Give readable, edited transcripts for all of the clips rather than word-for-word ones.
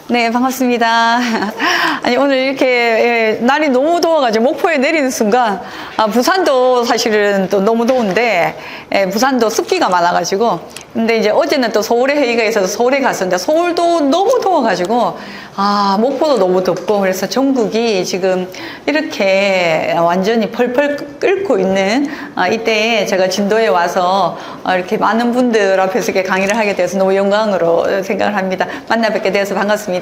네, 반갑습니다. 아니, 오늘 이렇게, 날이 너무 더워가지고, 목포에 내리는 순간, 부산도 사실은 또 너무 더운데, 부산도 습기가 많아가지고, 근데 이제 어제는 또 서울에 회의가 있어서 서울에 갔었는데, 서울도 너무 더워가지고, 목포도 너무 덥고, 그래서 전국이 지금 이렇게 완전히 펄펄 끓고 있는, 이때에 제가 진도에 와서, 이렇게 많은 분들 앞에서 이렇게 강의를 하게 돼서 너무 영광으로 생각을 합니다. 만나 뵙게 되어서 반갑습니다.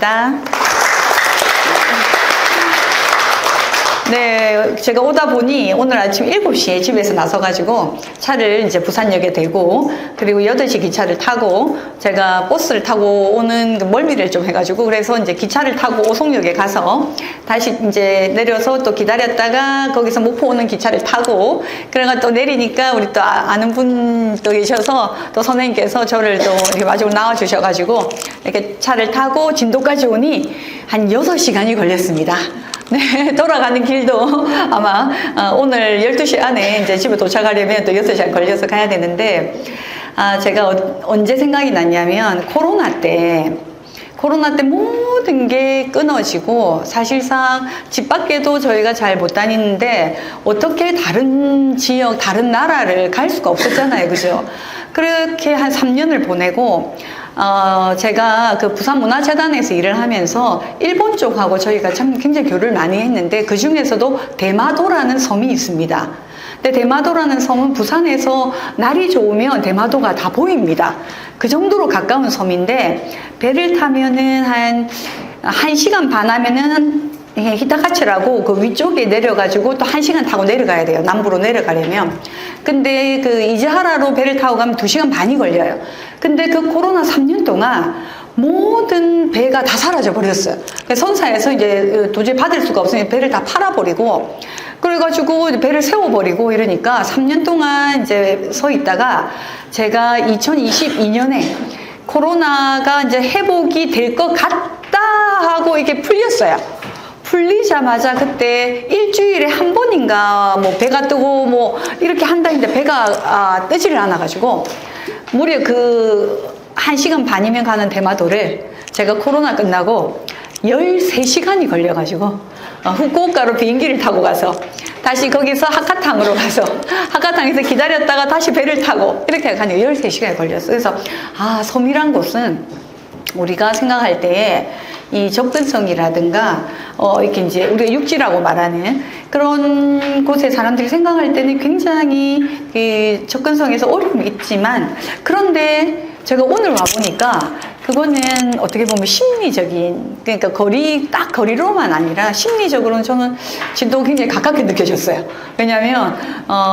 네, 제가 오다 보니 오늘 아침 7시에 집에서 나서가지고 차를 이제 부산역에 대고 그리고 8시 기차를 타고 제가 버스를 타고 오는 그 멀미를 좀 해가지고 그래서 이제 기차를 타고 오송역에 가서 다시 이제 내려서 또 기다렸다가 거기서 목포 오는 기차를 타고 그래가 또 내리니까 우리 또 아는 분 또 계셔서 또 선생님께서 저를 또 이렇게 마중으로 나와주셔가지고 이렇게 차를 타고 진도까지 오니 한 6시간이 걸렸습니다. 네, 돌아가는 길도 아마 오늘 12시 안에 이제 집에 도착하려면 또 6시간 걸려서 가야 되는데 제가 언제 생각이 났냐면 코로나 때 모든 게 끊어지고 사실상 집 밖에도 저희가 잘 못 다니는데 어떻게 다른 지역, 다른 나라를 갈 수가 없었잖아요. 그죠? 그렇게 한 3년을 보내고 제가 그 부산문화재단에서 일을 하면서 일본 쪽하고 저희가 참 굉장히 교류를 많이 했는데 그 중에서도 대마도라는 섬이 있습니다. 근데 대마도라는 섬은 부산에서 날이 좋으면 대마도가 다 보입니다. 그 정도로 가까운 섬인데 배를 타면은 한 1시간 반 하면은 히타카츠라고 그 위쪽에 내려가지고 또 1시간 타고 내려가야 돼요. 남부로 내려가려면. 근데 그 이즈하라로 배를 타고 가면 2시간 반이 걸려요. 근데 그 코로나 3년 동안 모든 배가 다 사라져 버렸어요. 선사에서 이제 도저히 받을 수가 없으니 배를 다 팔아버리고 그래가지고 배를 세워버리고 이러니까 3년 동안 이제 서 있다가 제가 2022년에 코로나가 이제 회복이 될 것 같다 하고 이게 풀렸어요. 풀리자마자 그때 일주일에 한 번인가 뭐 배가 뜨고 뭐 이렇게 한다는데 배가 뜨지를 않아가지고 무려 그 1시간 반이면 가는 대마도를 제가 코로나 끝나고 13시간이 걸려가지고 후쿠오카로 비행기를 타고 가서 다시 거기서 하카탕으로 가서 하카탕에서 기다렸다가 다시 배를 타고 이렇게 가니 13시간이 걸렸어요. 그래서 섬이란 곳은 우리가 생각할 때에 이 접근성이라든가 이렇게 이제 우리가 육지라고 말하는 그런 곳에 사람들이 생각할 때는 굉장히 그 접근성에서 어려움이 있지만 그런데 제가 오늘 와보니까 그거는 어떻게 보면 심리적인 그러니까 거리로만 아니라 심리적으로는 저는 진도가 굉장히 가깝게 느껴졌어요. 왜냐하면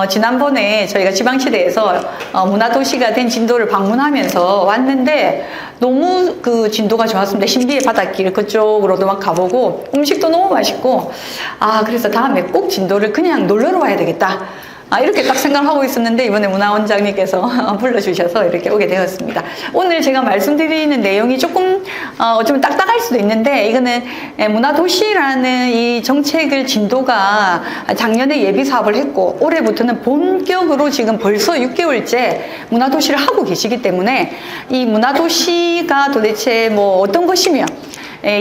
지난번에 저희가 지방시대에서 문화도시가 된 진도를 방문하면서 왔는데 너무 그 진도가 좋았습니다. 신비의 바닷길 그쪽으로도 막 가보고 음식도 너무 맛있고 그래서 다음에 꼭 진도를 그냥 놀러 와야 되겠다. 이렇게 딱 생각하고 있었는데 이번에 문화원장님께서 불러주셔서 이렇게 오게 되었습니다. 오늘 제가 말씀드리는 내용이 조금 좀 딱딱할 수도 있는데 이거는 문화도시라는 이 정책을 진도가 작년에 예비 사업을 했고 올해부터는 본격으로 지금 벌써 6개월째 문화도시를 하고 계시기 때문에 이 문화도시가 도대체 뭐 어떤 것이며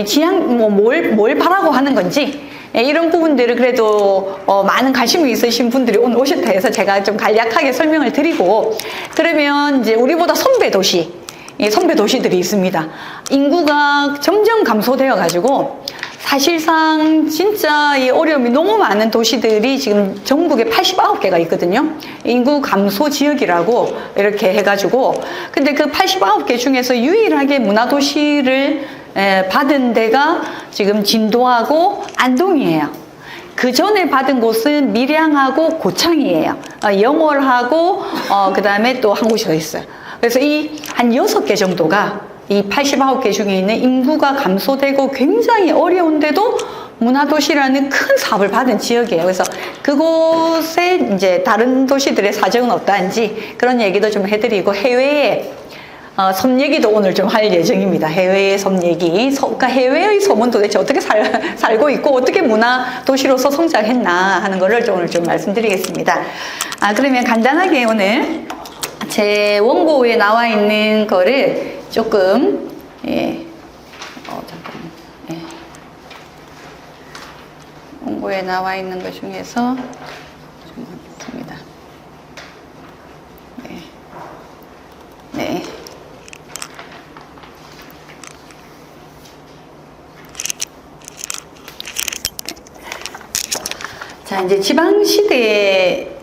지향 뭘 바라고 하는 건지 이런 부분들을 그래도 많은 관심이 있으신 분들이 오늘 오셨다 해서 제가 좀 간략하게 설명을 드리고 그러면 이제 우리보다 선배 도시들이 있습니다. 인구가 점점 감소되어 가지고 사실상 진짜 이 어려움이 너무 많은 도시들이 지금 전국에 89개가 있거든요. 인구 감소 지역이라고 이렇게 해가지고 근데 그 89개 중에서 유일하게 문화도시를 받은 데가 지금 진도하고 안동이에요. 그 전에 받은 곳은 밀양하고 고창이에요. 영월하고 그 다음에 또 한 곳이 더 있어요. 그래서 이 한 6개 정도가 이 89개 중에 있는 인구가 감소되고 굉장히 어려운데도 문화도시라는 큰 사업을 받은 지역이에요. 그래서 그곳에 이제 다른 도시들의 사정은 어떠한지 그런 얘기도 좀 해드리고 해외에 섬 얘기도 오늘 좀 할 예정입니다. 해외의 섬 얘기. 그러니까 해외의 섬은 도대체 어떻게 살고 있고 어떻게 문화 도시로서 성장했나 하는 거를 오늘 좀 말씀드리겠습니다. 그러면 간단하게 오늘 제 원고에 나와 있는 거를 조금 잠깐만요. 정보에 나와 있는 것 중에서 좀 봅니다. 네. 네. 자, 이제 지방시대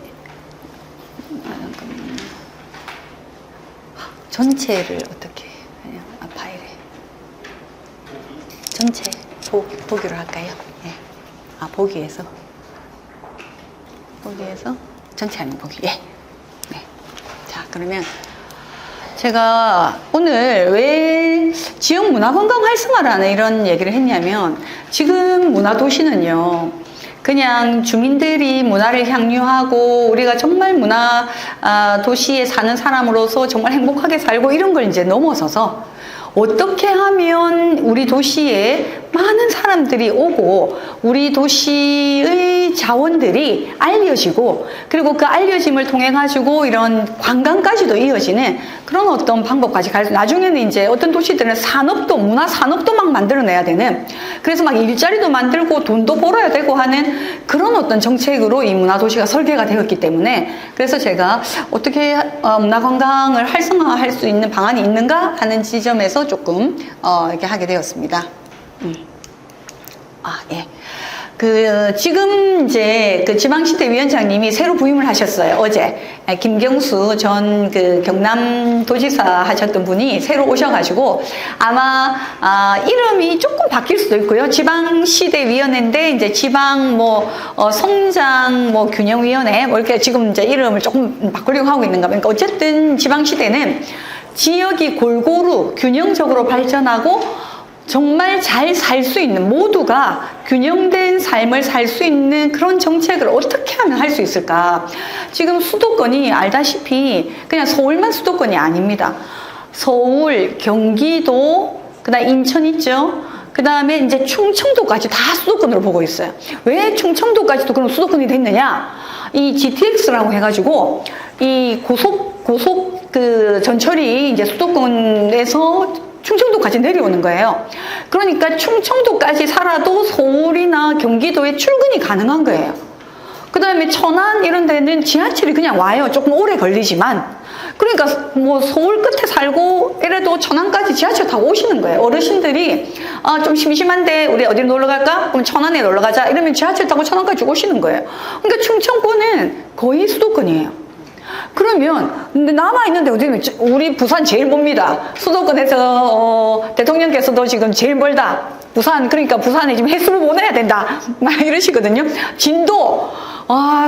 전체를 어떻게 파일에 전체 보기로 할까요? 네. 보기에서 전체 아닌 보기. 예. 네. 자, 그러면 제가 오늘 왜 지역 문화 건강 활성화라는 이런 얘기를 했냐면, 지금 문화도시는요, 그냥 주민들이 문화를 향유하고 우리가 정말 문화 도시에 사는 사람으로서 정말 행복하게 살고 이런 걸 이제 넘어서서 어떻게 하면 우리 도시에 많은 사람들이 오고 우리 도시의 자원들이 알려지고, 그리고 그 알려짐을 통해 가지고 이런 관광까지도 이어지는 그런 어떤 방법까지 나중에는 이제 어떤 도시들은 산업도, 문화 산업도 막 만들어내야 되는, 그래서 막 일자리도 만들고 돈도 벌어야 되고 하는 그런 어떤 정책으로 이 문화도시가 설계가 되었기 때문에, 그래서 제가 어떻게 문화 관광을 활성화할 수 있는 방안이 있는가 하는 지점에서 조금 이렇게 하게 되었습니다. 예. 지금 이제 지방시대 위원장님이 새로 부임을 하셨어요. 어제. 김경수 전 경남도지사 하셨던 분이 새로 오셔가지고 아마, 이름이 조금 바뀔 수도 있고요. 지방시대위원회인데, 이제 지방 성장 균형위원회, 이렇게 지금 이제 이름을 조금 바꾸려고 하고 있는가. 그러니까 어쨌든 지방시대는 지역이 골고루 균형적으로 발전하고 정말 잘 살 수 있는, 모두가 균형된 삶을 살 수 있는 그런 정책을 어떻게 하면 할 수 있을까? 지금 수도권이 알다시피 그냥 서울만 수도권이 아닙니다. 서울, 경기도, 그다음 인천 있죠? 그 다음에 이제 충청도까지 다 수도권으로 보고 있어요. 왜 충청도까지도 그럼 수도권이 됐느냐? 이 GTX라고 해가지고 이 고속 전철이 이제 수도권에서 충청도까지 내려오는 거예요. 그러니까 충청도까지 살아도 서울이나 경기도에 출근이 가능한 거예요. 그 다음에 천안 이런 데는 지하철이 그냥 와요. 조금 오래 걸리지만. 그러니까 서울 끝에 살고 이래도 천안까지 지하철 타고 오시는 거예요. 어르신들이 좀 심심한데 우리 어디 놀러 갈까? 그럼 천안에 놀러 가자. 이러면 지하철 타고 천안까지 오시는 거예요. 그러니까 충청권은 거의 수도권이에요. 그러면 남아있는데 어디면 우리 부산 제일 멉니다. 수도권에서 대통령께서도 지금 제일 멀다. 부산, 그러니까 부산에 지금 해수를 보내야 된다. 막 이러시거든요. 진도,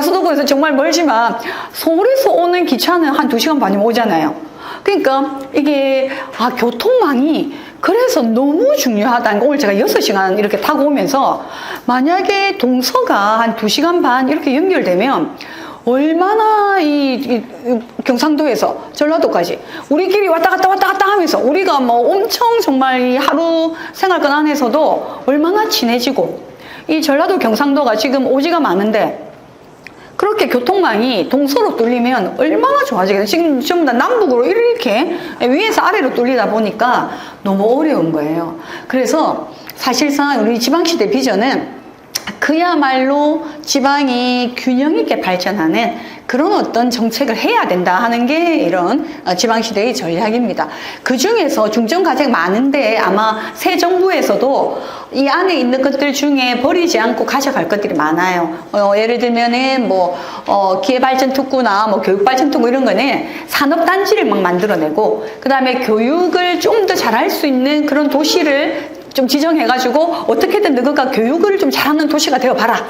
수도권에서 정말 멀지만 서울에서 오는 기차는 한 2시간 반이면 오잖아요. 그러니까 이게 교통망이 그래서 너무 중요하다는 거. 오늘 제가 6시간 이렇게 타고 오면서 만약에 동서가 한 2시간 반 이렇게 연결되면 얼마나 이 경상도에서 전라도까지 우리끼리 왔다 갔다 하면서 우리가 엄청 정말 이 하루 생활권 안에서도 얼마나 친해지고, 이 전라도 경상도가 지금 오지가 많은데 그렇게 교통망이 동서로 뚫리면 얼마나 좋아지겠어요. 지금 전부 다 남북으로 이렇게 위에서 아래로 뚫리다 보니까 너무 어려운 거예요. 그래서 사실상 우리 지방시대 비전은 그야말로 지방이 균형 있게 발전하는 그런 어떤 정책을 해야 된다 하는 게 이런 지방시대의 전략입니다. 그 중에서 중점 가장 많은데 아마 새 정부에서도 이 안에 있는 것들 중에 버리지 않고 가져갈 것들이 많아요. 예를 들면은 기회발전특구나 교육발전특구 이런 거는 산업단지를 막 만들어내고, 그 다음에 교육을 좀 더 잘할 수 있는 그런 도시를 좀 지정해가지고 어떻게든 너가 교육을 좀 잘하는 도시가 되어봐라.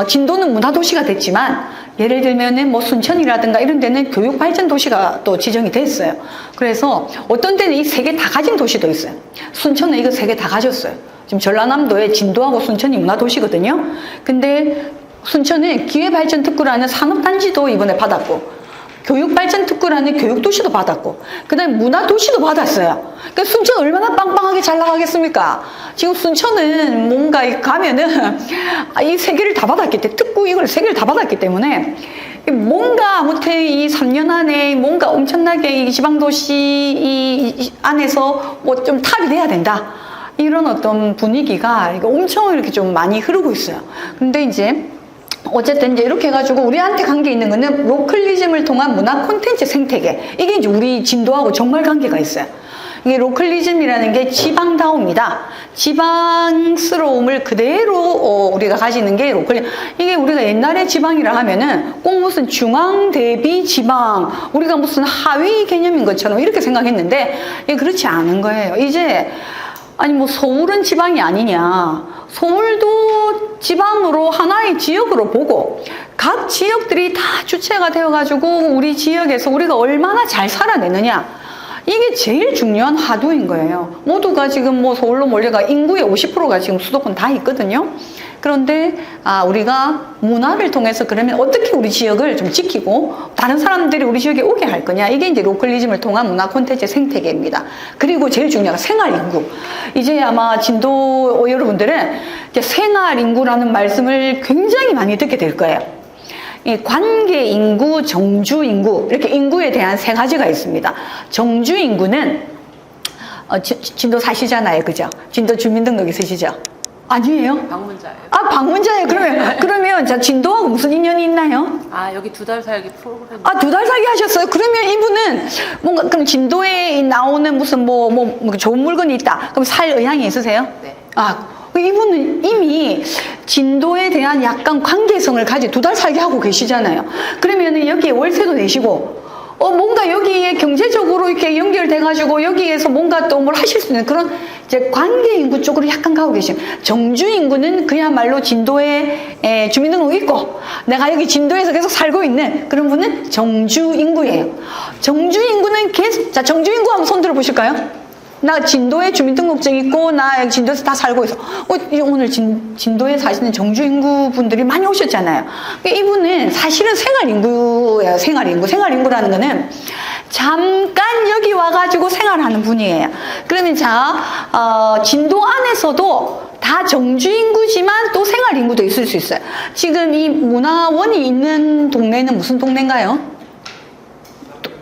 진도는 문화도시가 됐지만 예를 들면은 순천이라든가 이런 데는 교육발전도시가 또 지정이 됐어요. 그래서 어떤 데는 이 3개 다 가진 도시도 있어요. 순천은 이거 3개 다 가졌어요. 지금 전라남도에 진도하고 순천이 문화도시거든요. 근데 순천은 기회발전특구라는 산업단지도 이번에 받았고, 교육발전특구라는 교육도시도 받았고, 그 다음에 문화도시도 받았어요. 그러니까 순천 얼마나 빵빵하게 잘 나가겠습니까? 지금 순천은 뭔가 가면은 이 3개를 다 받았기 때문에, 특구 이걸 3개를 다 받았기 때문에 뭔가 아무튼 이 3년 안에 뭔가 엄청나게 이 지방도시 이 안에서 좀 탑이 돼야 된다. 이런 어떤 분위기가 엄청 이렇게 좀 많이 흐르고 있어요. 근데 이제 어쨌든 이제 이렇게 해가지고 우리한테 관계 있는 거는 로컬리즘을 통한 문화 콘텐츠 생태계. 이게 이제 우리 진도하고 정말 관계가 있어요. 이게 로컬리즘이라는 게 지방다움이다. 지방스러움을 그대로 우리가 가지는 게 로컬리즘. 이게 우리가 옛날에 지방이라 하면은 꼭 무슨 중앙 대비 지방, 우리가 무슨 하위 개념인 것처럼 이렇게 생각했는데 이게 그렇지 않은 거예요. 이제 아니 뭐 서울은 지방이 아니냐, 서울도 지방으로 하나의 지역으로 보고 각 지역들이 다 주체가 되어가지고 우리 지역에서 우리가 얼마나 잘 살아내느냐, 이게 제일 중요한 화두인 거예요. 모두가 지금 뭐 서울로 몰려가 인구의 50%가 지금 수도권 다 있거든요. 그런데 우리가 문화를 통해서 그러면 어떻게 우리 지역을 좀 지키고 다른 사람들이 우리 지역에 오게 할 거냐, 이게 이제 로컬리즘을 통한 문화 콘텐츠 생태계입니다. 그리고 제일 중요한 생활 인구. 이제 아마 진도 여러분들은 이제 생활 인구라는 말씀을 굉장히 많이 듣게 될 거예요. 이 관계 인구, 정주 인구, 이렇게 인구에 대한 세 가지가 있습니다. 정주 인구는 진도 사시잖아요, 그죠? 진도 주민등록 있으시죠? 아니에요? 방문자예요. 아, 방문자예요. 그러면 자, 진도하고 무슨 인연이 있나요? 아, 여기 2달 살기 프로그램. 아, 2달 살기 하셨어요? 그러면 이분은 뭔가 그럼 진도에 나오는 무슨 뭐 좋은 물건이 있다. 그럼 살 의향이 있으세요? 네. 아, 이분은 이미 진도에 대한 약간 관계성을 가지고 2달 살기 하고 계시잖아요. 그러면은 여기에 월세도 내시고, 뭔가 여기에 경제적으로 이렇게 연결돼가지고 여기에서 뭔가 또 뭘 하실 수 있는 그런 이제 관계 인구 쪽으로 약간 가고 계시죠. 정주 인구는 그야말로 진도에 주민등록이 있고 내가 여기 진도에서 계속 살고 있는 그런 분은 정주 인구예요. 정주 인구는 계속, 자, 정주 인구 한번 손 들어 보실까요? 나 진도에 주민등록증 있고 나 여기 진도에서 다 살고 있어. 오늘 진도에 사시는 정주 인구 분들이 많이 오셨잖아요. 이분은 사실은 생활인구예요. 생활인구라는 거는 잠깐 여기 와가지고 생활하는 분이에요. 그러면 자, 진도 안에서도 다 정주인구지만 또 생활인구도 있을 수 있어요. 지금 이 문화원이 있는 동네는 무슨 동네인가요?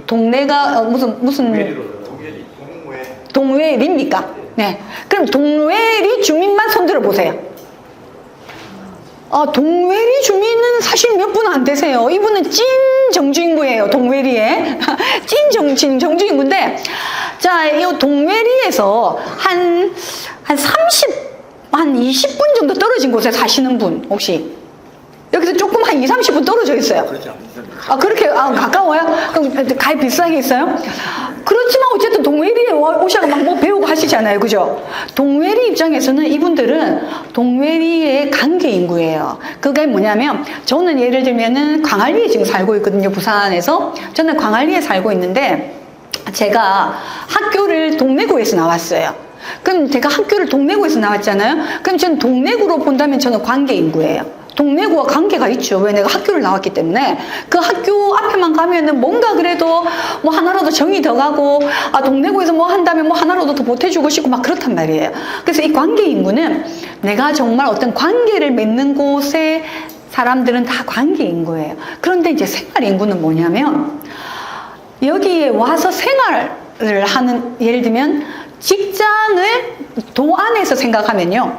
동네가 무슨 동웨리입니까? 네. 그럼 동웨리 주민만 손들어 보세요. 동웨리 주민은 사실 몇 분 안 되세요. 이분은 찐 정주인구예요. 동웨리에. 찐 정주인구인데, 자, 이 동웨리에서 한 20분 정도 떨어진 곳에 사시는 분, 혹시? 여기서 조금 한 20-30분 떨어져 있어요. 그렇게, 가까워요? 그럼 가입 비싸게 있어요? 그렇지만 어쨌든 동웨리에 오셔서 막 뭐 배우고 하시잖아요. 그죠? 동웨리 입장에서는 이분들은 동웨리의 관계 인구예요. 그게 뭐냐면, 저는 예를 들면은 광안리에 지금 살고 있거든요. 부산에서. 저는 광안리에 살고 있는데, 제가 학교를 동래구에서 나왔어요. 그럼 제가 학교를 동래구에서 나왔잖아요. 그럼 저는 동래구로 본다면 저는 관계 인구예요. 동래구와 관계가 있죠. 왜? 내가 학교를 나왔기 때문에. 그 학교 앞에만 가면은 뭔가 그래도 뭐 하나라도 정이 더 가고, 동래구에서 뭐 한다면 뭐 하나라도 더 보태주고 싶고 막 그렇단 말이에요. 그래서 이 관계 인구는 내가 정말 어떤 관계를 맺는 곳에 사람들은 다 관계 인구예요. 그런데 이제 생활 인구는 뭐냐면, 여기에 와서 생활을 하는, 예를 들면 직장을 도 안에서 생각하면요.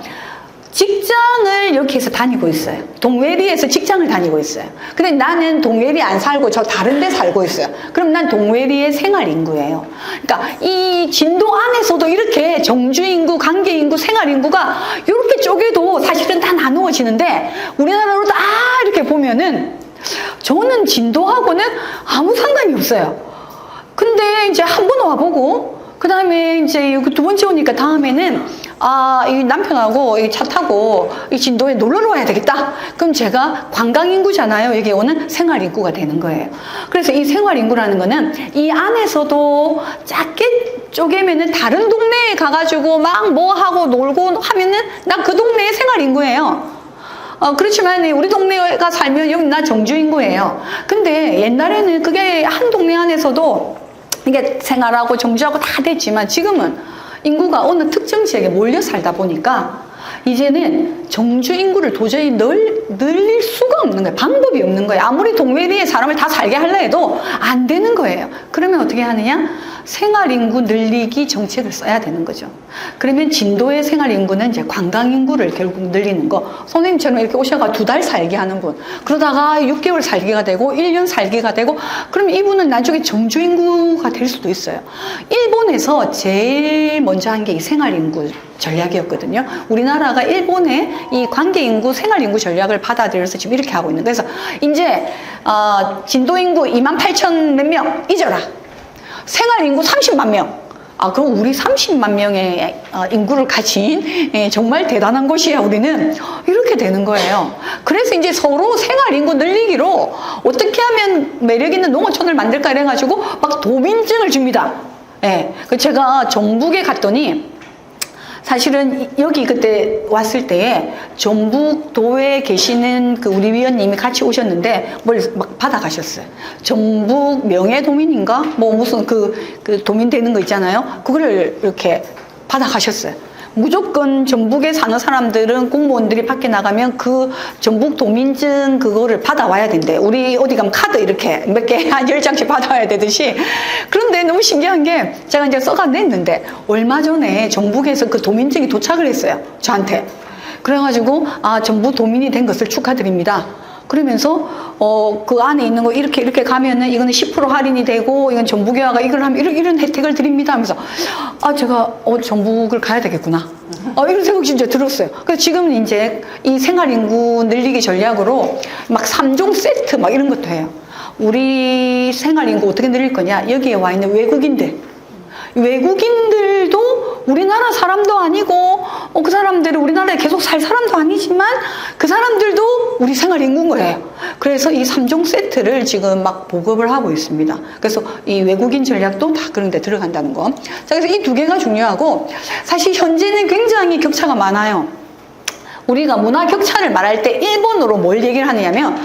직장을 여기에서 다니고 있어요. 동웨리에서 직장을 다니고 있어요. 근데 나는 동웨리 안 살고 저 다른 데 살고 있어요. 그럼 난 동웨리의 생활인구예요. 그러니까 이 진도 안에서도 이렇게 정주인구, 관계인구, 생활인구가 이렇게 쪼개도 사실은 다 나누어지는데 우리나라로 다 이렇게 보면은 저는 진도하고는 아무 상관이 없어요. 근데 이제 한 번 와보고 그 다음에 이제 두 번째 오니까 다음에는 이 남편하고 이 차 타고 이 진도에 놀러 와야 되겠다. 그럼 제가 관광인구잖아요. 여기 오는 생활인구가 되는 거예요. 그래서 이 생활인구라는 거는 이 안에서도 작게 쪼개면은 다른 동네에 가가지고 막 뭐 하고 놀고 하면은 나 그 동네의 생활인구예요. 그렇지만 우리 동네가 살면 여기 나 정주인구예요. 근데 옛날에는 그게 한 동네 안에서도 이게 생활하고 정주하고 다 됐지만 지금은 인구가 어느 특정 지역에 몰려 살다 보니까 이제는 정주 인구를 도저히 늘릴 수가 없는 거예요. 방법이 없는 거예요. 아무리 동메리에 사람을 다 살게 하려 해도 안 되는 거예요. 그러면 어떻게 하느냐? 생활인구 늘리기 정책을 써야 되는 거죠. 그러면 진도의 생활인구는 이제 관광인구를 결국 늘리는 거. 선생님처럼 이렇게 오셔가 2달 살게 하는 분. 그러다가 6개월 살기가 되고 1년 살기가 되고 그러면 이분은 나중에 정주인구가 될 수도 있어요. 일본에서 제일 먼저 한 게 이 생활인구 전략이었거든요. 우리나라가 일본의 이 관계인구, 생활인구 전략을 받아들여서 지금 이렇게 하고 있는 거예요. 그래서 이제 진도인구 28,000 몇 명 잊어라. 생활인구 30만 명. 그럼 우리 30만 명의 인구를 가진 정말 대단한 곳이야 우리는. 이렇게 되는 거예요. 그래서 이제 서로 생활인구 늘리기로 어떻게 하면 매력 있는 농어촌을 만들까 이래가지고 막 도민증을 줍니다. 예. 제가 전북에 갔더니 사실은 여기 그때 왔을 때에 전북도에 계시는 그 우리 위원님이 같이 오셨는데 뭘 막 받아가셨어요. 전북 명예도민인가? 뭐 무슨 그 도민 되는 거 있잖아요. 그거를 이렇게 받아가셨어요. 무조건 전북에 사는 사람들은 공무원들이 밖에 나가면 그 전북 도민증 그거를 받아와야 된대. 우리 어디 가면 카드 이렇게 몇 개 한 10장씩 받아와야 되듯이. 그런데 너무 신기한 게 제가 이제 써가 냈는데 얼마 전에 전북에서 그 도민증이 도착을 했어요. 저한테. 그래가지고 전북 도민이 된 것을 축하드립니다. 그러면서 그 안에 있는 거 이렇게 가면은 이거는 10% 할인이 되고 이건 전북여화가 이걸 하면 이런 혜택을 드립니다 하면서 제가 전북을 가야 되겠구나 이런 생각이 진짜 들었어요. 그래서 지금은 이제 이 생활인구 늘리기 전략으로 막 3종 세트 막 이런 것도 해요. 우리 생활인구 어떻게 늘릴 거냐? 여기에 와 있는 외국인들도 우리나라 사람도 아니고 그 사람들은 우리나라에 계속 살 사람도 아니지만 그 사람들도 우리 생활인구인 거예요. 그래서 이 3종 세트를 지금 막 보급을 하고 있습니다. 그래서 이 외국인 전략도 다 그런 데 들어간다는 거. 자, 그래서 이 2개가 중요하고 사실 현재는 굉장히 격차가 많아요. 우리가 문화 격차를 말할 때 일본어로 뭘 얘기를 하느냐면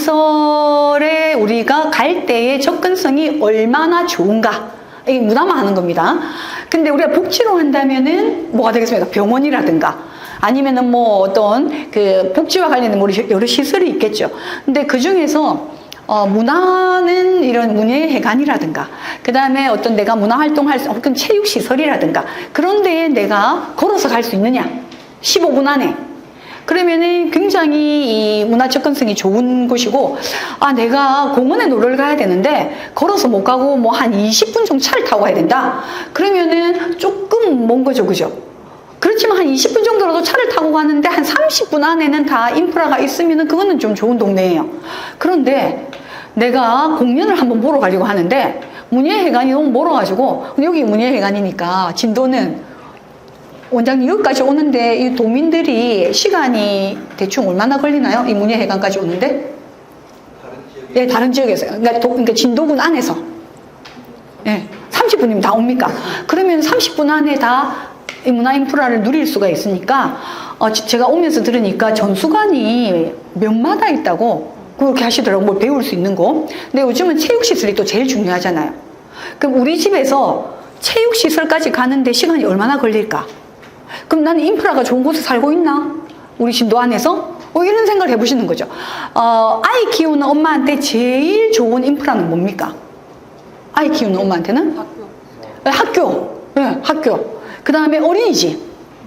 문화시설에 우리가 갈 때의 접근성이 얼마나 좋은가 이 문화만 하는 겁니다. 근데 우리가 복지로 한다면은 뭐가 되겠습니까? 병원이라든가 아니면은 뭐 어떤 그 복지와 관련된 여러 시설이 있겠죠. 근데 그 중에서 문화는 이런 문예회관이라든가 그 다음에 어떤 내가 문화활동할 수 혹은 체육시설이라든가 그런 데에 내가 걸어서 갈 수 있느냐 15분 안에 그러면은 굉장히 이 문화 접근성이 좋은 곳이고 내가 공원에 놀러 가야 되는데 걸어서 못 가고 뭐 한 20분 정도 차를 타고 가야 된다 그러면은 조금 먼 거죠, 그죠? 그렇지만 한 20분 정도라도 차를 타고 가는데 한 30분 안에는 다 인프라가 있으면은 그거는 좀 좋은 동네예요. 그런데 내가 공연을 한번 보러 가려고 하는데 문예회관이 너무 멀어가지고 여기 문예회관이니까 진도는 원장님 여기까지 오는데 이 도민들이 시간이 대충 얼마나 걸리나요? 이 문예회관까지 오는데? 예, 다른 지역에서요. 그러니까 진도군 안에서. 예, 30분이면 다 옵니까? 그러면 30분 안에 다 이 문화 인프라를 누릴 수가 있으니까 제가 오면서 들으니까 전수관이 몇마다 있다고 그렇게 하시더라고요. 뭘 배울 수 있는 거. 근데 요즘은 체육시설이 또 제일 중요하잖아요. 그럼 우리 집에서 체육시설까지 가는데 시간이 얼마나 걸릴까? 그럼 나는 인프라가 좋은 곳에 살고 있나? 우리 진도 안에서? 이런 생각을 해보시는 거죠. 아이 키우는 엄마한테 제일 좋은 인프라는 뭡니까? 아이 키우는 엄마한테는? 학교. 네, 학교. 그 다음에 어린이집.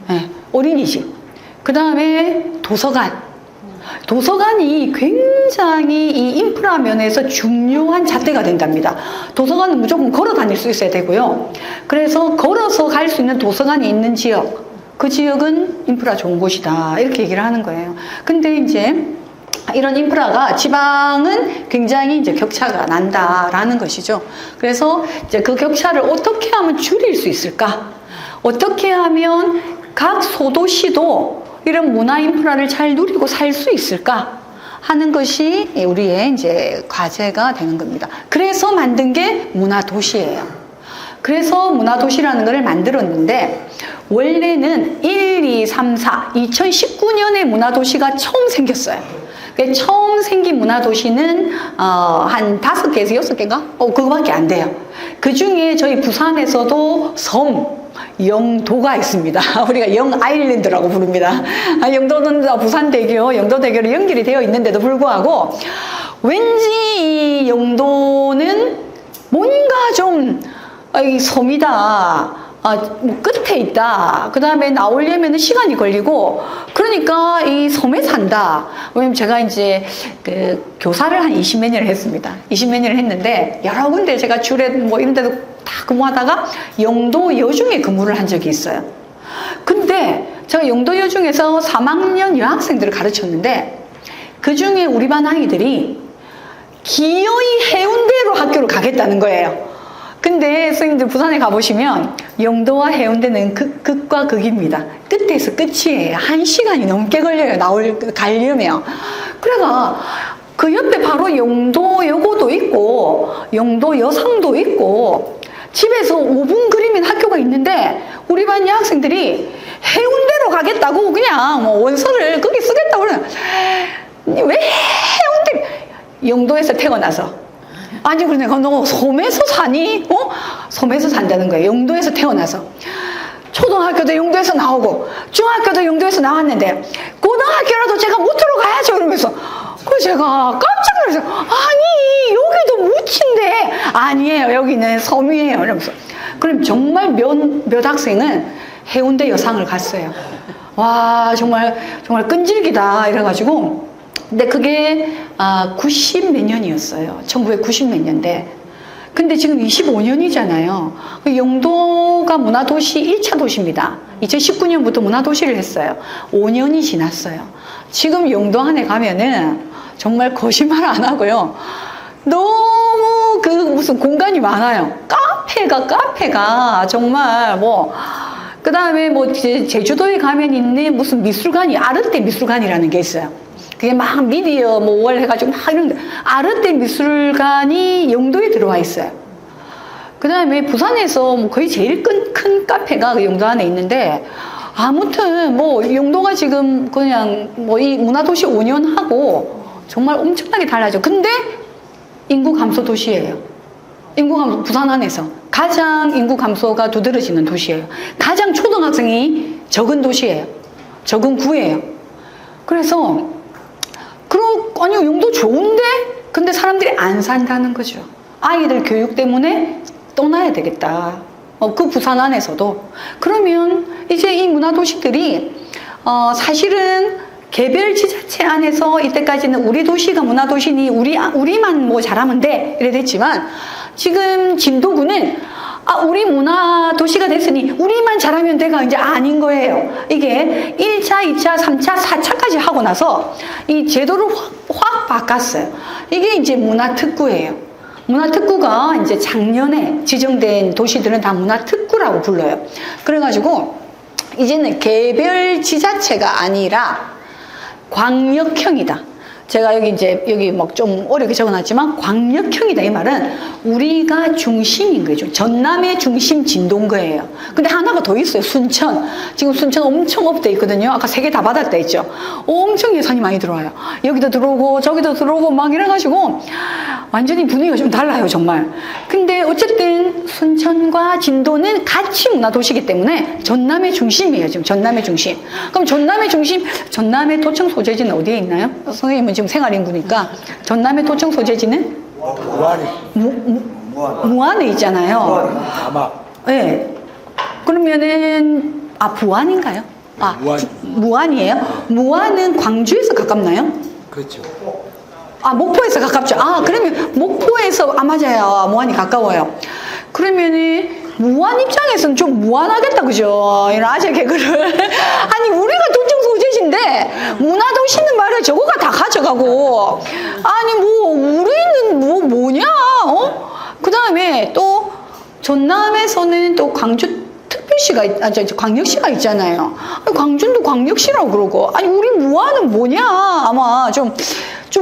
네, 어린이집. 그 다음에 도서관. 도서관이 굉장히 이 인프라 면에서 중요한 잣대가 된답니다. 도서관은 무조건 걸어 다닐 수 있어야 되고요. 그래서 걸어서 갈 수 있는 도서관이 있는 지역, 그 지역은 인프라 좋은 곳이다. 이렇게 얘기를 하는 거예요. 근데 이제 이런 인프라가 지방은 굉장히 이제 격차가 난다라는 것이죠. 그래서 이제 그 격차를 어떻게 하면 줄일 수 있을까? 어떻게 하면 각 소도시도 이런 문화 인프라를 잘 누리고 살 수 있을까 하는 것이 우리의 이제 과제가 되는 겁니다. 그래서 만든 게 문화도시예요. 그래서 문화도시라는 것을 만들었는데 원래는 1, 2, 3, 4 2019년에 문화도시가 처음 생겼어요. 처음 생긴 문화도시는 한 5개에서 6개인가? 그거밖에 안 돼요. 그 중에 저희 부산에서도 섬 영도가 있습니다. 우리가 영아일랜드라고 부릅니다. 영도는 부산대교, 영도대교로 연결이 되어 있는데도 불구하고 왠지 이 영도는 뭔가 좀 이 섬이다. 뭐 끝에 있다. 그 다음에 나오려면 시간이 걸리고, 그러니까 이 섬에 산다. 왜냐면 제가 이제 그 교사를 한 20몇 년을 했습니다. 20몇 년을 했는데, 여러 군데 제가 줄에 뭐 이런 데도 다 근무하다가 영도 여중에 근무를 한 적이 있어요. 근데 제가 영도 여중에서 3학년 여학생들을 가르쳤는데, 그 중에 우리 반 아이들이 기어이 해운대로 학교를 가겠다는 거예요. 근데 선생님들 부산에 가보시면 영도와 해운대는 극과 극입니다. 끝에서 끝이에요. 1시간이 넘게 걸려요. 가려면. 그래가 그 옆에 바로 영도 여고도 있고 영도 여상도 있고 집에서 5분 거리면 학교가 있는데 우리 반 여학생들이 해운대로 가겠다고 그냥 뭐 원서를 거기 쓰겠다고 그러면 왜 해운대 영도에서 태어나서 아니 그러니까 너 섬에서 사니? 섬에서 산다는 거예요. 영도에서 태어나서 초등학교도 영도에서 나오고 중학교도 영도에서 나왔는데 고등학교라도 제가 못 들어가야죠 그러면서 그 제가 깜짝 놀랐어요. 아니 여기도 무치인데 아니에요 여기는 섬이에요 이러면서 그럼 정말 몇 학생은 해운대 여상을 갔어요. 와 정말 끈질기다 이래가지고 근데 그게 90 몇 년이었어요. 1990 몇 년대. 근데 지금 25년이잖아요. 영도가 문화도시 1차 도시입니다. 2019년부터 문화도시를 했어요. 5년이 지났어요. 지금 영도 안에 가면은 정말 거짓말 안 하고요. 너무 무슨 공간이 많아요. 카페가 정말 그 다음에 제주도에 가면 있는 무슨 미술관이 아르떼 미술관이라는 게 있어요. 그게 막 미디어 월 해가지고 막 이런데 아르떼 미술관이 영도에 들어와 있어요. 그 다음에 부산에서 거의 제일 큰 카페가 그 영도 안에 있는데 아무튼 영도가 지금 그냥 이 문화도시 5년 하고 정말 엄청나게 달라져. 근데 인구 감소 도시예요. 부산 안에서 가장 인구 감소가 두드러지는 도시예요. 가장 초등학생이 적은 도시예요. 적은 구예요. 그래서 아니 영도 좋은데? 근데 사람들이 안 산다는 거죠. 아이들 교육 때문에 떠나야 되겠다. 그 부산 안에서도. 그러면 이제 이 문화도시들이 사실은 개별 지자체 안에서 이때까지는 우리 도시가 문화도시니 우리만 잘하면 돼 이래 됐지만 지금 진도구는 우리 문화도시가 됐으니 우리만 잘하면 돼가 이제 아닌 거예요. 이게 1차, 2차, 3차, 4차까지 하고 나서 이 제도를 확 바꿨어요. 이게 이제 문화특구예요. 문화특구가 이제 작년에 지정된 도시들은 다 문화특구라고 불러요. 그래가지고 이제는 개별 지자체가 아니라 광역형이다. 제가 여기 좀 어렵게 적어놨지만 광역형이다 이 말은 우리가 중심인 거죠. 전남의 중심 진도인 거예요. 근데 하나가 더 있어요. 순천. 지금 순천 엄청 업돼 있거든요. 아까 3개 다 받았다 했죠. 엄청 예산이 많이 들어와요. 여기도 들어오고 저기도 들어오고 막 이래가지고 완전히 분위기가 좀 달라요 정말. 근데 어쨌든 순천과 진도는 같이 문화도시이기 때문에 전남의 중심이에요. 지금 전남의 중심. 그럼 전남의 중심, 전남의 도청 소재지는 어디에 있나요? 선생님은 지금 생활인구니까 전남의 도청 소재지는 무안에 있잖아요. 네. 그러면은 부안인가요? 무안이에요? 무안은 광주에서 가깝나요? 그렇죠. 목포에서 가깝죠. 그러면 목포에서 맞아요. 무안이 가까워요. 그러면은 무안 입장에서는 좀 무안하겠다, 그죠? 이런 아재 개그를. 아니, 우리가 도청 소재지인데, 문화도시는 말이야, 저거가 다 가져가고. 아니, 우리는 뭐냐? 그 다음에 또, 전남에서는 또 광주 특별시가, 광역시가 있잖아요. 광주도 광역시라고 그러고. 아니, 우리 무안은 뭐냐? 아마 좀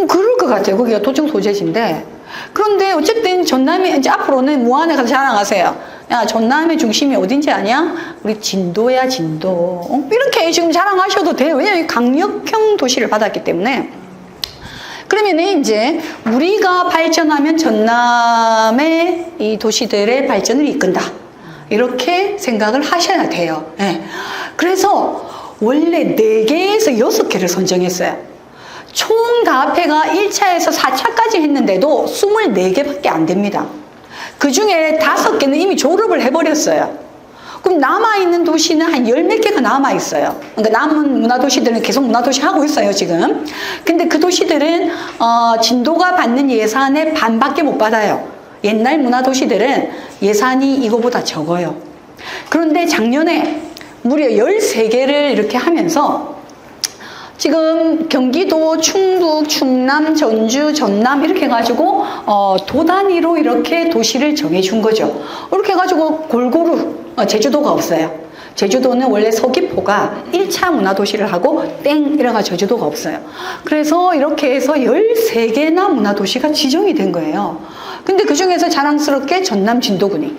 그럴 것 같아요. 거기가 도청 소재지인데. 그런데 어쨌든 전남이 이제 앞으로는 무안에 가서 자랑하세요. 야, 전남의 중심이 어딘지 아냐? 우리 진도야, 진도. 이렇게 지금 자랑하셔도 돼요. 왜냐면 강력형 도시를 받았기 때문에. 그러면은 이제 우리가 발전하면 전남의 이 도시들의 발전을 이끈다. 이렇게 생각을 하셔야 돼요. 예. 그래서 원래 4개에서 6개를 선정했어요. 총 다 합해가 1차에서 4차까지 했는데도 24개밖에 안 됩니다. 그 중에 5개는 이미 졸업을 해버렸어요. 그럼 남아있는 도시는 한 10몇 개가 남아있어요. 그러니까 남은 문화도시들은 계속 문화도시 하고 있어요, 지금. 근데 그 도시들은, 진도가 받는 예산의 반밖에 못 받아요. 옛날 문화도시들은 예산이 이거보다 적어요. 그런데 작년에 무려 13개를 이렇게 하면서 지금 경기도, 충북, 충남, 전주, 전남 이렇게 해가지고 도 단위로 이렇게 도시를 정해준 거죠. 이렇게 해가지고 골고루 제주도가 없어요. 제주도는 원래 서귀포가 1차 문화도시를 하고 땡 이래가지고 제주도가 없어요. 그래서 이렇게 해서 13개나 문화도시가 지정이 된 거예요. 근데 그 중에서 자랑스럽게 전남 진도군이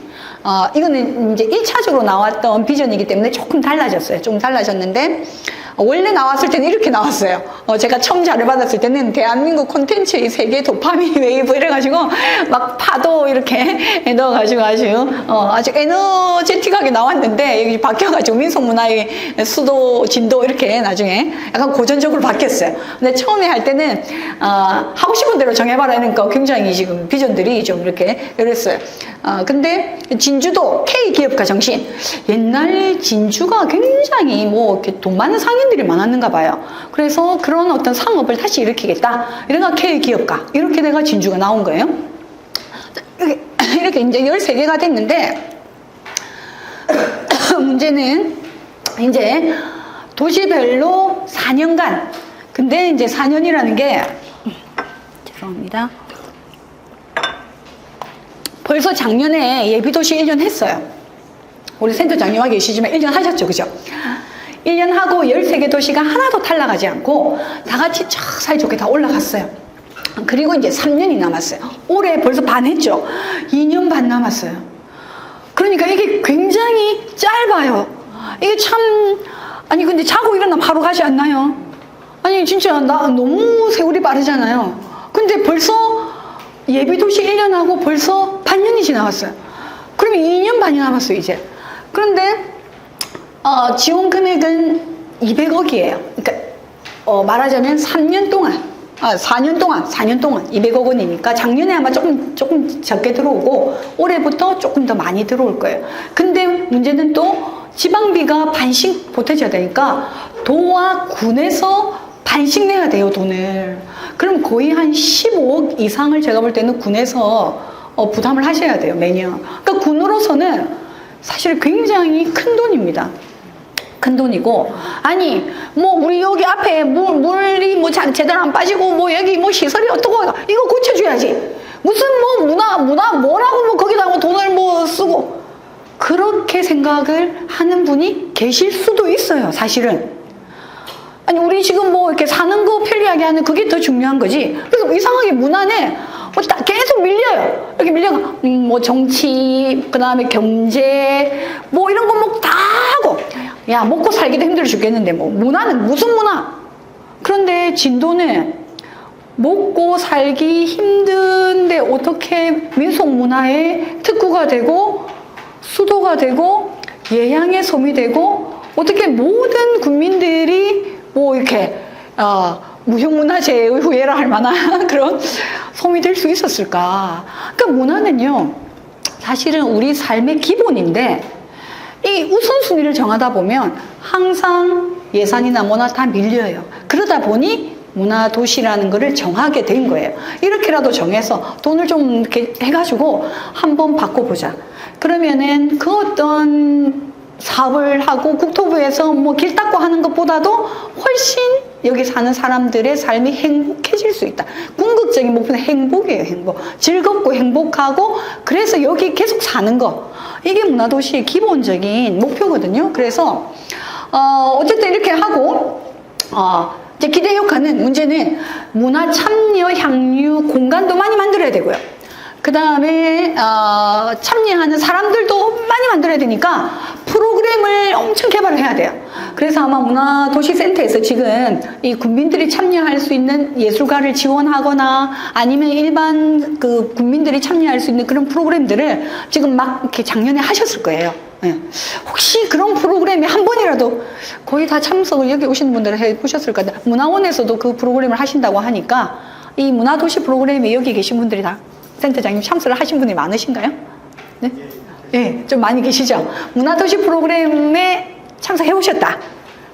이거는 이제 1차적으로 나왔던 비전이기 때문에 조금 달라졌어요. 좀 달라졌는데 원래 나왔을 때는 이렇게 나왔어요. 제가 처음 자료 받았을 때는 대한민국 콘텐츠의 세계 도파민 웨이브 이래가지고 막 파도 이렇게 넣어가지고 아주 에너제틱하게 나왔는데 여기 바뀌어가지고 민속문화의 수도 진도 이렇게 나중에 약간 고전적으로 바뀌었어요. 근데 처음에 할 때는 하고 싶은 대로 정해봐라 하니까 굉장히 지금 비전들이 좀 이렇게 이랬어요. 근데 진주도 K기업가 정신. 옛날 진주가 굉장히 뭐 이렇게 돈 많은 상인들이 많았는가 봐요. 그래서 그런 어떤 상업을 다시 일으키겠다. 이래가 K기업가. 이렇게 돼가 진주가 나온 거예요. 이렇게 이제 13개가 됐는데, 문제는 이제 도시별로 4년간. 근데 이제 4년이라는 게, 죄송합니다. 벌써 작년에 예비도시 1년 했어요. 우리 센터장님 와 계시지만 1년 하셨죠, 그죠? 1년 하고 13개 도시가 하나도 탈락하지 않고 다 같이 쫙 사이좋게 다 올라갔어요. 그리고 이제 3년이 남았어요. 올해 벌써 반 했죠? 2년 반 남았어요. 그러니까 이게 굉장히 짧아요. 이게 참, 아니, 근데 자고 일어나면 하루 가지 않나요? 아니, 진짜 나 너무 세월이 빠르잖아요. 근데 벌써 예비도시 1년 하고 벌써 반년이 지나갔어요. 그러면 2년 반이 남았어요, 이제. 그런데, 지원 금액은 200억이에요. 그러니까, 말하자면 3년 동안, 4년 동안 200억 원이니까 작년에 아마 조금 적게 들어오고 올해부터 조금 더 많이 들어올 거예요. 근데 문제는 또 지방비가 반씩 보태져야 되니까 도와 군에서 반씩 내야 돼요, 돈을. 그럼 거의 한 15억 이상을 제가 볼 때는 군에서 부담을 하셔야 돼요, 매년. 그러니까 군으로서는 사실 굉장히 큰 돈입니다. 큰 돈이고, 아니, 뭐, 우리 여기 앞에 물이 뭐 제대로 안 빠지고, 뭐 여기 뭐 시설이 어떻고, 이거 고쳐줘야지. 무슨 뭐 문화 뭐라고 뭐 거기다 뭐 돈을 뭐 쓰고. 그렇게 생각을 하는 분이 계실 수도 있어요, 사실은. 아니, 우리 지금 뭐 이렇게 사는 거 편리하게 하는 그게 더 중요한 거지. 그래서 이상하게 문화는 계속 밀려요. 이렇게 밀려가, 뭐 정치, 그 다음에 경제, 뭐 이런 거 뭐 다 하고. 야, 먹고 살기도 힘들어 죽겠는데, 뭐, 문화는 무슨 문화? 그런데 진도는 먹고 살기 힘든데 어떻게 민속문화의 특구가 되고, 수도가 되고, 예향의 섬이 되고, 어떻게 모든 국민들이 뭐 이렇게 무형문화재의 후예라 할 만한 그런 섬이 될 수 있었을까? 그러니까 문화는요, 사실은 우리 삶의 기본인데 이 우선순위를 정하다 보면 항상 예산이나 뭐나 다 밀려요. 그러다 보니 문화도시라는 거를 정하게 된 거예요. 이렇게라도 정해서 돈을 좀 이렇게 해가지고 한번 바꿔보자. 그러면은 그 어떤 사업을 하고 국토부에서 뭐 길 닦고 하는 것보다도 훨씬 여기 사는 사람들의 삶이 행복해질 수 있다. 궁극적인 목표는 행복이에요, 행복. 즐겁고 행복하고, 그래서 여기 계속 사는 거. 이게 문화도시의 기본적인 목표거든요. 그래서, 어쨌든 이렇게 하고, 이제 기대효과는 문제는 문화 참여, 향유, 공간도 많이 만들어야 되고요. 그 다음에 참여하는 사람들도 많이 만들어야 되니까 프로그램 프로그램을 엄청 개발을 해야 돼요. 그래서 아마 문화도시센터에서 지금 이 국민들이 참여할 수 있는 예술가를 지원하거나 아니면 일반 그 국민들이 참여할 수 있는 그런 프로그램들을 지금 막 이렇게 작년에 하셨을 거예요. 네. 혹시 그런 프로그램에 한 번이라도 거의 다 참석을 여기 오시는 분들은 해보셨을 것 같아요. 문화원에서도 그 프로그램을 하신다고 하니까 이 문화도시 프로그램에 여기 계신 분들이 다 센터장님 참석을 하신 분이 많으신가요? 네? 네, 좀 많이 계시죠? 문화도시 프로그램에 참석해 보셨다.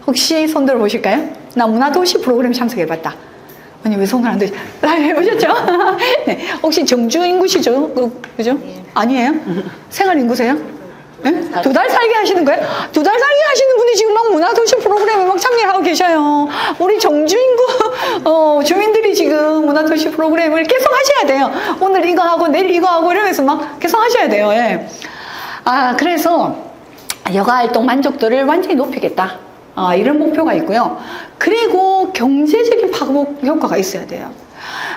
혹시 손 들어 보실까요? 나 문화도시 프로그램 참석해 봤다. 아니, 왜 손을 안 드시? 해보셨죠? 네. 혹시 정주 인구시죠? 그죠? 아니에요? 생활 인구세요? 네? 2달 살기 하시는 거예요? 2달 살기 하시는 분이 지금 막 문화도시 프로그램에 막 참여하고 계셔요. 우리 정주 인구, 주민들이 지금 문화도시 프로그램을 계속 하셔야 돼요. 오늘 이거 하고 내일 이거 하고 이러면서 막 계속 하셔야 돼요. 예. 아, 그래서 여가 활동 만족도를 완전히 높이겠다. 이런 목표가 있고요. 그리고 경제적인 파급 효과가 있어야 돼요.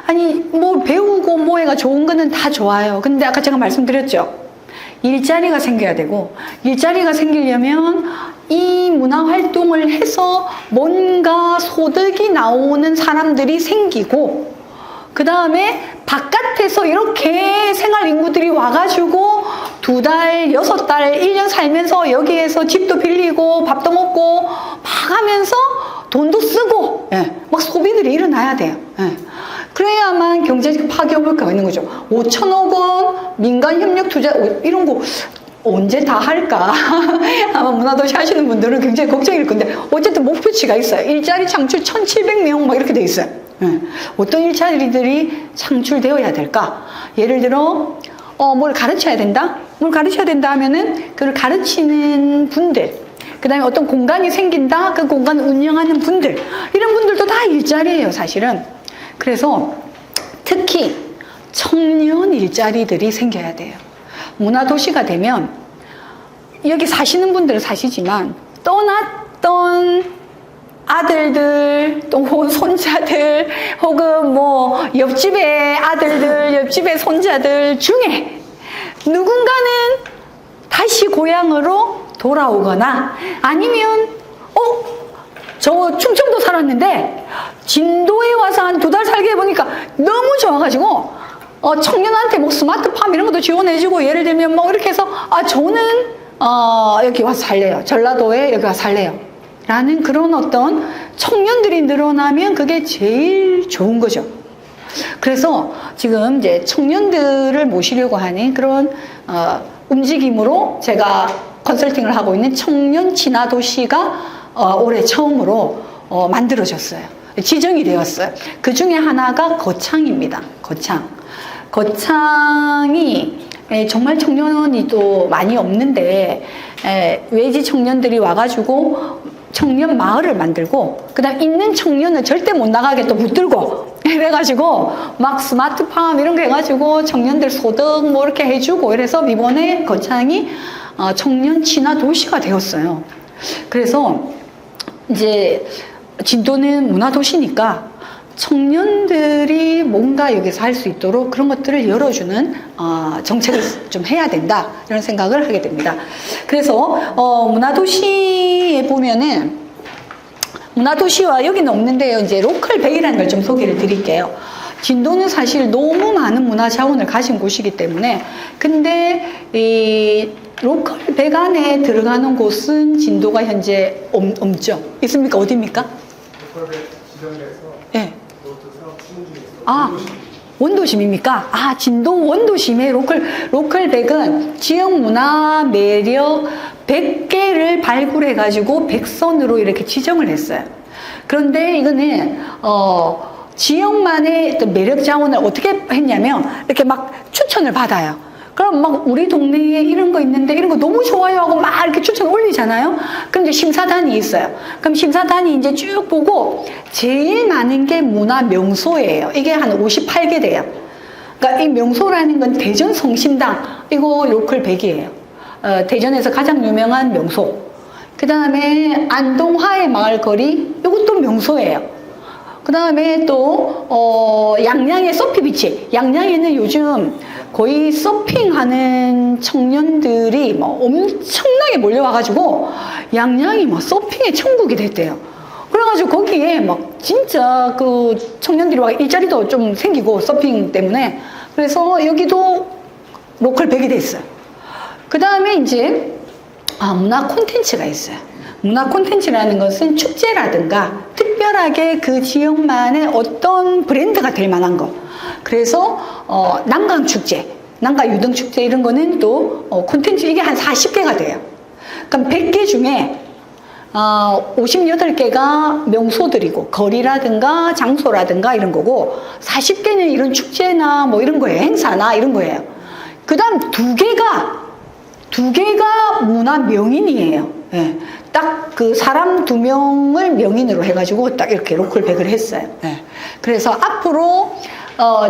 아니, 뭐 배우고 뭐해가 좋은 거는 다 좋아요. 근데 아까 제가 말씀드렸죠. 일자리가 생겨야 되고, 일자리가 생기려면 이 문화 활동을 해서 뭔가 소득이 나오는 사람들이 생기고, 그 다음에 바깥에서 이렇게 생활 인구들이 와가지고 2달, 6달, 1년 살면서 여기에서 집도 빌리고 밥도 먹고 막 하면서 돈도 쓰고, 예, 막 소비들이 일어나야 돼요. 예. 그래야만 경제적 파괴 효과가 있는 거죠. 5천억 원 민간 협력 투자 이런 거 언제 다 할까? 아마 문화도시 하시는 분들은 굉장히 걱정일 건데 어쨌든 목표치가 있어요. 일자리 창출 1,700명 막 이렇게 돼 있어요. 네. 어떤 일자리들이 창출되어야 될까? 예를 들어 뭘 가르쳐야 된다? 뭘 가르쳐야 된다 하면은 그걸 가르치는 분들, 그 다음에 어떤 공간이 생긴다? 그 공간을 운영하는 분들, 이런 분들도 다 일자리예요, 사실은. 그래서 특히 청년 일자리들이 생겨야 돼요. 문화도시가 되면 여기 사시는 분들은 사시지만 떠났던 아들들, 또 혹은 손자들, 혹은 뭐 옆집의 아들들, 옆집의 손자들 중에 누군가는 다시 고향으로 돌아오거나 아니면 저 충청도 살았는데 진도에 와서 한 2달 살게 해보니까 너무 좋아가지고 청년한테 뭐 스마트팜 이런 것도 지원해주고, 예를 들면 뭐 이렇게 해서 저는 여기 와서 살래요. 전라도에 여기 와서 살래요. 라는 그런 어떤 청년들이 늘어나면 그게 제일 좋은 거죠. 그래서 지금 이제 청년들을 모시려고 하는 그런 움직임으로 제가 컨설팅을 하고 있는 청년 친화도시가 올해 처음으로 만들어졌어요. 지정이 되었어요. 그 중에 하나가 거창입니다. 거창이 정말 청년이 또 많이 없는데 외지 청년들이 와가지고 청년 마을을 만들고, 그 다음 있는 청년은 절대 못 나가게 또 붙들고 이래가지고 막 스마트팜 이런 거 해가지고 청년들 소득 뭐 이렇게 해주고, 이래서 이번에 거창이 청년 친화 도시가 되었어요. 그래서 이제 진도는 문화도시니까 청년들이 뭔가 여기서 할 수 있도록 그런 것들을 열어주는 정책을 좀 해야 된다, 이런 생각을 하게 됩니다. 그래서 문화도시에 보면은 문화도시와 여기는 없는데요, 이제 로컬백이라는 걸 좀 소개를 드릴게요. 진도는 사실 너무 많은 문화 자원을 가진 곳이기 때문에, 근데 이 로컬백 안에 들어가는 곳은 진도가 현재 없죠. 있습니까? 어디입니까? 로컬백 지정에서 네. 그것도 사업 추진 중에서 원도심입니까? 진도 원도심의 로컬백은 지역 문화 매력 100개를 발굴해가지고 100선으로 이렇게 지정을 했어요. 그런데 이거는, 지역만의 어떤 매력 자원을 어떻게 했냐면, 이렇게 막 추천을 받아요. 그럼 막 우리 동네에 이런 거 있는데 이런 거 너무 좋아요 하고 막 이렇게 추천 올리잖아요. 그럼 이제 심사단이 있어요. 그럼 심사단이 이제 쭉 보고 제일 많은 게 문화 명소예요. 이게 한 58개 돼요. 그러니까 이 명소라는 건 대전 성심당, 이거 로컬 100이에요. 대전에서 가장 유명한 명소. 그 다음에 안동화의 마을거리, 이것도 명소예요. 그 다음에 또 양양의 소피비치. 양양에는 요즘 거의 서핑하는 청년들이 뭐 엄청나게 몰려와가지고 양양이 막 서핑의 천국이 됐대요. 그래가지고 거기에 막 진짜 그 청년들이 막 일자리도 좀 생기고 서핑 때문에 그래서 여기도 로컬 100이 됐어요. 그 다음에 이제 문화 콘텐츠가 있어요. 문화 콘텐츠라는 것은 축제라든가 특별하게 그 지역만의 어떤 브랜드가 될 만한 거. 그래서 난강 축제, 난강 유등 축제 이런 거는 또 콘텐츠 이게 한 40개가 돼요. 그럼 100개 중에 58개가 명소들이고 거리라든가 장소라든가 이런 거고 40개는 이런 축제나 뭐 이런 거예요. 행사나 이런 거예요. 그 다음 2개가 문화 명인이에요. 예. 딱 그 사람 2명을 명인으로 해가지고 딱 이렇게 로컬 100을 했어요. 예. 그래서 앞으로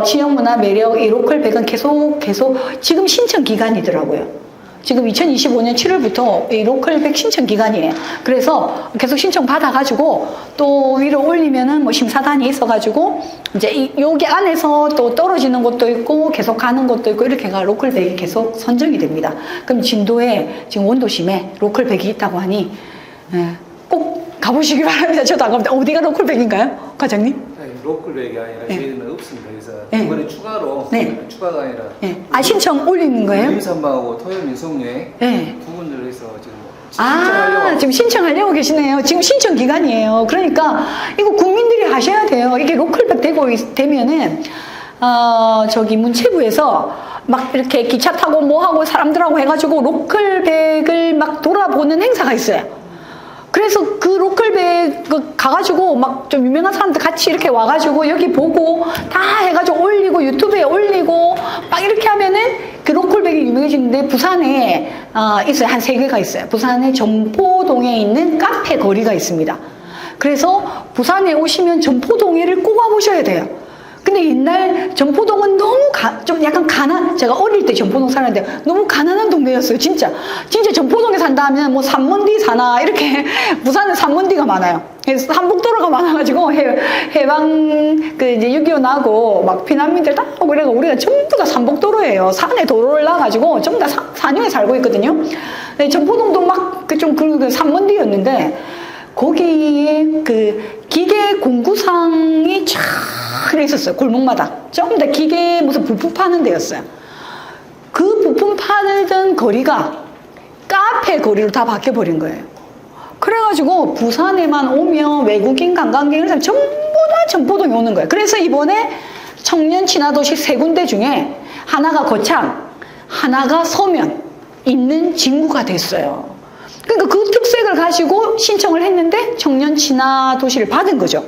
지역 문화 매력 이 로컬 100은 계속 지금 신청 기간이더라고요. 지금 2025년 7월부터 이 로컬 100 신청 기간이에요. 그래서 계속 신청 받아가지고 또 위로 올리면은 뭐 심사단이 있어가지고 이제 여기 안에서 또 떨어지는 것도 있고 계속 가는 것도 있고 이렇게가 로컬 100이 계속 선정이 됩니다. 그럼 진도에 지금 원도심에 로컬 100이 있다고 하니 꼭 가보시기 바랍니다. 저도 안 갑니다. 어디가 로컬 100인가요? 과장님? 아니, 로컬 100이 아니라 네. 저희는 없습니다. 그래서 네. 이번에 추가로 네. 추가가 아니라 네. 신청 올리는 거예요? 임산부하고 토요 민속여행 네. 두 군데를 해서 지금 신청하려고 지금 신청하려고 계시네요. 지금 신청 기간이에요. 그러니까 이거 국민들이 하셔야 돼요. 이게 로컬백 되면은 저기 문체부에서 막 이렇게 기차 타고 뭐 하고 사람들하고 해가지고 로컬백을 막 돌아보는 행사가 있어요. 그래서 그 로컬백 가가지고 막 좀 유명한 사람들 같이 이렇게 와가지고 여기 보고 다 해가지고 올리고 유튜브에 올리고 막 이렇게 하면은 그 로컬백이 유명해지는데 부산에 있어요. 한 3개가 있어요. 부산에 점포동에 있는 카페 거리가 있습니다. 그래서 부산에 오시면 점포동에를 꼭 와보셔야 돼요. 근데 옛날 점포동은 너무 좀 약간 제가 어릴 때 점포동 살았는데 너무 가난한 동네였어요. 진짜 점포동에 산다 하면 뭐 산먼디 사나 이렇게 부산은 산먼디가 많아요. 그래서 한복도로가 많아가지고 해방 이제 6.25 나고 막 피난민들 다 오고 그래서 우리가 전부 다 산복도로예요. 산에 도로를 놔가지고 전부 다 산역에 살고 있거든요. 점포동도 막 좀 산먼디였는데 거기에 그 기계 공구상이 쫙 있었어요. 골목마다. 전부 다 기계 무슨 부품 파는 데였어요. 그 부품 파는 거리가 카페 거리로 다 바뀌어버린 거예요. 그래가지고 부산에만 오면 외국인 관광객들 전부 다 점포동에 오는 거예요. 그래서 이번에 청년 친화도시 3군데 중에 하나가 거창, 하나가 서면 있는 진구가 됐어요. 그러니까 그 특색을 가지고 신청을 했는데 청년 친화 도시를 받은 거죠.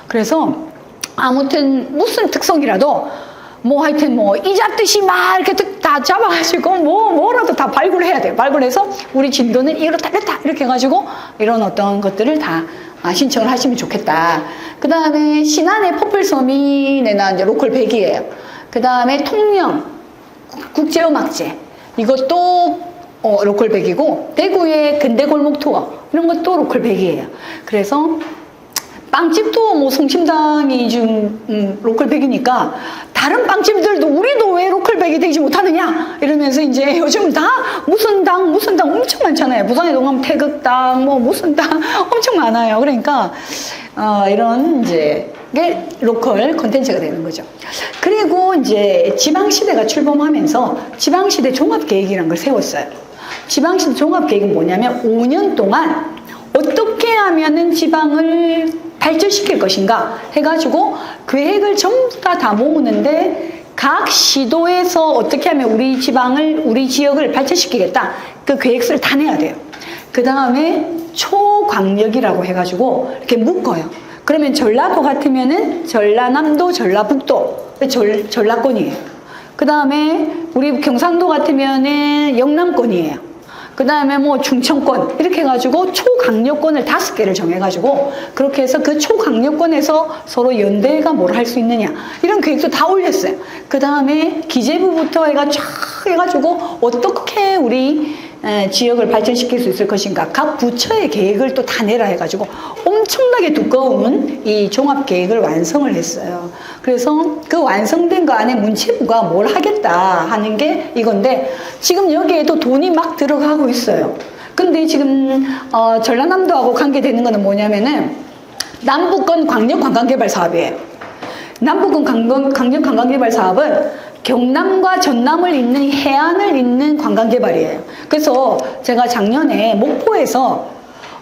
그래서 아무튼 무슨 특성이라도 뭐 하여튼 뭐 이 잡듯이 막 이렇게 다 잡아가지고 뭐라도 다 발굴해야 돼요. 발굴해서 우리 진도는 이렇다 이렇게 해가지고 이런 어떤 것들을 다 신청을 하시면 좋겠다. 그 다음에 신안의 퍼플섬이 내나 이제 로컬 100이에요. 그 다음에 통영 국제음악제 이것도 로컬 100이고 대구의 근대골목 투어 이런 것도 로컬 100이에요. 그래서 빵집도 뭐 성심당이 좀 로컬 100이니까 다른 빵집들도 우리도 왜 로컬 100이 되지 못하느냐 이러면서 이제 요즘 다 무슨 당 엄청 많잖아요. 부산에 가면 태극당 뭐 무슨 당 엄청 많아요. 그러니까 이런 이제 게 로컬 콘텐츠가 되는 거죠. 그리고 이제 지방시대가 출범하면서 지방시대 종합계획이라는 걸 세웠어요. 지방시대 종합계획은 뭐냐면 5년 동안 어떻게 하면은 지방을 발전시킬 것인가 해가지고 계획을 전부 다 모으는데 각 시도에서 어떻게 하면 우리 지방을 우리 지역을 발전시키겠다 그 계획서를 다 내야 돼요. 그 다음에 초광역이라고 해가지고 이렇게 묶어요. 그러면 전라도 같으면은 전라남도 전라북도 전라권이에요. 그 다음에 우리 경상도 같으면은 영남권이에요. 그 다음에 뭐 충청권 이렇게 해가지고 초강력권을 5개를 정해가지고 그렇게 해서 그 초강력권에서 서로 연대가 뭘 할 수 있느냐 이런 계획도 다 올렸어요. 그 다음에 기재부부터 해가 쫙 해가지고 어떻게 우리 지역을 발전시킬 수 있을 것인가. 각 부처의 계획을 또 다 내라 해가지고 엄청나게 두꺼운 이 종합 계획을 완성을 했어요. 그래서 그 완성된 거 안에 문체부가 뭘 하겠다 하는 게 이건데 지금 여기에도 돈이 막 들어가고 있어요. 근데 지금 전라남도하고 관계되는 거는 뭐냐면은 남북권 광역관광개발 사업이에요. 남북권 광역관광개발 사업은 경남과 전남을 잇는 해안을 잇는 관광개발이에요. 그래서 제가 작년에 목포에서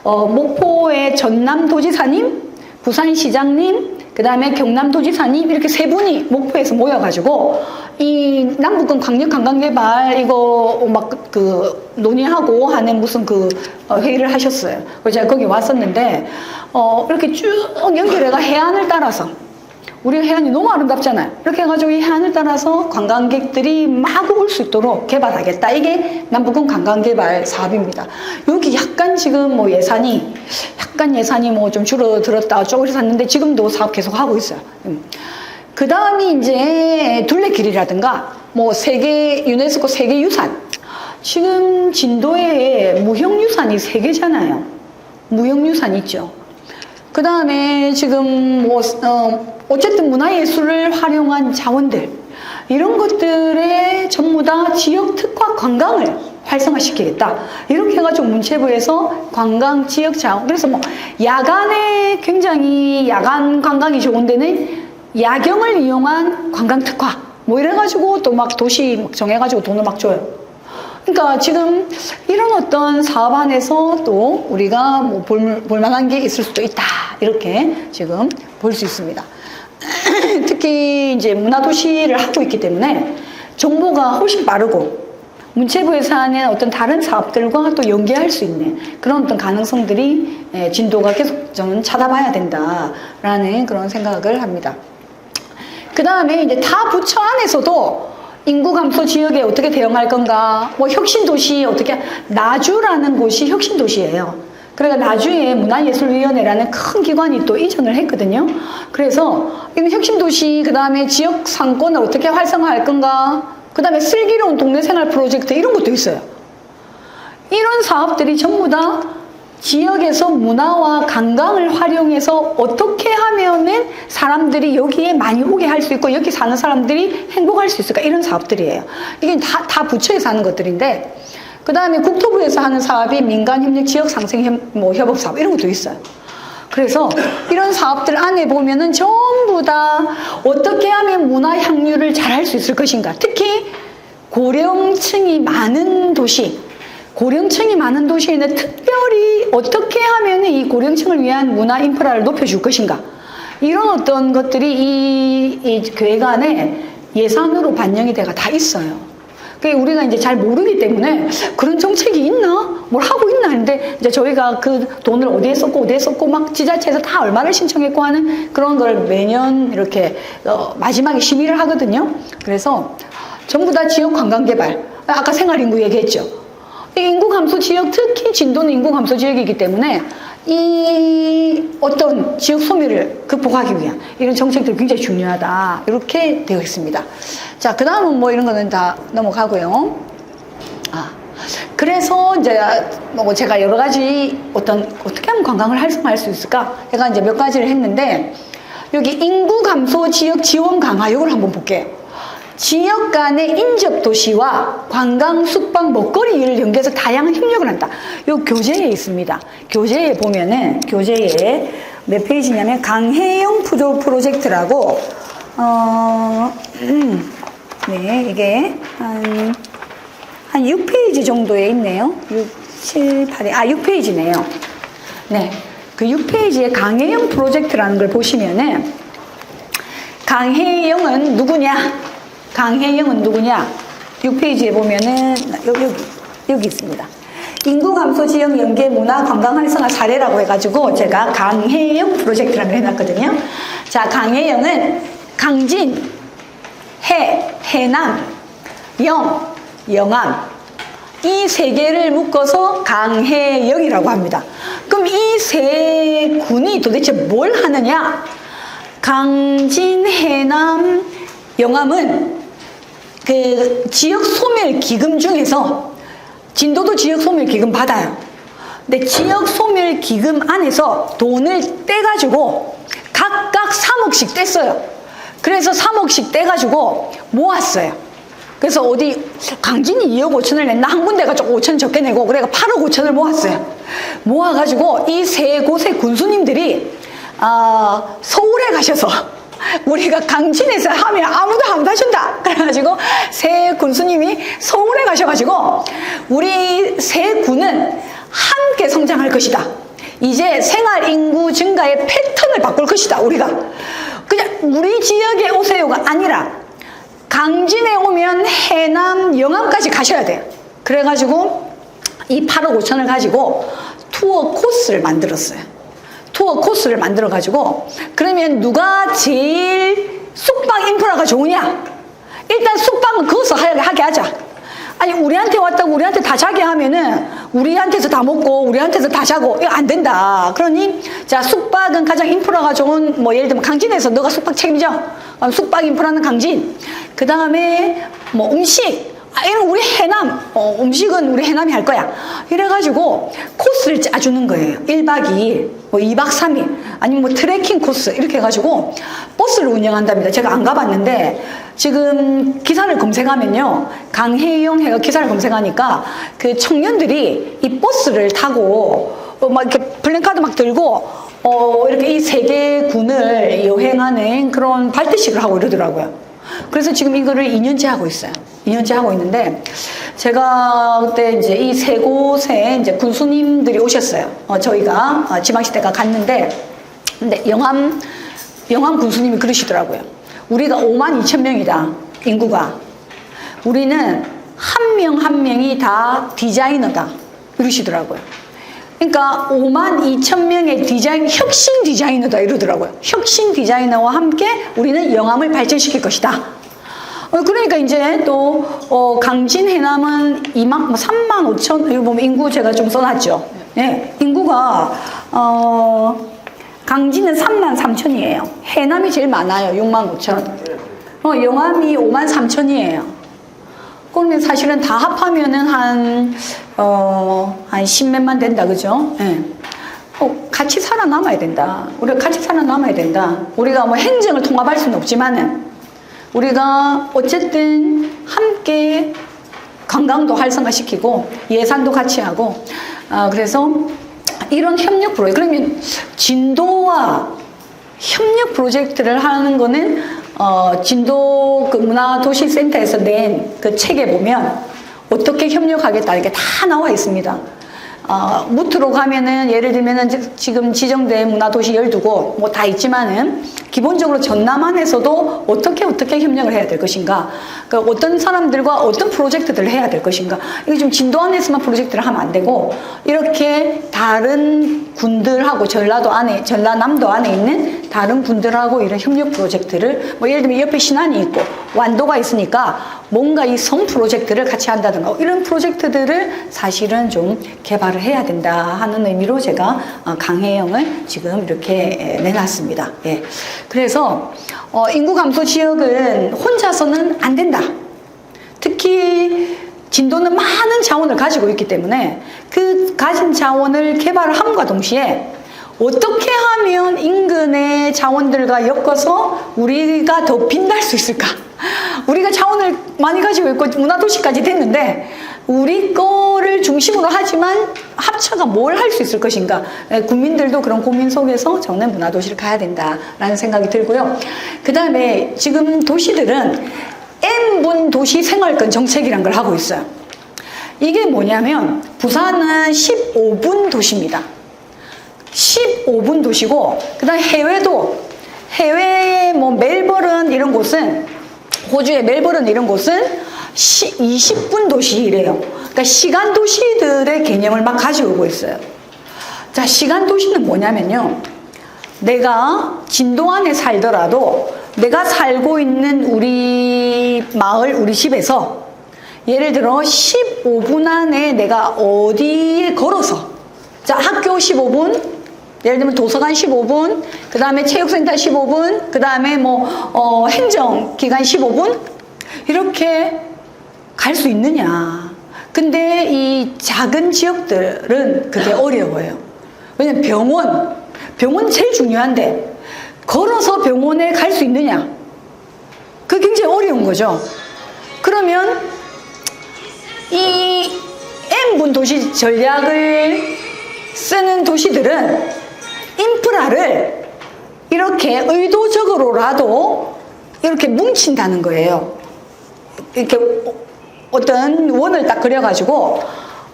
목포의 전남도지사님, 부산시장님, 그 다음에 경남도지사님 이렇게 세 분이 목포에서 모여가지고 이 남북권 광역관광개발 이거 막 그 논의하고 하는 무슨 그 회의를 하셨어요. 그래서 제가 거기 왔었는데 이렇게 쭉 연결해가 해안을 따라서 우리 해안이 너무 아름답잖아요. 이렇게 해가지고 이 해안을 따라서 관광객들이 막 올 수 있도록 개발하겠다. 이게 남북권 관광개발 사업입니다. 여기 약간 지금 뭐 예산이 뭐 좀 줄어들었다 쪼그려 샀는데 지금도 사업 계속 하고 있어요. 그 다음이 이제 둘레길이라든가 뭐 유네스코 세계유산. 지금 진도에 무형유산이 3개잖아요. 무형유산 있죠. 그 다음에 지금 뭐 어쨌든 문화예술을 활용한 자원들 이런 것들에 전부 다 지역 특화 관광을 활성화시키겠다. 이렇게 해가지고 문체부에서 관광 지역 자원 그래서 뭐 야간에 굉장히 야간 관광이 좋은 데는 야경을 이용한 관광 특화 뭐 이래가지고 또 막 도시 막 정해가지고 돈을 막 줘요. 그러니까 지금 이런 어떤 사업 안에서 또 우리가 뭐 볼만한 게 있을 수도 있다. 이렇게 지금 볼 수 있습니다. 특히 이제 문화도시를 하고 있기 때문에 정보가 훨씬 빠르고 문체부에서 하는 어떤 다른 사업들과 또 연계할 수 있는 그런 어떤 가능성들이 진도가 계속 저는 찾아봐야 된다라는 그런 생각을 합니다. 그 다음에 이제 타 부처 안에서도 인구 감소 지역에 어떻게 대응할 건가, 뭐 혁신도시 어떻게, 나주라는 곳이 혁신도시예요. 그러니까 나주에 문화예술위원회라는 큰 기관이 또 이전을 했거든요. 그래서 이런 혁신도시, 그 다음에 지역 상권을 어떻게 활성화할 건가, 그 다음에 슬기로운 동네생활 프로젝트 이런 것도 있어요. 이런 사업들이 전부 다 지역에서 문화와 관광을 활용해서 어떻게 하면은 사람들이 여기에 많이 오게 할 수 있고 여기 사는 사람들이 행복할 수 있을까 이런 사업들이에요. 이게 다 부처에서 하는 것들인데 그 다음에 국토부에서 하는 사업이 민간협력 지역상생 협업 사업 이런 것도 있어요. 그래서 이런 사업들 안에 보면은 전부 다 어떻게 하면 문화 향유를 잘 할 수 있을 것인가. 특히 고령층이 많은 도시 고령층이 많은 도시에는 특별히 어떻게 하면 이 고령층을 위한 문화 인프라를 높여줄 것인가. 이런 어떤 것들이 이 계획 안에 예산으로 반영이 돼가 다 있어요. 그러니까 우리가 이제 잘 모르기 때문에 그런 정책이 있나? 뭘 하고 있나? 하는데 이제 저희가 그 돈을 어디에 썼고 막 지자체에서 다 얼마를 신청했고 하는 그런 걸 매년 이렇게 마지막에 심의를 하거든요. 그래서 전부 다 지역 관광 개발. 아까 생활인구 얘기했죠. 인구 감소 지역, 특히 진도는 인구 감소 지역이기 때문에 이 어떤 지역 소멸을 극복하기 위한 이런 정책들이 굉장히 중요하다. 이렇게 되어 있습니다. 자, 그 다음은 뭐 이런 거는 다 넘어가고요. 그래서 이제 뭐 제가 여러 가지 어떻게 하면 관광을 활성화할 수 있을까? 제가 이제 몇 가지를 했는데 여기 인구 감소 지역 지원 강화 이걸 한번 볼게요. 지역 간의 인접 도시와 관광, 숙박, 먹거리를 연계해서 다양한 협력을 한다. 요 교재에 있습니다. 교재에 보면은 교재에 몇 페이지냐면 강혜영 프로젝트라고 네, 이게 한 6페이지 정도에 있네요. 6, 7, 8에 6페이지네요. 네. 그 6페이지에 강혜영 프로젝트라는 걸 보시면은 강혜영은 누구냐? 강혜영은 누구냐? 6페이지에 보면은 여기 있습니다. 인구 감소 지역 연계 문화 관광 활성화 사례라고 해가지고 제가 강혜영 프로젝트라고 해놨거든요. 자, 강혜영은 강진, 해남, 영암 이 세 개를 묶어서 강혜영이라고 합니다. 그럼 이 세 군이 도대체 뭘 하느냐? 강진, 해남, 영암은 그 지역 소멸 기금 중에서 진도도 지역소멸기금 받아요. 근데 지역소멸기금 안에서 돈을 떼가지고 각각 3억씩 뗐어요. 그래서 3억씩 떼가지고 모았어요. 그래서 어디 강진이 2억 5천을 냈나 한 군데가 조금 5천 적게 내고 그래가 8억 5천을 모았어요. 모아가지고 이 세 곳의 군수님들이 서울에 가셔서 우리가 강진에서 하면 아무도 안 하신다. 그래가지고 세 군수님이 서울에 가셔가지고 우리 세 군은 함께 성장할 것이다. 이제 생활 인구 증가의 패턴을 바꿀 것이다. 우리가 그냥 우리 지역에 오세요가 아니라 강진에 오면 해남, 영암까지 가셔야 돼요. 그래가지고 이 8억 5천을 가지고 투어 코스를 만들었어요. 투어 코스를 만들어가지고 그러면 누가 제일 숙박 인프라가 좋으냐? 일단 숙박은 거기서 하게 하자. 아니 우리한테 왔다고 우리한테 다 자게 하면은 우리한테서 다 먹고 우리한테서 다 자고 이거 안 된다. 그러니 자 숙박은 가장 인프라가 좋은 뭐 예를 들면 강진에서 너가 숙박 책임져. 숙박 인프라는 강진. 그 다음에 뭐 음식 이런 우리 해남 음식은 우리 해남이 할 거야. 이래가지고 코스를 짜주는 거예요. 1박 2일 뭐 2박 3일 아니면 뭐 트레킹 코스 이렇게 해가지고 버스를 운영한답니다. 제가 안 가봤는데 지금 기사를 검색하면요 강혜영 해가 기사를 검색하니까 그 청년들이 이 버스를 타고 막 이렇게 플랜카드 막 들고 이렇게 이 세 개 군을 여행하는 그런 발대식을 하고 이러더라고요. 그래서 지금 이거를 2년째 하고 있어요. 2년째 하고 있는데 제가 그때 이제 이 세 곳에 이제 군수님들이 오셨어요. 저희가 지방시대가 갔는데 근데 영암 군수님이 그러시더라고요. 우리가 52,000명이다 인구가. 우리는 한 명 한 명이 다 디자이너다 이러시더라고요. 그러니까 52,000명의 혁신 디자이너다 이러더라고요. 혁신 디자이너와 함께 우리는 영암을 발전시킬 것이다. 그러니까 이제 또 강진 해남은 35,000 이거 보면 인구 제가 좀 써놨죠. 네, 인구가 강진은 33,000이에요. 해남이 제일 많아요. 65,000. 영암이 53,000이에요. 그러면 사실은 다 합하면은 한 10몇만 된다, 그죠? 예. 같이 살아남아야 된다. 우리가 같이 살아남아야 된다. 우리가 뭐 행정을 통합할 수는 없지만은, 우리가 어쨌든 함께 관광도 활성화시키고, 예산도 같이 하고, 그래서 이런 협력 프로젝트, 그러면 진도와 협력 프로젝트를 하는 거는 진도 그 문화도시센터에서 낸 그 책에 보면 어떻게 협력하겠다 이게 다 나와 있습니다. 무트로 가면은 예를 들면은 지금 지정된 문화도시 12곳 뭐 다 있지만은 기본적으로 전남안에서도 어떻게 협력을 해야 될 것인가, 그러니까 어떤 사람들과 어떤 프로젝트들을 해야 될 것인가. 이게 좀 진도 안에서만 프로젝트를 하면 안 되고 이렇게 다른 군들하고 전라남도 안에 있는 다른 군들하고 이런 협력 프로젝트를 뭐 예를 들면 옆에 신안이 있고 완도가 있으니까 뭔가 이 성 프로젝트를 같이 한다든가 이런 프로젝트들을 사실은 좀 개발을 해야 된다 하는 의미로 제가 강혜영을 지금 이렇게 내놨습니다. 예. 그래서 인구 감소 지역은 혼자서는 안 된다. 특히 진도는 많은 자원을 가지고 있기 때문에 그 가진 자원을 개발을 함과 동시에 어떻게 하면 인근의 자원들과 엮어서 우리가 더 빛날 수 있을까? 우리가 자원을 많이 가지고 있고 문화도시까지 됐는데 우리 거를 중심으로 하지만 합쳐가 뭘 할 수 있을 것인가? 국민들도 그런 고민 속에서 저는 문화도시를 가야 된다라는 생각이 들고요. 그 다음에 지금 도시들은 N분 도시 생활권 정책이라는 걸 하고 있어요. 이게 뭐냐면 부산은 15분 도시입니다. 15분 도시고 그다음 해외 뭐 멜버른 이런 곳은 호주의 멜버른 이런 곳은 20분 도시래요. 그러니까 시간 도시들의 개념을 막 가지고 오고 있어요. 자, 시간 도시는 뭐냐면요. 내가 진도 안에 살더라도 내가 살고 있는 우리 마을, 우리 집에서 예를 들어 15분 안에 내가 어디에 걸어서 자, 학교 15분, 예를 들면 도서관 15분, 그 다음에 체육센터 15분, 그 다음에 뭐 행정기관 15분 이렇게 갈 수 있느냐. 근데 이 작은 지역들은 그게 어려워요. 왜냐면 병원 제일 중요한데 걸어서 병원에 갈 수 있느냐? 그게 굉장히 어려운 거죠. 그러면 이 N분 도시 전략을 쓰는 도시들은 인프라를 이렇게 의도적으로라도 이렇게 뭉친다는 거예요. 이렇게 어떤 원을 딱 그려가지고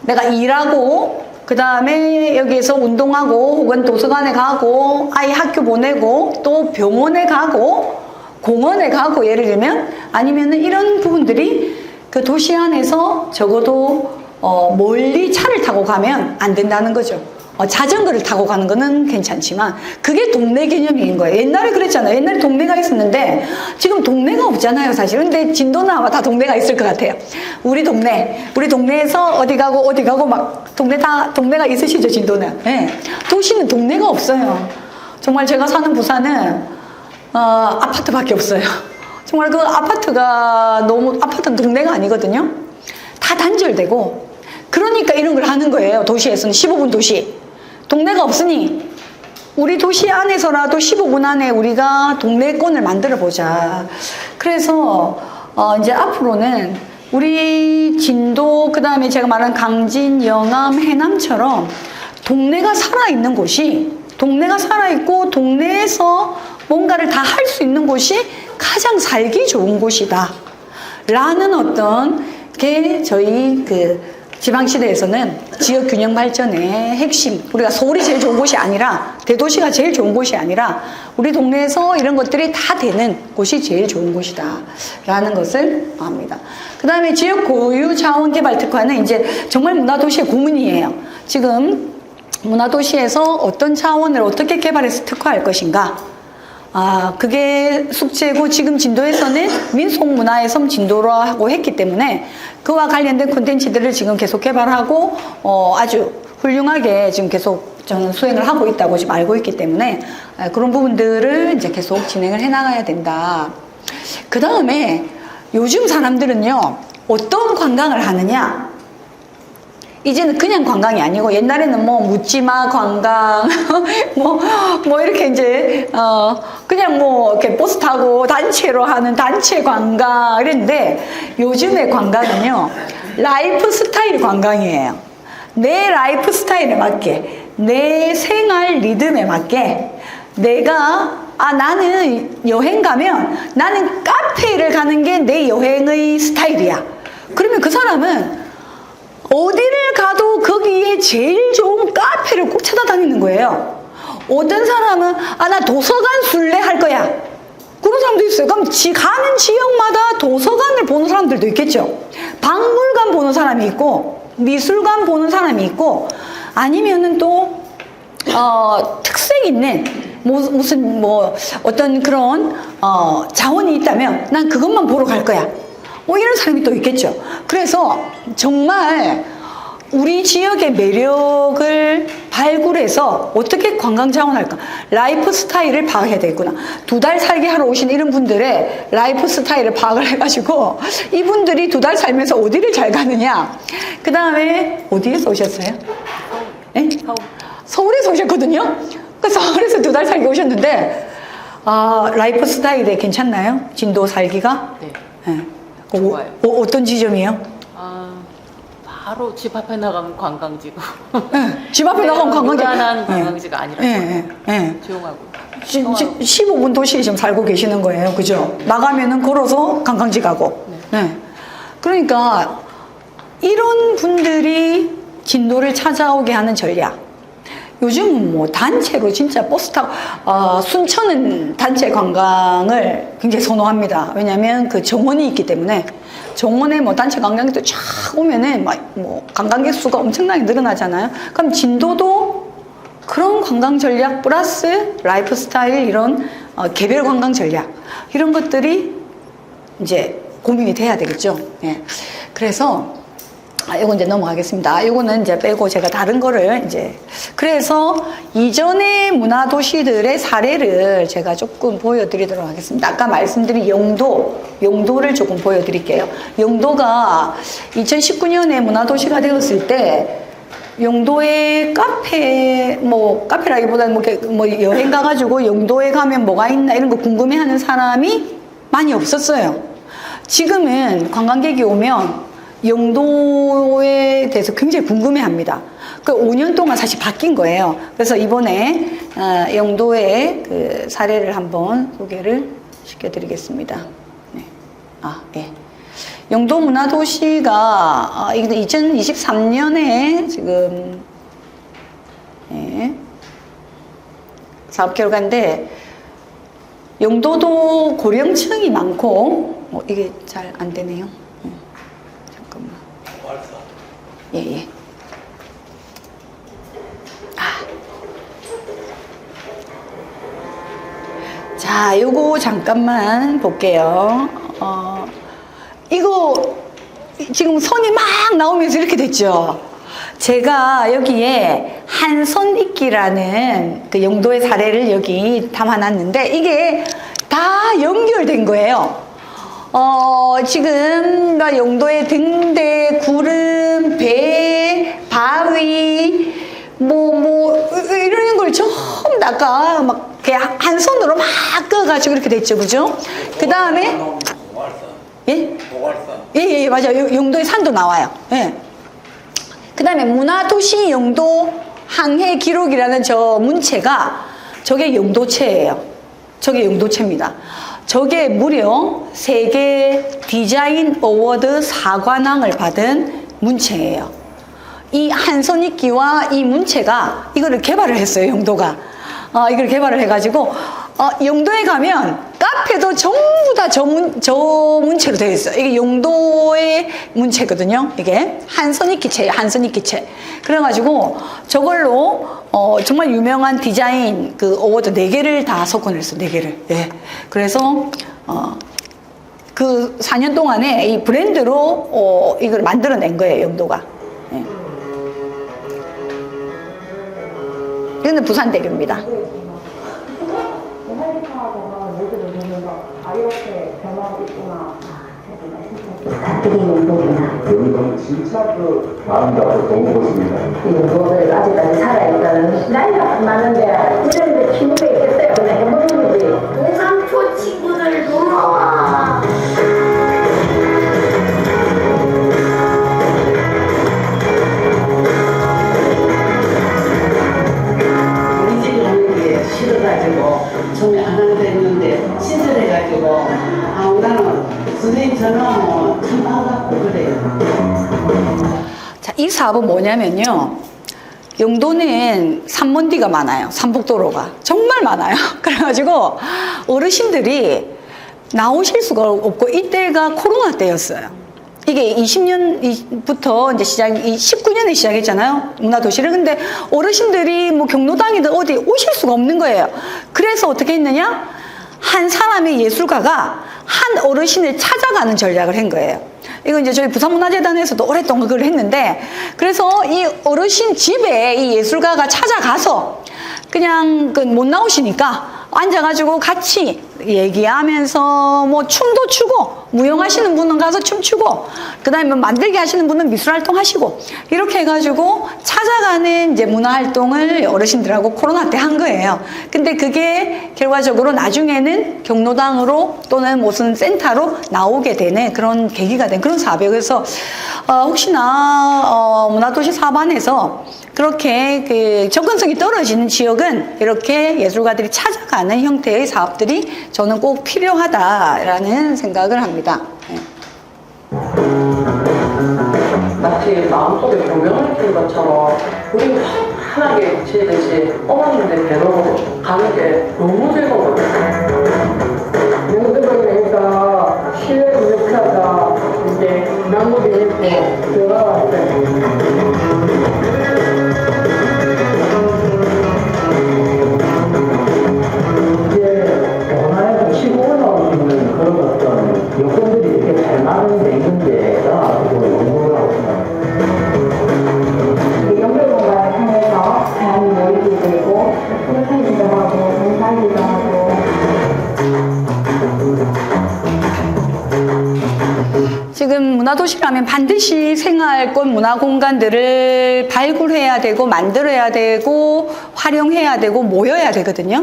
내가 일하고 그 다음에 여기에서 운동하고 혹은 도서관에 가고 아이 학교 보내고 또 병원에 가고 공원에 가고 예를 들면 아니면은 이런 부분들이 그 도시 안에서 적어도 멀리 차를 타고 가면 안 된다는 거죠. 자전거를 타고 가는 거는 괜찮지만 그게 동네 개념인 거예요. 옛날에 그랬잖아요. 옛날에 동네가 있었는데 지금 동네가 없잖아요, 사실. 근데 진도는 아마 다 동네가 있을 것 같아요. 우리 동네에서 어디 가고 막 동네가 있으시죠, 진도는. 네. 도시는 동네가 없어요. 정말 제가 사는 부산은 아파트밖에 없어요. 정말 그 아파트는 동네가 아니거든요. 다 단절되고 그러니까 이런 걸 하는 거예요. 도시에서는 15분 도시. 동네가 없으니 우리 도시 안에서라도 15분 안에 우리가 동네권을 만들어 보자. 그래서 이제 앞으로는 우리 진도 그다음에 제가 말한 강진, 영암, 해남처럼 동네가 살아있는 곳이 동네가 살아있고 동네에서 뭔가를 다 할 수 있는 곳이 가장 살기 좋은 곳이다 라는 어떤 게 저희 지방시대에서는 지역균형 발전의 핵심, 우리가 서울이 제일 좋은 곳이 아니라 대도시가 제일 좋은 곳이 아니라 우리 동네에서 이런 것들이 다 되는 곳이 제일 좋은 곳이다 라는 것을 압니다. 그 다음에 지역 고유 자원 개발 특화는 이제 정말 문화도시의 고문이에요. 지금 문화도시에서 어떤 자원을 어떻게 개발해서 특화할 것인가, 그게 숙제고 지금 진도에서는 민속문화의 섬 진도라고 했기 때문에 그와 관련된 콘텐츠들을 지금 계속 개발하고 아주 훌륭하게 지금 계속 저는 수행을 하고 있다고 지금 알고 있기 때문에 그런 부분들을 이제 계속 진행을 해 나가야 된다. 그 다음에 요즘 사람들은요, 어떤 관광을 하느냐? 이제는 그냥 관광이 아니고 옛날에는 뭐 묻지마 관광 뭐 이렇게 이제 그냥 뭐 이렇게 버스 타고 단체로 하는 단체 관광 이랬는데 요즘의 관광은요, 라이프 스타일 관광이에요. 내 라이프 스타일에 맞게 내 생활 리듬에 맞게 내가 나는 여행 가면 나는 카페를 가는 게 내 여행의 스타일이야. 그러면 그 사람은 어디를 가도 거기에 제일 좋은 카페를 꼭 찾아다니는 거예요. 어떤 사람은 나 도서관 순례 할 거야. 그런 사람도 있어요. 그럼 가는 지역마다 도서관을 보는 사람들도 있겠죠. 박물관 보는 사람이 있고 미술관 보는 사람이 있고 아니면은 또 특색 있는 무슨 어떤 그런 자원이 있다면 난 그것만 보러 갈 거야. 이런 사람이 또 있겠죠. 그래서 정말 우리 지역의 매력을 발굴해서 어떻게 관광 자원할까? 라이프 스타일을 파악해야 되겠구나. 2달 살게 하러 오신 이런 분들의 라이프 스타일을 파악을 해가지고 이분들이 2달 살면서 어디를 잘 가느냐. 그 다음에 어디에서 오셨어요? 네? 서울에서 오셨거든요. 그래서 서울에서 2달 살게 오셨는데 라이프 스타일에 괜찮나요? 진도 살기가? 네. 네. 좋아요. 어떤 지점이에요? 바로 집 앞에 나가면 관광지고. 네, 집 앞에 나가면 관광지. 무난한 관광지가 아니라서. 네. 조용하고. 15분 도시에 지금 살고 계시는 거예요. 그죠? 나가면은 걸어서 관광지 가고. 네. 그러니까 이런 분들이 진도를 찾아오게 하는 전략. 요즘은 뭐 단체로 진짜 버스 타고 순천은 단체 관광을 굉장히 선호합니다. 왜냐하면 그 정원이 있기 때문에 정원에 뭐 단체 관광객도 쫙 오면은 뭐 관광객 수가 엄청나게 늘어나잖아요. 그럼 진도도 그런 관광 전략 플러스 라이프 스타일 이런 개별 관광 전략 이런 것들이 이제 고민이 돼야 되겠죠. 예. 그래서 요거 이제 넘어가겠습니다. 요거는 이제 빼고 제가 다른 거를 이제, 그래서 이전의 문화도시들의 사례를 제가 조금 보여드리도록 하겠습니다. 아까 말씀드린 영도를 조금 보여드릴게요. 영도가 2019년에 문화도시가 되었을 때, 영도에 카페라기보다는 뭐 여행 가가지고 영도에 가면 뭐가 있나 이런 거 궁금해하는 사람이 많이 없었어요. 지금은 관광객이 오면 영도에 대해서 굉장히 궁금해합니다. 그 5년 동안 사실 바뀐 거예요. 그래서 이번에 영도의 그 사례를 한번 소개를 시켜드리겠습니다. 네. 예. 영도 문화도시가 2023년에 지금 사업 결과인데, 영도도 고령층이 많고 이게 잘 안 되네요. 잠깐만. 예. 자, 요거 잠깐만 볼게요. 이거 지금 선이 막 나오면서 이렇게 됐죠. 제가 여기에 한선익기라는 그 영도의 사례를 여기 담아놨는데, 이게 다 연결된 거예요. 지금 영도의 등대, 구름, 배, 바위, 이런 걸 전부 다가 막 한 손으로 막 끄어가지고 이렇게 됐죠, 그죠? 그 다음에, 예? 예, 맞아요. 영도의 산도 나와요. 예. 그 다음에 문화도시 영도 항해 기록이라는 저 문체가, 저게 영도체예요. 저게 영도체입니다. 저게 무려 세계 디자인 어워드 4관왕을 받은 문체예요. 이 한선익기와 이 문체가 이거를 개발을 했어요, 영도가. 이걸 개발을 해가지고, 영도에 가면 카페도 전부 다 저 문체로 되어 있어요. 이게 영도의 문체거든요. 이게 한선익기체예요, 한선익기체. 그래가지고 저걸로 정말 유명한 디자인 그 어워드 4개를 다 석권했어요, 4개를. 예. 그래서 그 4년 동안에 이 브랜드로 이걸 만들어낸 거예요, 영도가. 예. 이거는 부산대교입니다. 여기는 진짜 그 아름답고 좋은 곳입니다. 이거를 아직까지 살아있다는 나이가 많은데 이런데 친구가 있겠어요. 그냥 해보는 거지. 동상초 친구들 놀러와. 우리 집에 오는 게 싫어가지고 처음에 안 하려 했는데 신설해가지고 나는 선생님 전화하면 참 반갑고 그래요. 자, 이 사업은 뭐냐면요. 영도는 산먼디가 많아요. 산복도로가. 정말 많아요. 그래가지고 어르신들이 나오실 수가 없고, 이때가 코로나 때였어요. 이게 20년부터 이제 19년에 시작했잖아요. 문화도시를. 근데 어르신들이 뭐 경로당이든 어디 오실 수가 없는 거예요. 그래서 어떻게 했느냐? 한 사람의 예술가가 한 어르신을 찾아가는 전략을 한 거예요. 이거 이제 저희 부산문화재단에서도 오랫동안 그걸 했는데, 그래서 이 어르신 집에 이 예술가가 찾아가서 그냥 못 나오시니까 앉아가지고 같이 얘기하면서 뭐 춤도 추고, 무용하시는 분은 가서 춤추고, 그 다음에 만들기 하시는 분은 미술활동 하시고, 이렇게 해가지고 찾아가는 이제 문화활동을 어르신들하고 코로나 때 한 거예요. 근데 그게 결과적으로 나중에는 경로당으로 또는 무슨 센터로 나오게 되는 그런 계기가 된 그런 사업이에요. 그래서 혹시나 문화도시 사업안에서 그렇게 그 접근성이 떨어지는 지역은 이렇게 예술가들이 찾아가는 형태의 사업들이 저는 꼭 필요하다라는 생각을 합니다. 네. 마치 마음속에 조명을 킨 것처럼 우리 환하게 지내듯이 어머님들 뵈러 가는 게 너무 즐거워요. 영등포에서 실내 유카가 이제 나무를 들어왔어요. 변화에서 치고 올라올 수 있는 그런 어떤 여건들이 이렇게 잘 마련되어 있는 데가 또 연구라고 생각합니다. 문화도시라면 반드시 생활권 문화공간들을 발굴해야 되고 만들어야 되고 활용해야 되고 모여야 되거든요.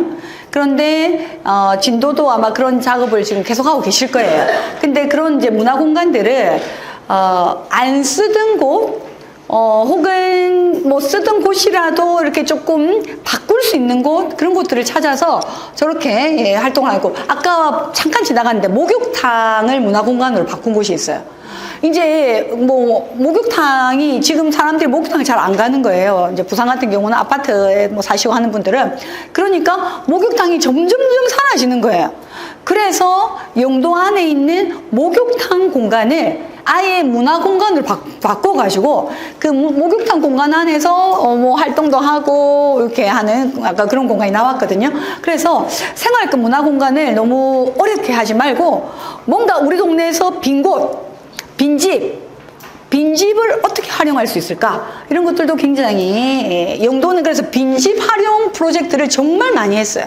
그런데 진도도 아마 그런 작업을 지금 계속하고 계실 거예요. 근데 그런 이제 문화공간들을 안 쓰던 곳 혹은 뭐 쓰던 곳이라도 이렇게 조금 바꿀 수 있는 곳, 그런 곳들을 찾아서 저렇게 활동을 하고, 아까 잠깐 지나갔는데 목욕탕을 문화공간으로 바꾼 곳이 있어요. 이제 뭐 목욕탕이 지금 사람들이 목욕탕을 잘 안 가는 거예요. 이제 부산 같은 경우는 아파트에 뭐 사시고 하는 분들은. 그러니까 목욕탕이 점점 사라지는 거예요. 그래서 영도 안에 있는 목욕탕 공간을 아예 문화공간으로 바꿔가지고 그 목욕탕 공간 안에서 뭐 활동도 하고 이렇게 하는 아까 그런 공간이 나왔거든요. 그래서 생활권 문화공간을 너무 어렵게 하지 말고 뭔가 우리 동네에서 빈 곳, 빈집을 어떻게 활용할 수 있을까? 이런 것들도 굉장히 영도는 그래서 빈집 활용 프로젝트를 정말 많이 했어요.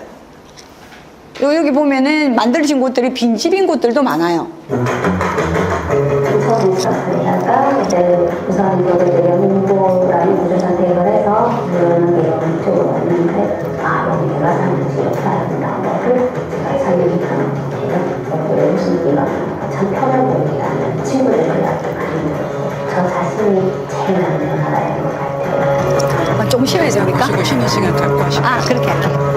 여기 보면은 만들어진 곳들이 빈집인 곳들도 많아요. 처음이었으니까 이제 우선 이거를 이제 연구라는 구조 선택을 해서 그러는 게 이쪽으로 왔는데 여기 내가 사는 지역 사람이나 거를 제가 살리니까 이런 분위기가 참 편한 분위기가 친구들이 많이 저 자신이 제일 많이 살아야 될 것 같아요. 조금 쉬어야 됩니까? 쉬는 시간 갖고 하시고. 그렇게 할게요.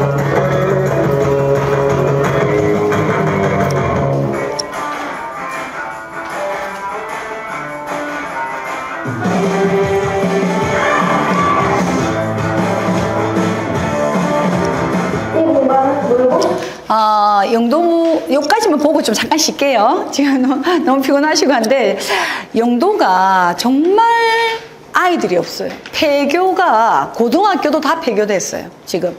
영도, 여기까지만 보고 좀 잠깐 쉴게요. 지금 너무 피곤하시고 한데, 영도가 정말 아이들이 없어요. 폐교가, 고등학교도 다 폐교됐어요, 지금.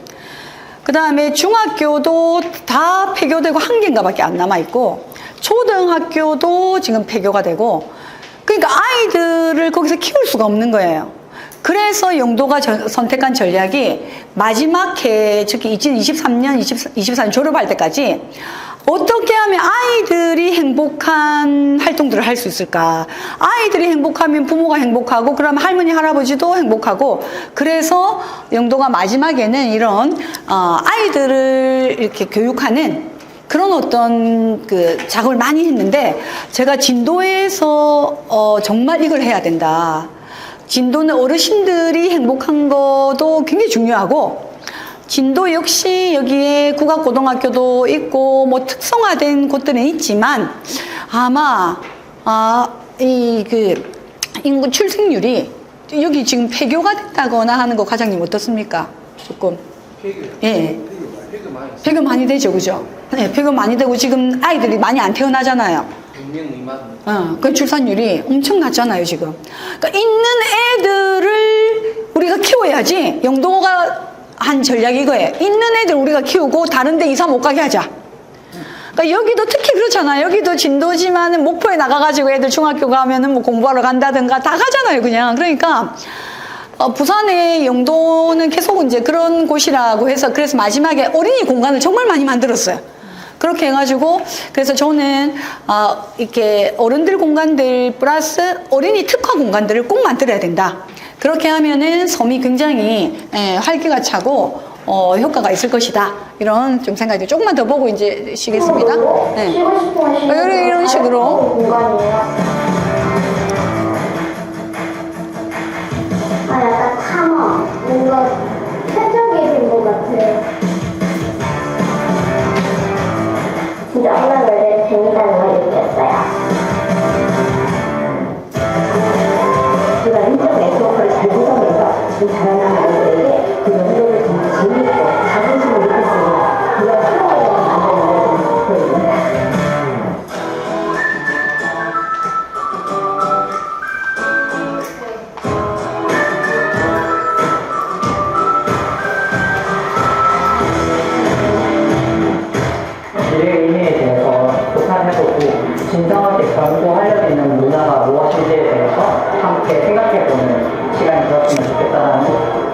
그 다음에 중학교도 다 폐교되고 한 개인가 밖에 안 남아있고, 초등학교도 지금 폐교가 되고, 그러니까 아이들을 거기서 키울 수가 없는 거예요. 그래서 영도가 선택한 전략이 마지막 해, 특히 2023년, 24년 졸업할 때까지 어떻게 하면 아이들이 행복한 활동들을 할 수 있을까? 아이들이 행복하면 부모가 행복하고, 그러면 할머니, 할아버지도 행복하고, 그래서 영도가 마지막에는 이런, 아이들을 이렇게 교육하는 그런 어떤 그 작업을 많이 했는데, 제가 진도에서 정말 이걸 해야 된다. 진도는 어르신들이 행복한 것도 굉장히 중요하고, 진도 역시 여기에 국악고등학교도 있고 뭐 특성화된 곳들은 있지만 아마 이 그 인구 출생률이 여기 지금 폐교가 됐다거나 하는 거 과장님 어떻습니까? 조금 예. 폐교 많이 되죠, 그죠? 네, 폐교 많이 되고 지금 아이들이 많이 안 태어나잖아요. 100명 미만. 그 출산율이 엄청 낮잖아요, 지금. 그러니까 있는 애들을 우리가 키워야지. 영도가 한 전략이 이거예요. 있는 애들 우리가 키우고 다른 데 이사 못 가게 하자. 그러니까 여기도 특히 그렇잖아요. 여기도 진도지만은 목포에 나가가지고 애들 중학교 가면은 뭐 공부하러 간다든가 다 가잖아요, 그냥. 그러니까 부산의 영도는 계속 이제 그런 곳이라고 해서 그래서 마지막에 어린이 공간을 정말 많이 만들었어요. 그렇게 해가지고 그래서 저는 이렇게 어른들 공간들 플러스 어린이 특화 공간들을 꼭 만들어야 된다. 그렇게 하면은 섬이 굉장히 활기가 차고 효과가 있을 것이다. 이런 좀 생각이 들어요. 조금만 더 보고 이제 쉬겠습니다. 네. 쉬고 싶으면 이런 식으로. 공간이에요. 약간 탐험, 뭔가 쾌적해진 것 같아요. 진짜 올라갈 때 재밌다는 걸 느꼈어요. 제가 인적 네트워크를 잘 구성해서 지금 자라나는 아이들에게 그 연도를 정말 재밌고 자존심을 느꼈습니다. 그걸 프로그램을 만드는 데 목표입니다. 지뢰의 의미에 대해서 조사해보고 진정하게 변고하려 있는 문화가 무엇인지에 대해서 함께 생각해보는 시간이 되었으면 좋겠다는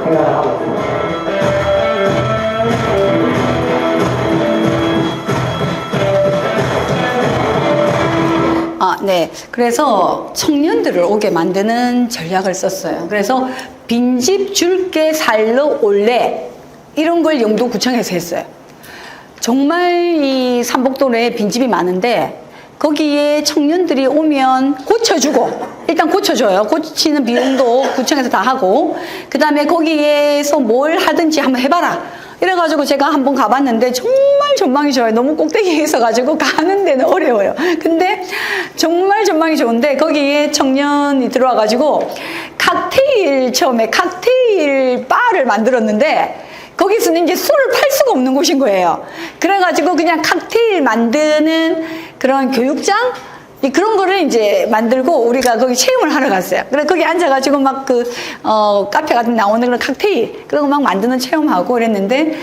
생각을 그래서 청년들을 오게 만드는 전략을 썼어요. 그래서 빈집 줄게 살러 올래 이런 걸 영도구청에서 했어요. 정말 이 삼복도에 빈집이 많은데 거기에 청년들이 오면 고쳐주고, 일단 고쳐줘요. 고치는 비용도 구청에서 다 하고, 그 다음에 거기에서 뭘 하든지 한번 해봐라. 이래가지고 제가 한번 가봤는데 정말 전망이 좋아요. 너무 꼭대기에 있어가지고 가는 데는 어려워요. 근데 정말 전망이 좋은데 거기에 청년이 들어와가지고 처음에 칵테일 바를 만들었는데 거기서는 이제 술을 팔 수가 없는 곳인 거예요. 그래가지고 그냥 칵테일 만드는 그런 교육장? 그런 거를 이제 만들고 우리가 거기 체험을 하러 갔어요. 그래 거기 앉아가지고 막 카페 같은 데 나오는 그런 칵테일 그런 거 막 만드는 체험하고 그랬는데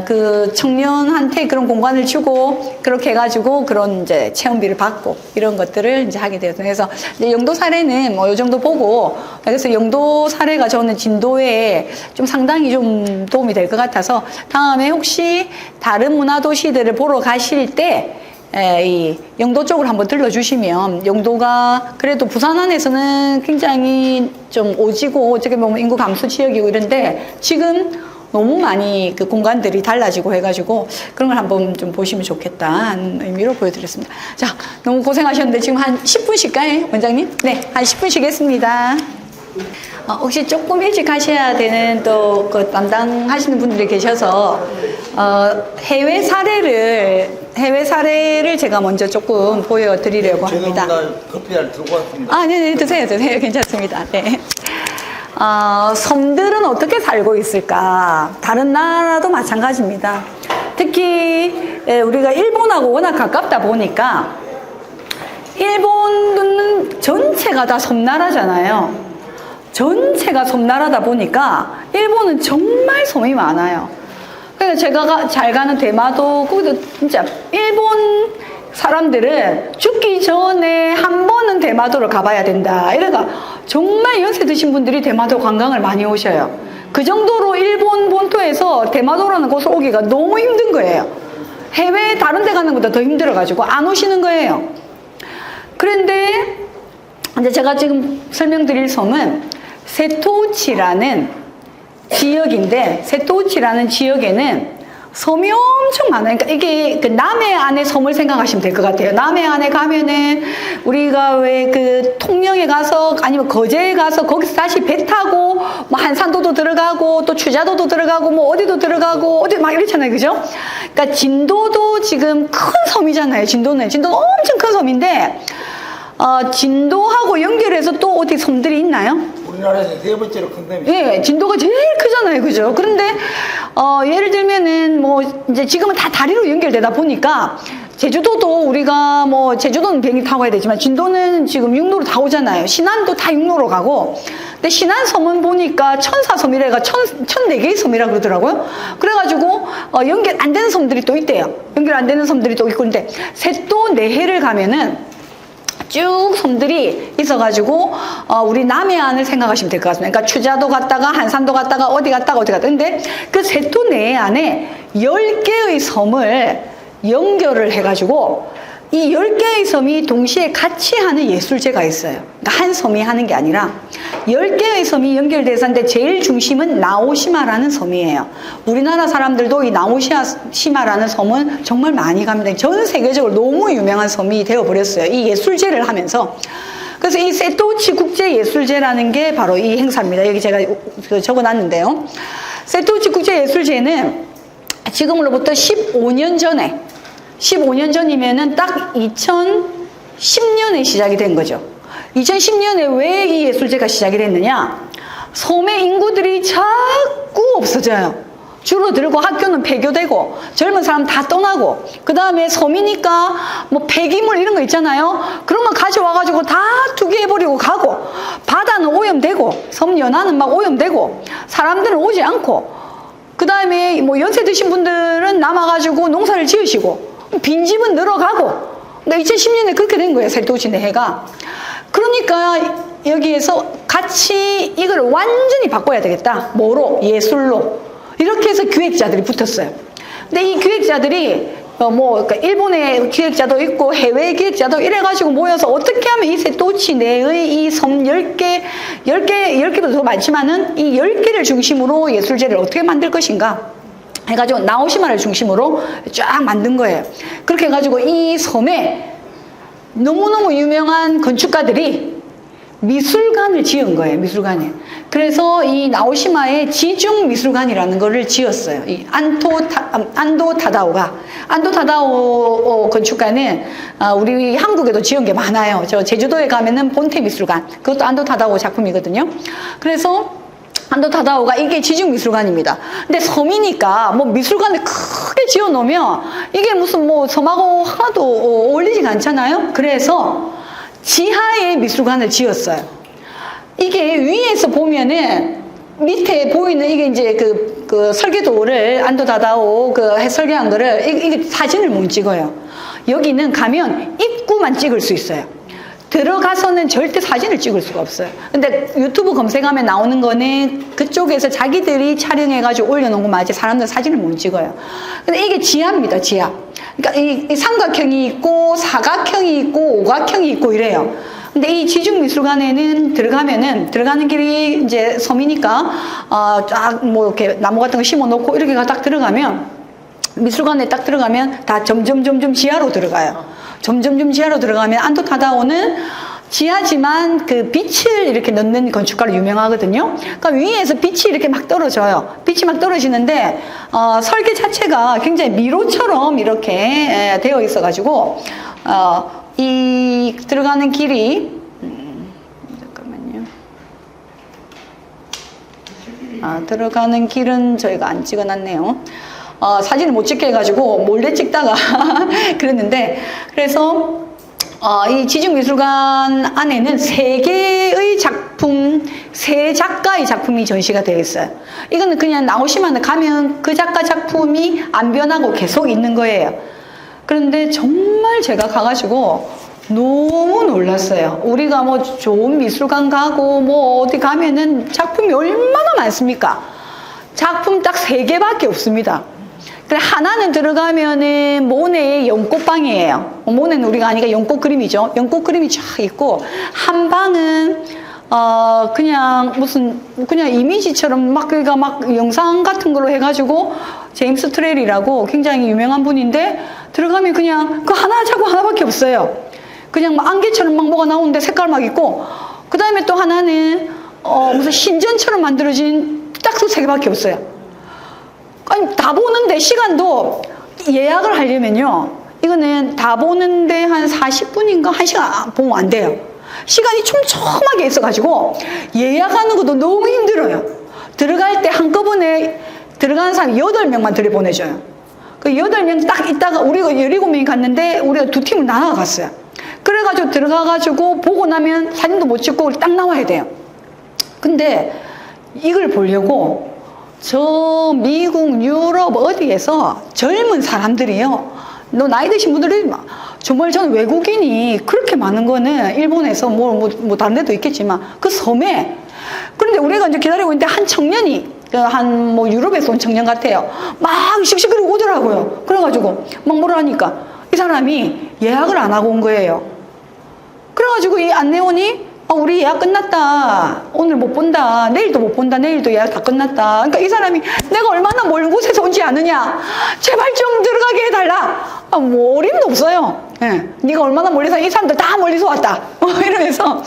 그 청년한테 그런 공간을 주고 그렇게 해가지고 그런 이제 체험비를 받고 이런 것들을 이제 하게 되었어요. 그래서 이제 영도 사례는 뭐 요 정도 보고 그래서 영도 사례가 저는 진도에 좀 상당히 좀 도움이 될 것 같아서 다음에 혹시 다른 문화도시들을 보러 가실 때 이 영도 쪽을 한번 들러주시면 영도가 그래도 부산 안에서는 굉장히 좀 오지고 어떻게 보면 인구 감소 지역이고 이런데 지금 너무 많이 그 공간들이 달라지고 해가지고 그런 걸 한번 좀 보시면 좋겠다는 의미로 보여드렸습니다. 자, 너무 고생하셨는데 지금 한 10분 쉴까요, 원장님? 네, 한 10분 쉬겠습니다. 혹시 조금 일찍 하셔야 되는 또 그 담당하시는 분들이 계셔서 해외 사례를 제가 먼저 조금 보여드리려고 합니다. 죄송합니다. 커피를 들고 왔습니다. 아, 네네, 드세요. 괜찮습니다. 네. 섬들은 어떻게 살고 있을까? 다른 나라도 마찬가지입니다. 특히 우리가 일본하고 워낙 가깝다 보니까 일본은 전체가 다 섬나라잖아요. 전체가 섬나라다 보니까 일본은 정말 섬이 많아요. 그래서 제가 잘 가는 대마도 거기도 진짜 일본 사람들은 죽기 전에 한 번은 대마도를 가봐야 된다. 이래가 정말 연세 드신 분들이 대마도 관광을 많이 오셔요. 그 정도로 일본 본토에서 대마도라는 곳을 오기가 너무 힘든 거예요. 해외 다른 데 가는 것보다 더 힘들어가지고 안 오시는 거예요. 그런데 이제 제가 지금 설명드릴 섬은 세토우치라는 지역인데 세토우치라는 지역에는 섬이 엄청 많아요. 그러니까 이게 그 남해안의 섬을 생각하시면 될 것 같아요. 남해안에 가면은 우리가 왜 그 통영에 가서 아니면 거제에 가서 거기서 다시 배 타고 뭐 한산도도 들어가고 또 추자도도 들어가고 뭐 어디도 들어가고 어디 막 이렇잖아요, 그죠? 그러니까 진도도 지금 큰 섬이잖아요. 진도는 엄청 큰 섬인데 진도하고 연결해서 또 어디 섬들이 있나요? 우리나라에서 세 번째로 큰 댐이. 예, 진도가 제일 크잖아요, 그죠? 그런데 예를 들면은 뭐 이제 지금은 다 다리로 연결되다 보니까 제주도도 우리가 뭐 제주도는 비행기 타고 가야 되지만 진도는 지금 육로로 다 오잖아요. 신안도 다 육로로 가고. 근데 신안섬은 보니까 천사섬이래가 1004개의 섬이라 그러더라고요. 그래가지고 연결 안 되는 섬들이 또 있대요. 연결 안 되는 섬들이 또 있고. 근데 세도 내해를 가면은 쭉 섬들이 있어가지고 우리 남해안을 생각하시면 될 것 같습니다. 그러니까 추자도 갔다가 한산도 갔다가 어디 갔다가 근데 그 세토 내해안에 10개의 섬을 연결을 해가지고 이 10개의 섬이 동시에 같이 하는 예술제가 있어요. 그러니까 한 섬이 하는 게 아니라 10개의 섬이 연결돼서 하는데 제일 중심은 나오시마라는 섬이에요. 우리나라 사람들도 이 나오시마라는 섬은 정말 많이 갑니다. 전 세계적으로 너무 유명한 섬이 되어버렸어요. 이 예술제를 하면서. 그래서 이 세토우치 국제예술제라는 게 바로 이 행사입니다. 여기 제가 적어놨는데요. 세토우치 국제예술제는 지금으로부터 15년 전이면은 딱 2010년에 시작이 된 거죠. 2010년에 왜 이 예술제가 시작이 됐느냐? 섬의 인구들이 자꾸 없어져요. 줄어들고 학교는 폐교되고 젊은 사람 다 떠나고 그 다음에 섬이니까 뭐 폐기물 이런 거 있잖아요. 그런 거 가져와가지고 다 투기해버리고 가고 바다는 오염되고 섬 연안은 막 오염되고 사람들은 오지 않고 그 다음에 뭐 연세 드신 분들은 남아가지고 농사를 지으시고 빈집은 늘어가고 그러니까 2010년에 그렇게 된 거예요. 세토우치 내해가. 그러니까 여기에서 같이 이걸 완전히 바꿔야 되겠다. 뭐로? 예술로. 이렇게 해서 기획자들이 붙었어요. 근데 이 기획자들이 그러니까 일본의 기획자도 있고 해외 기획자도 이래가지고 모여서 어떻게 하면 이 세토치 내의 이 섬 10개보다 더 많지만은 이 10개를 중심으로 예술제를 어떻게 만들 것인가 해가지고 나오시마를 중심으로 쫙 만든 거예요. 그렇게 해가지고 이 섬에 너무너무 유명한 건축가들이 미술관을 지은 거예요. 미술관에. 그래서 이 나오시마에 지중미술관이라는 거를 지었어요. 이 안도 타다오가. 안도 타다오 건축가는 우리 한국에도 지은 게 많아요. 저 제주도에 가면은 본태 미술관. 그것도 안도 타다오 작품이거든요. 그래서 안도 타다오가 이게 지중미술관입니다. 근데 섬이니까 뭐 미술관을 크게 지어 놓으면 이게 무슨 뭐 섬하고 하나도 어울리지가 않잖아요. 그래서 지하에 미술관을 지었어요. 이게 위에서 보면은 밑에 보이는 이게 이제 그 설계도를 안도 타다오 설계한 거를 이게 사진을 못 찍어요. 여기는 가면 입구만 찍을 수 있어요. 들어가서는 절대 사진을 찍을 수가 없어요. 근데 유튜브 검색하면 나오는 거는 그쪽에서 자기들이 촬영해가지고 올려놓은 거 맞지 사람들 사진을 못 찍어요. 근데 이게 지하입니다, 지하. 그러니까 이 삼각형이 있고 사각형이 있고 오각형이 있고 이래요. 근데 이 지중미술관에는 들어가는 길이 이제 섬이니까 쫙 뭐 이렇게 나무 같은 거 심어 놓고 이렇게 딱 들어가면 미술관에 딱 들어가면 다 점점 지하로 들어가요. 점점 지하로 들어가면 안도 타다오는 지하지만 그 빛을 이렇게 넣는 건축가로 유명하거든요. 그러니까 위에서 빛이 이렇게 막 떨어져요. 빛이 막 떨어지는데 설계 자체가 굉장히 미로처럼 이렇게 되어 있어가지고 이 들어가는 길이 잠깐만요. 들어가는 길은 저희가 안 찍어놨네요. 사진을 못 찍게 해가지고 몰래 찍다가 그랬는데 그래서 이 지중미술관 안에는 3개의 작품, 3작가의 작품이 전시가 되어 있어요. 이거는 그냥 나오시면 가면 그 작가 작품이 안 변하고 계속 있는 거예요. 그런데 정말 제가 가가지고 너무 놀랐어요. 우리가 뭐 좋은 미술관 가고 뭐 어디 가면은 작품이 얼마나 많습니까? 작품 딱 3개밖에 없습니다. 그래 하나는 들어가면은 모네의 연꽃방이에요. 모네는 우리가 아니까 연꽃 그림이죠. 연꽃 그림이 쫙 있고 한 방은 그냥 무슨 그냥 이미지처럼 막 그러니까 막 영상 같은 걸로 해가지고 제임스 트렐이라고 굉장히 유명한 분인데 들어가면 그냥 그 하나 자고 하나밖에 없어요. 그냥 막 안개처럼 막 뭐가 나오는데 색깔 막 있고 그 다음에 또 하나는 무슨 신전처럼 만들어진 딱 그 3개밖에 없어요. 아니 다 보는데 시간도 예약을 하려면요 이거는 다 보는데 한 40분인가 1시간 보면 안 돼요. 시간이 촘촘하게 있어가지고 예약하는 것도 너무 힘들어요. 들어갈 때 한꺼번에 들어가는 사람이 8명만 들여보내줘요. 그 8명 딱 있다가 우리가 17명이 갔는데 우리가 2팀을 나눠 갔어요. 그래가지고 들어가가지고 보고 나면 사진도 못 찍고 딱 나와야 돼요. 근데 이걸 보려고 저 미국, 유럽 어디에서 젊은 사람들이요. 너 나이 드신 분들이 정말 저는 외국인이 그렇게 많은 거는 일본에서 뭐 다른 데도 있겠지만 그 섬에 그런데 우리가 이제 기다리고 있는데 한 청년이 한 뭐 유럽에서 온 청년 같아요. 막 씩씩거리고 오더라고요. 그래가지고 막 뭐라 하니까 이 사람이 예약을 안 하고 온 거예요. 그래가지고 이 안내원이 우리 예약 끝났다. 오늘 못 본다. 내일도 못 본다. 내일도 예약 다 끝났다. 그러니까 이 사람이 내가 얼마나 먼 곳에서 온지 아느냐. 제발 좀 들어가게 해달라. 뭐 어림도 없어요. 네. 네가 얼마나 멀리서 이 사람들 다 멀리서 왔다. 이러면서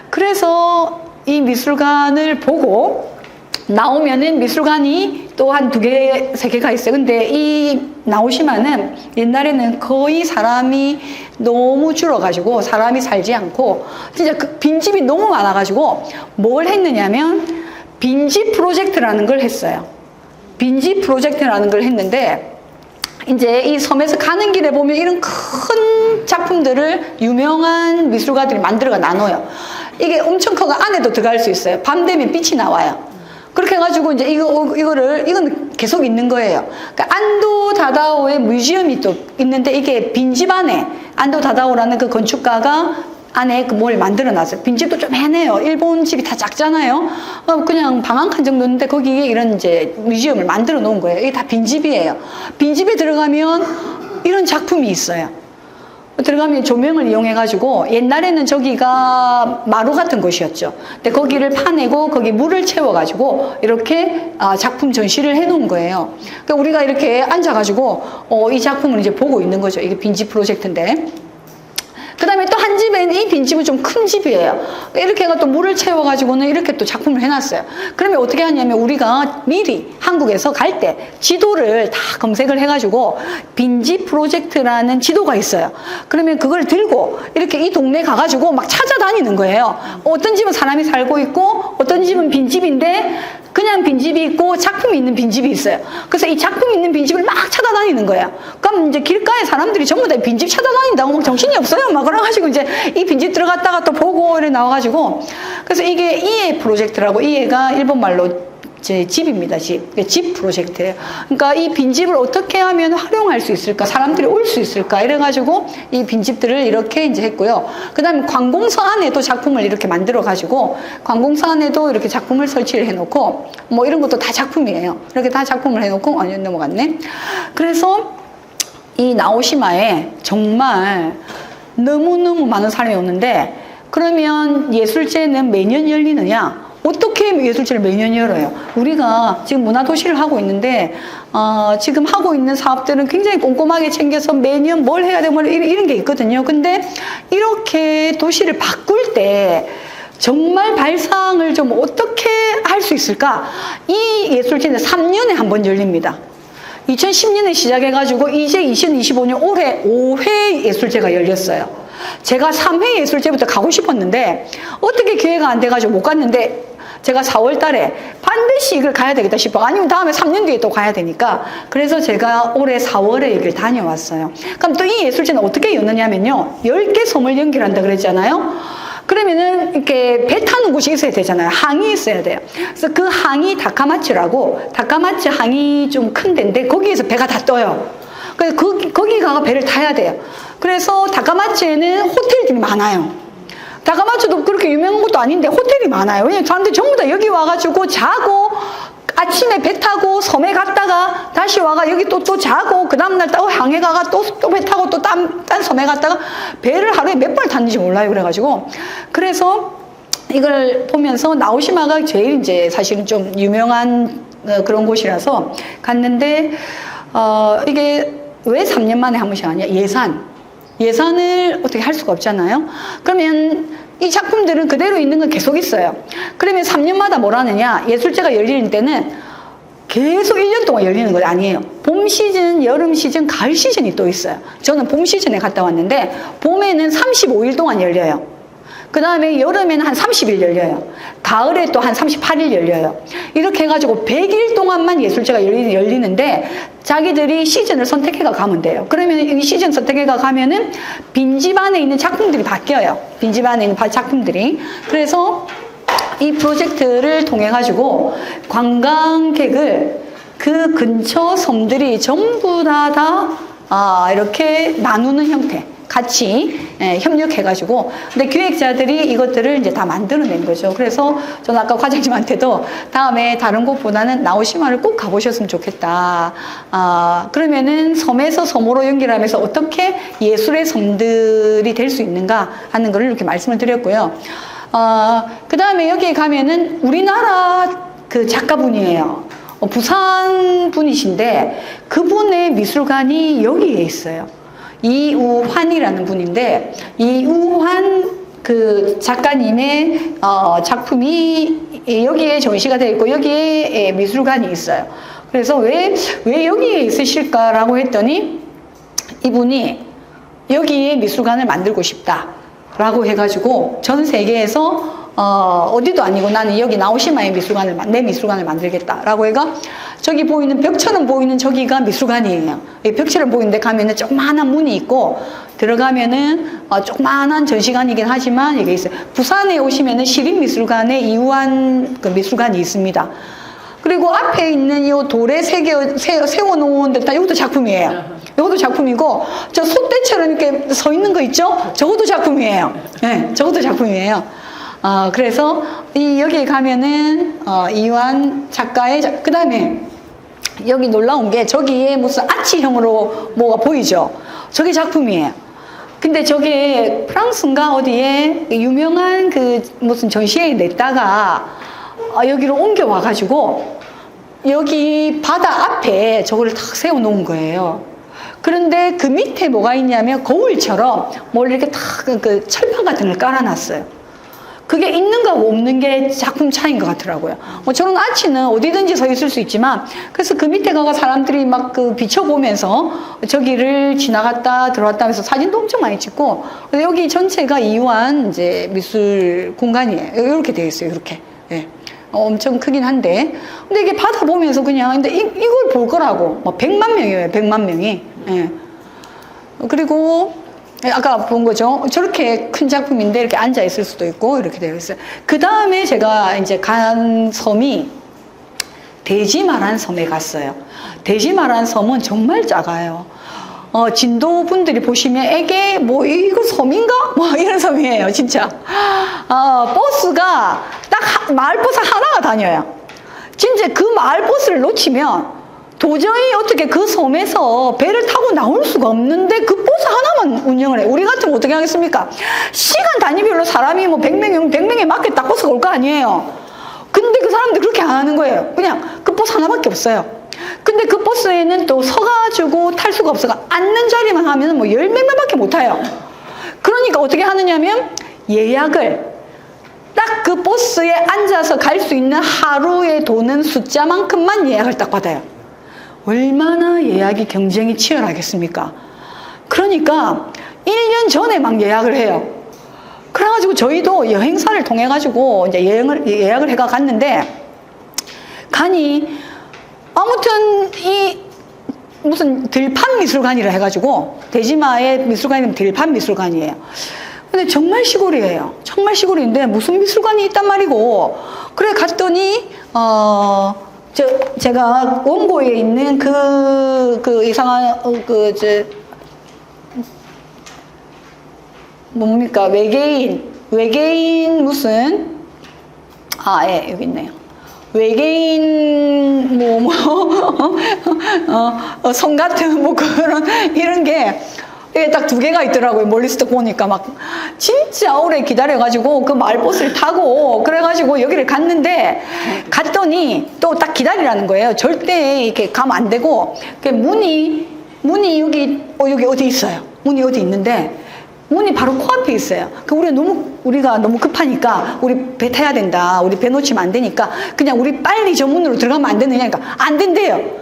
그래서 이 미술관을 보고 나오면은 미술관이 또 한 2개, 3개가 있어요. 근데 이 나오시마는 옛날에는 거의 사람이 너무 줄어가지고 사람이 살지 않고 진짜 그 빈집이 너무 많아가지고 뭘 했느냐면 빈집 프로젝트라는 걸 했어요. 빈집 프로젝트라는 걸 했는데 이제 이 섬에서 가는 길에 보면 이런 큰 작품들을 유명한 미술가들이 만들어가 나눠요. 이게 엄청 커가 안에도 들어갈 수 있어요. 밤 되면 빛이 나와요. 그렇게 해가지고 이제 이거는 계속 있는 거예요. 그러니까 안도 다다오의 뮤지엄이 또 있는데 이게 빈집 안에 안도 다다오라는 그 건축가가 안에 그 뭘 만들어 놨어요. 빈집도 좀 해내요. 일본 집이 다 작잖아요. 그냥 방 한 칸 정도인데 거기에 이런 이제 뮤지엄을 만들어 놓은 거예요. 이게 다 빈집이에요. 빈집에 들어가면 이런 작품이 있어요. 들어가면 조명을 이용해가지고 옛날에는 저기가 마루 같은 곳이었죠. 근데 거기를 파내고 거기 물을 채워가지고 이렇게 작품 전시를 해놓은 거예요. 그러니까 우리가 이렇게 앉아가지고 이 작품을 이제 보고 있는 거죠. 이게 빈집 프로젝트인데. 그 다음에 또 한 집에는 이 빈집은 좀 큰 집이에요. 이렇게 해가 또 물을 채워가지고는 이렇게 또 작품을 해놨어요. 그러면 어떻게 하냐면 우리가 미리 한국에서 갈 때 지도를 다 검색을 해가지고 빈집 프로젝트라는 지도가 있어요. 그러면 그걸 들고 이렇게 이 동네 가가지고 막 찾아다니는 거예요. 어떤 집은 사람이 살고 있고 어떤 집은 빈집인데 그냥 빈집이 있고 작품이 있는 빈집이 있어요. 그래서 이 작품이 있는 빈집을 막 찾아다니는 거예요. 그럼 이제 길가에 사람들이 전부 다 빈집 찾아다닌다고 막 정신이 없어요. 막 그래가지고 이제 이 빈집 들어갔다가 또 보고 이래 나와가지고 그래서 이게 이해 프로젝트라고 이해가 일본말로 제 집입니다. 집 프로젝트예요. 그러니까 이 빈집을 어떻게 하면 활용할 수 있을까? 사람들이 올 수 있을까? 이래가지고 이 빈집들을 이렇게 이제 했고요. 그 다음에 관공서 안에도 작품을 이렇게 만들어가지고 관공서 안에도 이렇게 작품을 설치를 해놓고 뭐 이런 것도 다 작품이에요. 이렇게 다 작품을 해놓고 아니 넘어갔네. 그래서 이 나오시마에 정말 너무너무 많은 사람이 오는데 그러면 예술제는 매년 열리느냐? 어떻게 예술제를 매년 열어요? 우리가 지금 문화도시를 하고 있는데 지금 하고 있는 사업들은 굉장히 꼼꼼하게 챙겨서 매년 뭘 해야 되고 이런 게 있거든요. 근데 이렇게 도시를 바꿀 때 정말 발상을 좀 어떻게 할 수 있을까? 이 예술제는 3년에 한 번 열립니다. 2010년에 시작해가지고 이제 2025년 올해 5회 예술제가 열렸어요. 제가 3회 예술제부터 가고 싶었는데 어떻게 기회가 안 돼가지고 못 갔는데 제가 4월 달에 반드시 이걸 가야 되겠다 싶어. 아니면 다음에 3년 뒤에 또 가야 되니까. 그래서 제가 올해 4월에 여기를 다녀왔어요. 그럼 또 이 예술제는 어떻게 여느냐면요. 10개 섬을 연결한다 그랬잖아요. 그러면은 이렇게 배 타는 곳이 있어야 되잖아요. 항이 있어야 돼요. 그래서 그 항이 다카마츠라고, 다카마츠 항이 좀 큰 데인데 거기에서 배가 다 떠요. 그래서 거기 가가 배를 타야 돼요. 그래서 다카마츠에는 호텔들이 많아요. 다카마츠도 그렇게 유명한 것도 아닌데 호텔이 많아요. 왜냐면 사람들이 전부 다 여기 와가지고 자고 아침에 배 타고 섬에 갔다가 다시 와가 여기 또 자고 그 다음날 또 항해 가가 또 배 타고 또 딴 섬에 갔다가 배를 하루에 몇 번 탔는지 몰라요. 그래가지고 그래서 이걸 보면서 나오시마가 제일 이제 사실은 좀 유명한 그런 곳이라서 갔는데 이게 왜 3년 만에 한 번씩 하냐? 예산을 어떻게 할 수가 없잖아요. 그러면 이 작품들은 그대로 있는 건 계속 있어요. 그러면 3년마다 뭘 하느냐? 예술제가 열리는 때는 계속 1년 동안 열리는 건 아니에요. 봄 시즌, 여름 시즌, 가을 시즌이 또 있어요. 저는 봄 시즌에 갔다 왔는데 봄에는 35일 동안 열려요. 그 다음에 여름에는 한 30일 열려요. 가을에 또 한 38일 열려요. 이렇게 해가지고 100일 동안만 예술제가 열리는데 자기들이 시즌을 선택해가 가면 돼요. 그러면 이 시즌 선택해가 가면은 빈집 안에 있는 작품들이 바뀌어요. 빈집 안에 있는 작품들이. 그래서 이 프로젝트를 통해 가지고 관광객을 그 근처 섬들이 전부 다 이렇게 나누는 형태. 같이 협력해가지고 근데 기획자들이 이것들을 이제 다 만들어낸 거죠. 그래서 저는 아까 과장님한테도 다음에 다른 곳보다는 나오시마를 꼭 가보셨으면 좋겠다. 그러면은 섬에서 섬으로 연결하면서 어떻게 예술의 섬들이 될 수 있는가 하는 걸 이렇게 말씀을 드렸고요. 그 다음에 여기에 가면은 우리나라 그 작가분이에요. 부산 분이신데 그분의 미술관이 여기에 있어요. 이우환이라는 분인데 이우환 그 작가님의 작품이 여기에 전시가 되어 있고 여기에 미술관이 있어요. 그래서 왜 여기에 있으실까라고 했더니 이분이 여기에 미술관을 만들고 싶다라고 해가지고 전 세계에서 어디도 아니고 나는 여기 나오시마의 내 미술관을 만들겠다라고 해가 저기 보이는 벽처럼 보이는 저기가 미술관이에요. 벽처럼 보이는데 가면은 조그마한 문이 있고 들어가면은 조그마한 전시관이긴 하지만 이게 있어요. 부산에 오시면은 시립미술관에 이우환 그 미술관이 있습니다. 그리고 앞에 있는 이 돌에 세워놓은 듯한 이것도 작품이에요. 이것도 작품이고 저 솥대처럼 이렇게 서 있는 거 있죠? 저것도 작품이에요. 네, 저것도 작품이에요. 그래서 여기에 가면은 이완 작가의 그 다음에 여기 놀라운 게 저기에 무슨 아치형으로 뭐가 보이죠? 저게 작품이에요. 근데 저게 프랑스인가 어디에 유명한 그 무슨 전시회에 냈다가 여기로 옮겨와가지고 여기 바다 앞에 저거를 탁 세워놓은 거예요. 그런데 그 밑에 뭐가 있냐면 거울처럼 뭘 이렇게 탁 그 철판 같은 걸 깔아놨어요. 그게 있는 거하고 없는 게 작품 차이인 것 같더라고요. 뭐 저런 아치는 어디든지 서 있을 수 있지만, 그래서 그 밑에 가가 사람들이 막 그 비춰보면서 저기를 지나갔다 들어왔다 하면서 사진도 엄청 많이 찍고, 그래서 여기 전체가 이완 이제 미술 공간이에요. 이렇게 되어 있어요. 이렇게. 예. 엄청 크긴 한데, 근데 이게 바다 보면서 그냥, 근데 이걸 볼 거라고, 뭐 100만 명이에요. 100만 명이. 예. 그리고 아까 본 거죠. 저렇게 큰 작품인데 이렇게 앉아 있을 수도 있고 이렇게 되어 있어요. 그 다음에 제가 이제 간 섬이 대지마란 섬에 갔어요. 대지마란 섬은 정말 작아요. 진도 분들이 보시면 이게 뭐 이거 섬인가? 뭐 이런 섬이에요, 진짜. 버스가 딱 마을버스 하나가 다녀요. 진짜 그 마을버스를 놓치면 도저히 어떻게 그 섬에서 배를 타고 나올 수가 없는데 그 버스 하나만 운영을 해. 우리 같으면 어떻게 하겠습니까? 시간 단위별로 사람이 뭐 100명에 맞게 딱 버스가 올 거 아니에요. 근데 그 사람들 그렇게 안 하는 거예요. 그냥 그 버스 하나밖에 없어요. 근데 그 버스에는 또 서가지고 탈 수가 없어서 앉는 자리만 하면 뭐 10명밖에 못 타요. 그러니까 어떻게 하느냐면 예약을 딱 그 버스에 앉아서 갈 수 있는 하루에 도는 숫자만큼만 예약을 딱 받아요. 얼마나 예약이 경쟁이 치열하겠습니까? 그러니까 1년 전에 막 예약을 해요. 그래가지고 저희도 여행사를 통해가지고 이제 예약을 해가 갔는데, 가니, 아무튼 이 무슨 들판 미술관이라 해가지고, 대지마의 미술관이면 들판 미술관이에요. 근데 정말 시골이에요. 정말 시골인데 무슨 미술관이 있단 말이고, 그래 갔더니, 제가 원고에 있는 그 이상한, 뭡니까? 외계인 무슨, 예, 여기 있네요. 외계인, 성 같은, 뭐 그런, 이런 게, 이게 딱 2개가 있더라고요. 멀리서 딱 보니까 막 진짜 오래 기다려가지고 그 마을버스를 타고 그래가지고 여기를 갔는데, 갔더니 또 딱 기다리라는 거예요. 절대 이렇게 가면 안 되고, 문이 여기 어디 있어요. 문이 어디 있는데 문이 바로 코앞에 있어요. 우리가 너무 급하니까 우리 배 타야 된다. 우리 배 놓치면 안 되니까 그냥 우리 빨리 저 문으로 들어가면 안 되느냐니까 안 된대요.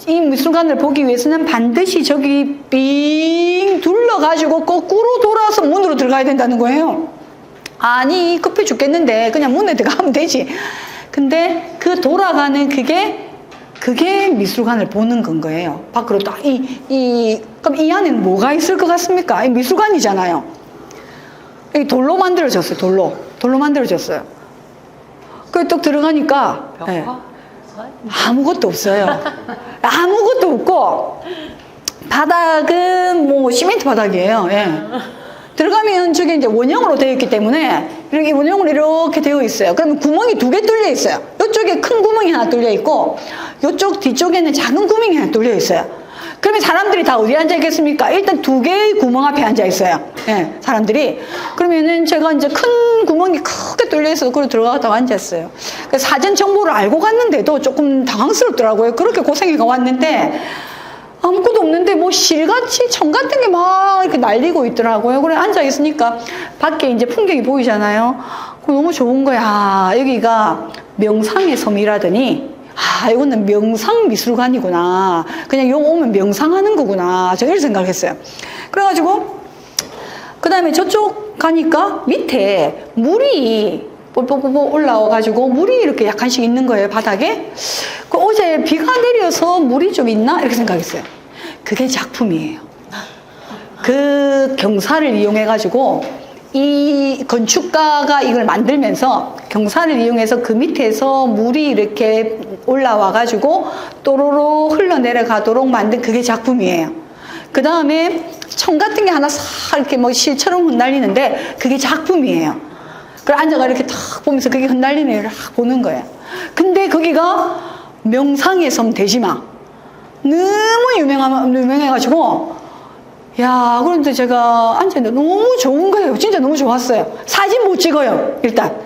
이 미술관을 보기 위해서는 반드시 저기 빙 둘러가지고 거꾸로 돌아서 문으로 들어가야 된다는 거예요. 아니 급해 죽겠는데 그냥 문에 들어가면 되지. 근데 그 돌아가는 그게 미술관을 보는 건 거예요. 밖으로 딱 그럼 이 안에는 뭐가 있을 것 같습니까? 이 미술관이잖아요. 이 돌로 만들어졌어요. 돌로 만들어졌어요. 그래 또 들어가니까 예, 아무것도 없어요. 아무것도 없고 바닥은 뭐 시멘트 바닥이에요. 예. 들어가면 저게 이제 원형으로 되어 있기 때문에 이렇게 원형으로 이렇게 되어 있어요. 그러면 구멍이 2개 뚫려 있어요. 이쪽에 큰 구멍이 하나 뚫려 있고 이쪽 뒤쪽에는 작은 구멍이 하나 뚫려 있어요. 그러면 사람들이 다 어디에 앉아 있겠습니까? 일단 2개의 구멍 앞에 앉아 있어요. 예, 사람들이. 그러면은 제가 이제 큰 구멍이 크게 뚫려 있어서 그걸 들어가서 앉았어요. 사전 정보를 알고 갔는데도 조금 당황스럽더라고요. 그렇게 고생해가 왔는데 아무것도 없는데 뭐 실같이 청 같은 게 막 이렇게 날리고 있더라고요. 그래 앉아 있으니까 밖에 이제 풍경이 보이잖아요. 너무 좋은 거야. 여기가 명상의 섬이라더니 이거는 명상미술관이구나. 그냥 여기 오면 명상하는 거구나. 저 이런 생각을 했어요. 그래가지고 그 다음에 저쪽 가니까 밑에 물이 뽀뽀뽀뽀 올라와가지고 물이 이렇게 약간씩 있는 거예요. 바닥에. 어제 비가 내려서 물이 좀 있나? 이렇게 생각했어요. 그게 작품이에요. 그 경사를 이용해가지고 이 건축가가 이걸 만들면서 경사를 이용해서 그 밑에서 물이 이렇게 올라와가지고 또로로 흘러내려가도록 만든 그게 작품이에요. 그 다음에 청 같은 게 하나 싹 이렇게 뭐 실처럼 흩날리는데 그게 작품이에요. 그래 앉아가 이렇게 탁 보면서 그게 흩날리는 애를 딱 보는 거예요. 근데 거기가 명상의 섬 대지마. 너무 유명해가지고, 야, 그런데 제가 앉았는데 너무 좋은 거예요. 진짜 너무 좋았어요. 사진 못 찍어요, 일단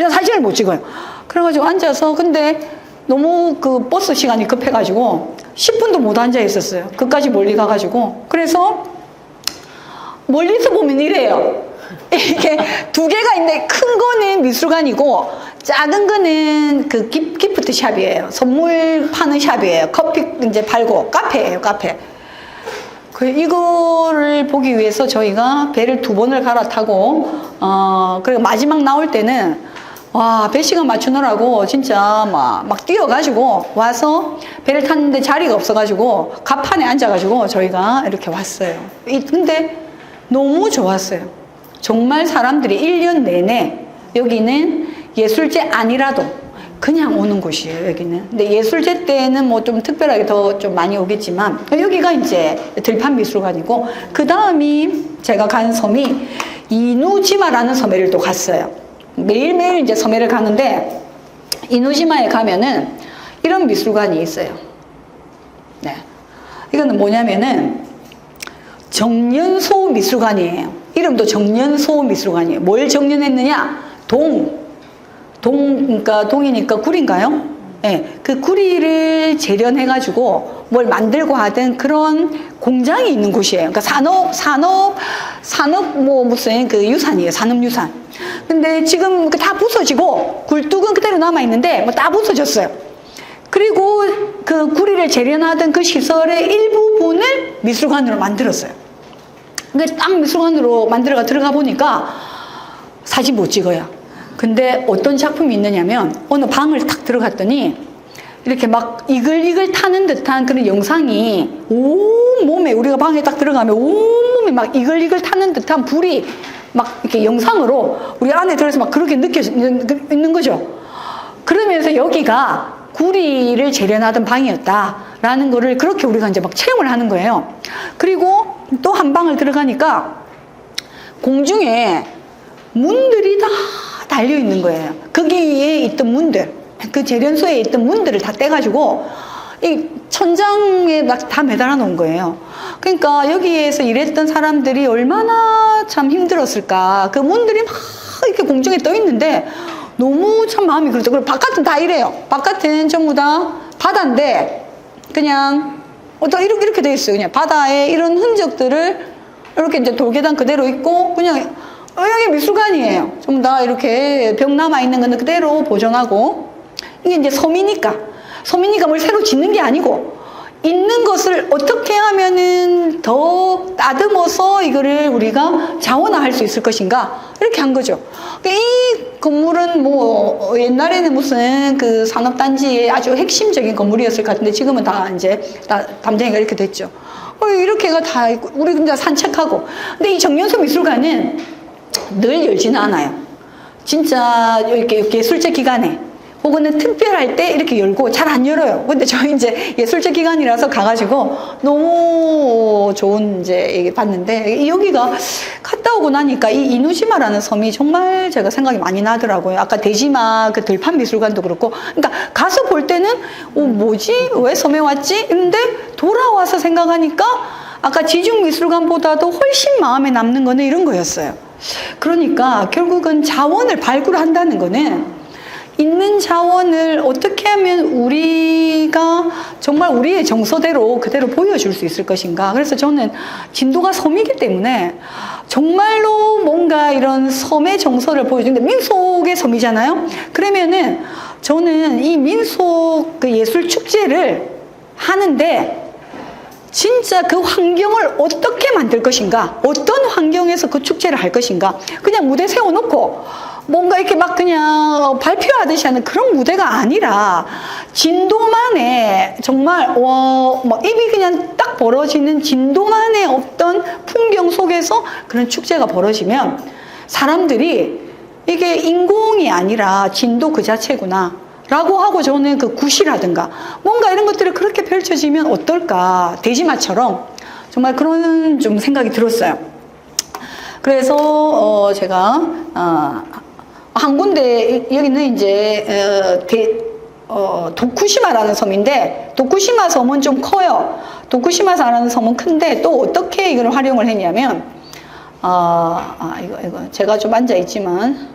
사진을 못 찍어요. 그래가지고 앉아서, 근데 너무 그 버스 시간이 급해가지고 10분도 못 앉아 있었어요. 그까지 멀리 가가지고. 그래서 멀리서 보면 이래요. 이게 두 개가 있는데, 큰 거는 미술관이고 작은 거는 그 기프트 샵이에요. 선물 파는 샵이에요. 커피 이제 팔고 카페예요, 카페. 이거를 보기 위해서 저희가 배를 2번을 갈아타고, 그리고 마지막 나올 때는, 와, 배 시간 맞추느라고 진짜 막 뛰어가지고 와서 배를 탔는데 자리가 없어가지고 갑판에 앉아가지고 저희가 이렇게 왔어요. 근데 너무 좋았어요. 정말 사람들이 1년 내내 여기는 예술제 아니라도 그냥 오는 곳이에요, 여기는. 근데 예술제 때는 뭐 좀 특별하게 더 좀 많이 오겠지만, 여기가 이제 들판 미술관이고, 그 다음이 제가 간 섬이 이누지마라는 섬에를 또 갔어요. 매일매일 이제 섬에를 가는데, 이누지마에 가면은 이런 미술관이 있어요. 네. 이거는 뭐냐면은 정년소 미술관이에요. 이름도 정년소 미술관이에요. 뭘 정년했느냐? 그러니까 동이니까 구리인가요? 네, 그 구리를 재련해가지고 뭘 만들고 하던 그런 공장이 있는 곳이에요. 그러니까 산업 뭐 무슨 그 유산이에요. 산업유산. 근데 지금 다 부서지고 굴뚝은 그대로 남아있는데 뭐 다 부서졌어요. 그리고 그 구리를 재련하던 그 시설의 일부분을 미술관으로 만들었어요. 근데 딱 미술관으로 만들어가 들어가 보니까 사진 못 찍어요. 근데 어떤 작품이 있느냐면, 어느 방을 탁 들어갔더니 이렇게 막 이글이글 타는 듯한 그런 영상이 온몸에, 우리가 방에 딱 들어가면 온몸에 막 이글이글 타는 듯한 불이 막 이렇게 영상으로 우리 안에 들어서 막 그렇게 느껴지는 거죠. 그러면서 여기가 구리를 재련하던 방이었다라는 거를 그렇게 우리가 이제 막 체험을 하는 거예요. 그리고 또 한 방을 들어가니까 공중에 문들이 다 달려 있는 거예요. 거기에 있던 문들, 그 재련소에 있던 문들을 다 떼가지고 이 천장에 막 다 매달아 놓은 거예요. 그러니까 여기에서 일했던 사람들이 얼마나 참 힘들었을까. 그 문들이 막 이렇게 공중에 떠 있는데 너무 참 마음이 그렇죠. 그리고 바깥은 다 이래요. 바깥은 전부 다 바다인데 그냥 이렇게 돼 있어요. 그냥 바다에 이런 흔적들을 이렇게 이제 돌계단 그대로 있고 그냥 여기 미술관이에요. 전부 다 이렇게 벽 남아 있는 거는 그대로 보존하고, 이게 이제 섬이니까 뭘 새로 짓는 게 아니고 있는 것을 어떻게 하면은 더 다듬어서 이거를 우리가 자원화할 수 있을 것인가, 이렇게 한 거죠. 이 건물은 뭐 옛날에는 무슨 그 산업단지의 아주 핵심적인 건물이었을 것 같은데 지금은 다 이제 다 담장이가 이렇게 됐죠. 이렇게가 다 있고 우리 그냥 산책하고. 근데 이 정년소 미술관은 늘 열지는 않아요. 진짜 이렇게 예술제 기간에 혹은 특별할 때 이렇게 열고 잘 안 열어요. 근데 저희 이제 예술제 기간이라서 가가지고 너무 좋은 이제 봤는데, 여기가 갔다 오고 나니까 이 이누지마라는 섬이 정말 제가 생각이 많이 나더라고요. 아까 대지마 그 들판 미술관도 그렇고, 그러니까 가서 볼 때는 뭐지? 왜 섬에 왔지? 근데 돌아와서 생각하니까 아까 지중 미술관보다도 훨씬 마음에 남는 거는 이런 거였어요. 그러니까 결국은 자원을 발굴한다는 거는 있는 자원을 어떻게 하면 우리가 정말 우리의 정서대로 그대로 보여줄 수 있을 것인가. 그래서 저는 진도가 섬이기 때문에 정말로 뭔가 이런 섬의 정서를 보여주는데, 민속의 섬이잖아요. 그러면은 저는 이 민속 그 예술 축제를 하는데 진짜 그 환경을 어떻게 만들 것인가, 어떤 환경에서 그 축제를 할 것인가, 그냥 무대 세워놓고 뭔가 이렇게 막 그냥 발표하듯이 하는 그런 무대가 아니라 진도만의 정말 막 입이 그냥 딱 벌어지는 진도만의 어떤 풍경 속에서 그런 축제가 벌어지면 사람들이 이게 인공이 아니라 진도 그 자체구나 라고 하고, 저는 그 굿이라든가 뭔가 이런 것들이 그렇게 펼쳐지면 어떨까, 대지마처럼 정말 그런 좀 생각이 들었어요. 그래서 제가 한 군데, 여기는 이제 도쿠시마라는 섬인데, 도쿠시마 섬은 좀 커요. 도쿠시마라는 섬은 큰데, 또 어떻게 이걸 활용을 했냐면, 이거 제가 좀 앉아 있지만,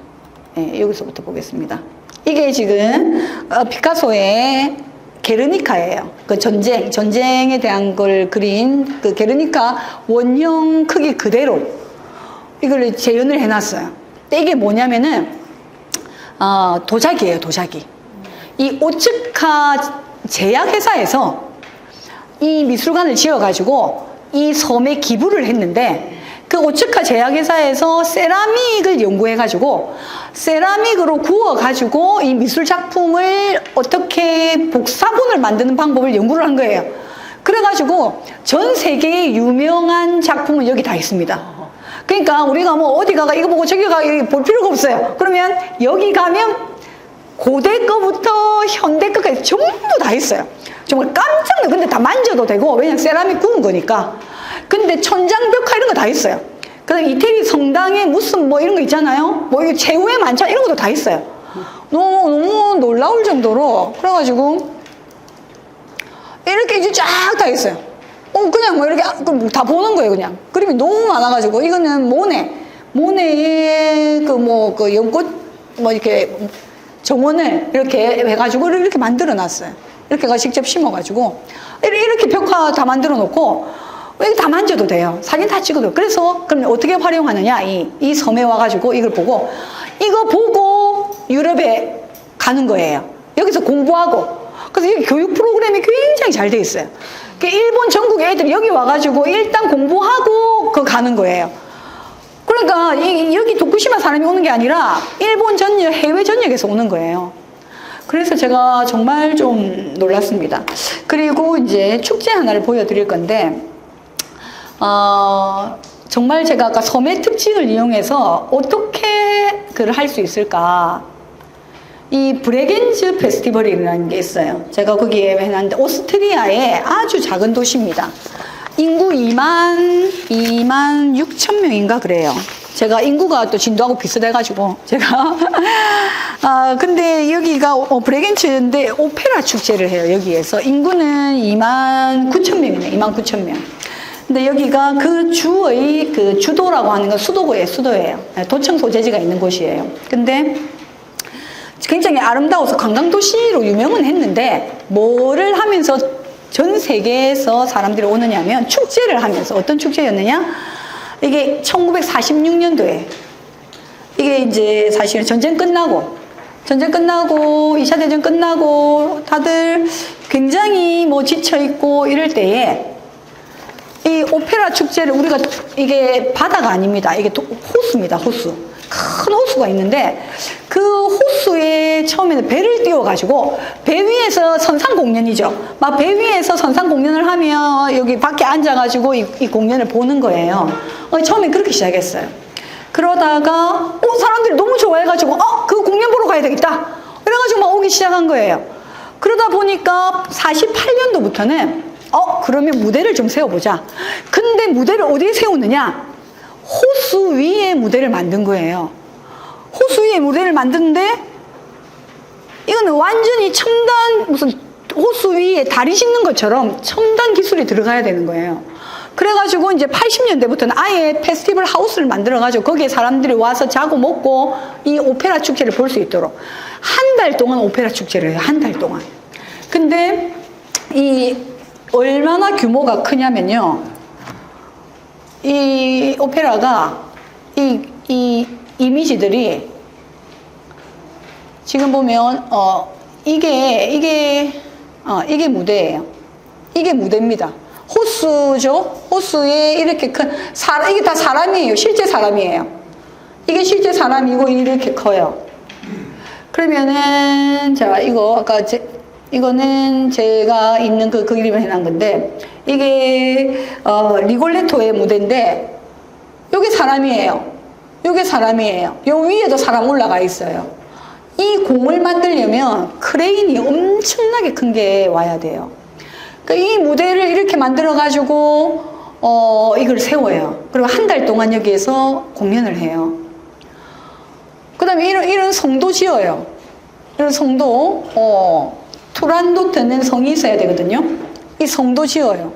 예, 여기서부터 보겠습니다. 이게 지금 피카소의 게르니카예요. 그 전쟁에 대한 걸 그린 그 게르니카 원형 크기 그대로 이걸 재현을 해놨어요. 근데 이게 뭐냐면은 도자기예요, 도자기. 이 오츠카 제약회사에서 이 미술관을 지어가지고 이 섬에 기부를 했는데, 그 오츠카 제약회사에서 세라믹을 연구해가지고 세라믹으로 구워가지고 이 미술 작품을 어떻게 복사본을 만드는 방법을 연구를 한 거예요. 그래가지고 전 세계의 유명한 작품은 여기 다 있습니다. 그러니까 우리가 뭐 어디 가가 이거 보고 저기 가 볼 필요가 없어요. 그러면 여기 가면 고대 거부터 현대 거까지 전부 다 있어요. 정말 깜짝 놀라요. 근데 다 만져도 되고, 왜냐면 세라믹 구운 거니까. 근데 천장 벽화 이런 거 다 있어요. 그다음 이태리 성당에 무슨 뭐 이런 거 있잖아요. 뭐 이게 최후의 만찬 이런 것도 다 있어요. 너무 놀라울 정도로. 그래가지고 이렇게 이제 쫙 다 있어요. 그냥 뭐 이렇게 다 보는 거예요, 그냥. 그림이 너무 많아가지고. 이거는 모네의 그 연꽃 뭐 이렇게 정원을 이렇게 해가지고 이렇게 만들어 놨어요. 이렇게가 직접 심어가지고 이렇게 벽화 다 만들어 놓고 이거 다 만져도 돼요. 사진 다 찍어도 돼요. 그래서 그럼 어떻게 활용하느냐, 이 섬에 와가지고 이걸 보고 이거 보고 유럽에 가는 거예요. 여기서 공부하고. 그래서 여기 교육 프로그램이 굉장히 잘 돼 있어요. 일본 전국 애들이 여기 와가지고 일단 공부하고 가는 거예요. 그러니까 여기 도쿠시마 사람이 오는 게 아니라 일본 전역, 해외 전역에서 오는 거예요. 그래서 제가 정말 좀 놀랐습니다. 그리고 이제 축제 하나를 보여드릴 건데, 정말 제가 아까 섬의 특징을 이용해서 어떻게 그걸 할 수 있을까. 이 브레겐즈 페스티벌이라는 게 있어요. 제가 거기에 해놨는데, 오스트리아의 아주 작은 도시입니다. 인구 2만 6천 명인가 그래요. 제가 인구가 또 진도하고 비슷해가지고 제가 근데 여기가 브레겐츠인데 오페라 축제를 해요. 여기에서 인구는 2만 9천 명이네. 2만 9천 명. 근데 여기가 그 주의 그 주도라고 하는 건 수도예요. 도청 소재지가 있는 곳이에요. 근데 굉장히 아름다워서 관광도시로 유명은 했는데, 뭐를 하면서 전 세계에서 사람들이 오느냐면 축제를 하면서. 어떤 축제였느냐? 이게 1946년도에 이게 이제 사실 전쟁 끝나고 2차 대전 끝나고 다들 굉장히 뭐 지쳐있고 이럴 때에 이 오페라 축제를 우리가, 이게 바다가 아닙니다. 이게 호수입니다. 호수. 큰 호수가 있는데 그 호수에 처음에는 배를 띄워가지고 배 위에서 선상 공연이죠. 막 배 위에서 선상 공연을 하면 여기 밖에 앉아가지고 이 공연을 보는 거예요. 처음에 그렇게 시작했어요. 그러다가 사람들이 너무 좋아해가지고 그 공연 보러 가야 되겠다. 그래가지고 막 오기 시작한 거예요. 그러다 보니까 48년도부터는 그러면 무대를 좀 세워보자. 근데 무대를 어디에 세우느냐? 호수 위에 무대를 만든 거예요. 호수 위에 무대를 만드는데 이거는 완전히 첨단, 무슨 호수 위에 다리 싣는 것처럼 첨단 기술이 들어가야 되는 거예요. 그래가지고 이제 80년대부터는 아예 페스티벌 하우스를 만들어가지고 거기에 사람들이 와서 자고 먹고 이 오페라 축제를 볼 수 있도록 한 달 동안 오페라 축제를 해요. 한 달 동안. 근데 이 얼마나 규모가 크냐면요. 이 오페라가 이 이미지들이 지금 보면 이게 무대예요. 이게 무대입니다. 호수죠. 호수에 이렇게 큰 이게 다 사람이에요. 실제 사람이에요. 이게 실제 사람이고 이렇게 커요. 그러면은 자 이거 아까 이거는 제가 있는 그 그림을 해놓은 건데 이게 리골레토의 무대인데 요게 사람이에요. 요게 사람이에요. 요 위에도 사람 올라가 있어요. 이 공을 만들려면 크레인이 엄청나게 큰 게 와야 돼요. 그러니까 이 무대를 이렇게 만들어 가지고 이걸 세워요. 그리고 한 달 동안 여기에서 공연을 해요. 그 다음에 이런 성도 지어요. 이런 성도 투란도트는 성이 있어야 되거든요. 이 성도 지어요.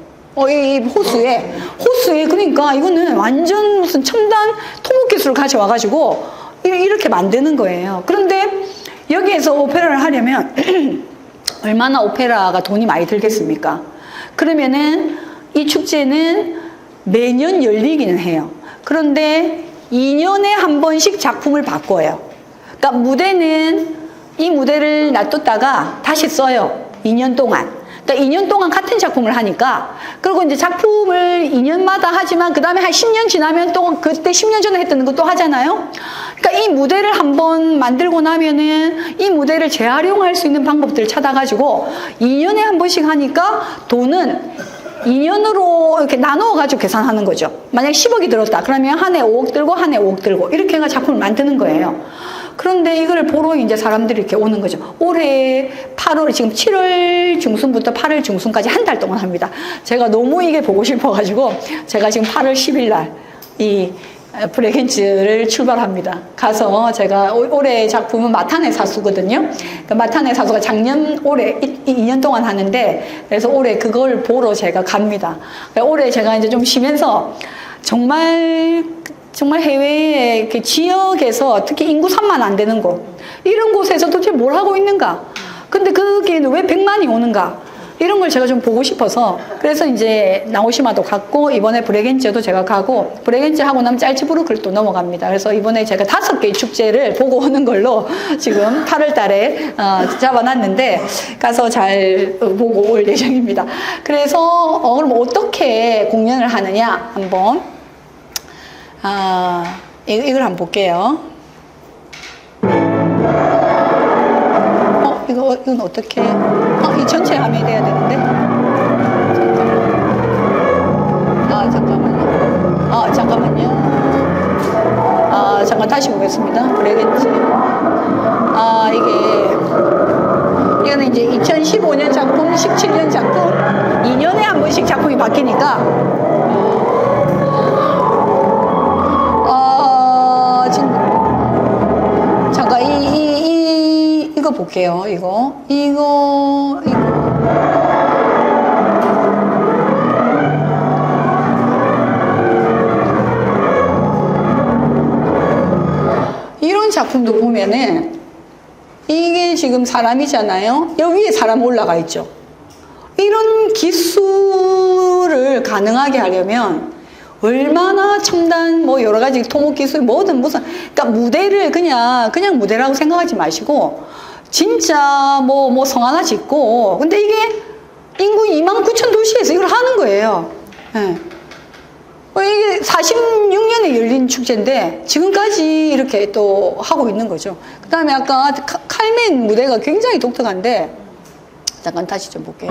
이 호수에 그러니까 이거는 완전 무슨 첨단 토목 기술을 가져와가지고 이렇게 만드는 거예요. 그런데 여기에서 오페라를 하려면 얼마나 오페라가 돈이 많이 들겠습니까? 그러면은 이 축제는 매년 열리기는 해요. 그런데 2년에 한 번씩 작품을 바꿔요. 그러니까 무대는 이 무대를 놔뒀다가 다시 써요. 2년 동안. 그러니까 2년 동안 같은 작품을 하니까, 그리고 이제 작품을 2년마다 하지만 그 다음에 한 10년 지나면 또 그때 10년 전에 했던 거 또 하잖아요. 그러니까 이 무대를 한번 만들고 나면은 이 무대를 재활용할 수 있는 방법들을 찾아가지고 2년에 한 번씩 하니까 돈은 2년으로 이렇게 나누어가지고 계산하는 거죠. 만약 10억이 들었다. 그러면 한 해 5억 들고 한 해 5억 들고 이렇게 해가 작품을 만드는 거예요. 그런데 이걸 보러 이제 사람들이 이렇게 오는 거죠. 올해 8월, 지금 7월 중순부터 8월 중순까지 한 달 동안 합니다. 제가 너무 이게 보고 싶어가지고 제가 지금 8월 10일 날 이 브레겐츠를 출발합니다. 가서 제가 올해 작품은 마타네 사수거든요. 그러니까 마타네 사수가 올해 2년 동안 하는데, 그래서 올해 그걸 보러 제가 갑니다. 올해 제가 이제 좀 쉬면서 정말 해외의 이렇게 지역에서 특히 인구 3만 안 되는 곳, 이런 곳에서 도대체 뭘 하고 있는가? 근데 거기에는 왜 100만이 오는가? 이런 걸 제가 좀 보고 싶어서, 그래서 이제 나오시마도 갔고, 이번에 브레겐츠도 제가 가고, 브레겐츠 하고 나면 짤츠부르크를 또 넘어갑니다. 그래서 이번에 제가 5개의 축제를 보고 오는 걸로 지금 8월 달에 잡아놨는데, 가서 잘 보고 올 예정입니다. 그래서 그럼 어떻게 공연을 하느냐 한번 이걸 한번 볼게요. 이건 어떻게? 이 전체 화면이 돼야 되는데. 잠깐만요. 잠깐 다시 보겠습니다. 브레겐츠. 이거는 이제 2015년 작품, 17년 작품, 2년에 한 번씩 작품이 바뀌니까. 잠깐 이거 볼게요. 이거 이런 작품도 보면은 이게 지금 사람이잖아요. 여기 위에 사람 올라가 있죠. 이런 기술을 가능하게 하려면 얼마나 첨단 여러 가지 토목 기술 뭐든 무슨, 그러니까 무대를 그냥 무대라고 생각하지 마시고 진짜 성 하나 짓고, 근데 이게 인구 29,000 도시에서 이걸 하는 거예요. 네. 이게 46년에 열린 축제인데 지금까지 이렇게 또 하고 있는 거죠. 그 다음에 아까 칼멘 무대가 굉장히 독특한데, 잠깐 다시 좀 볼게요.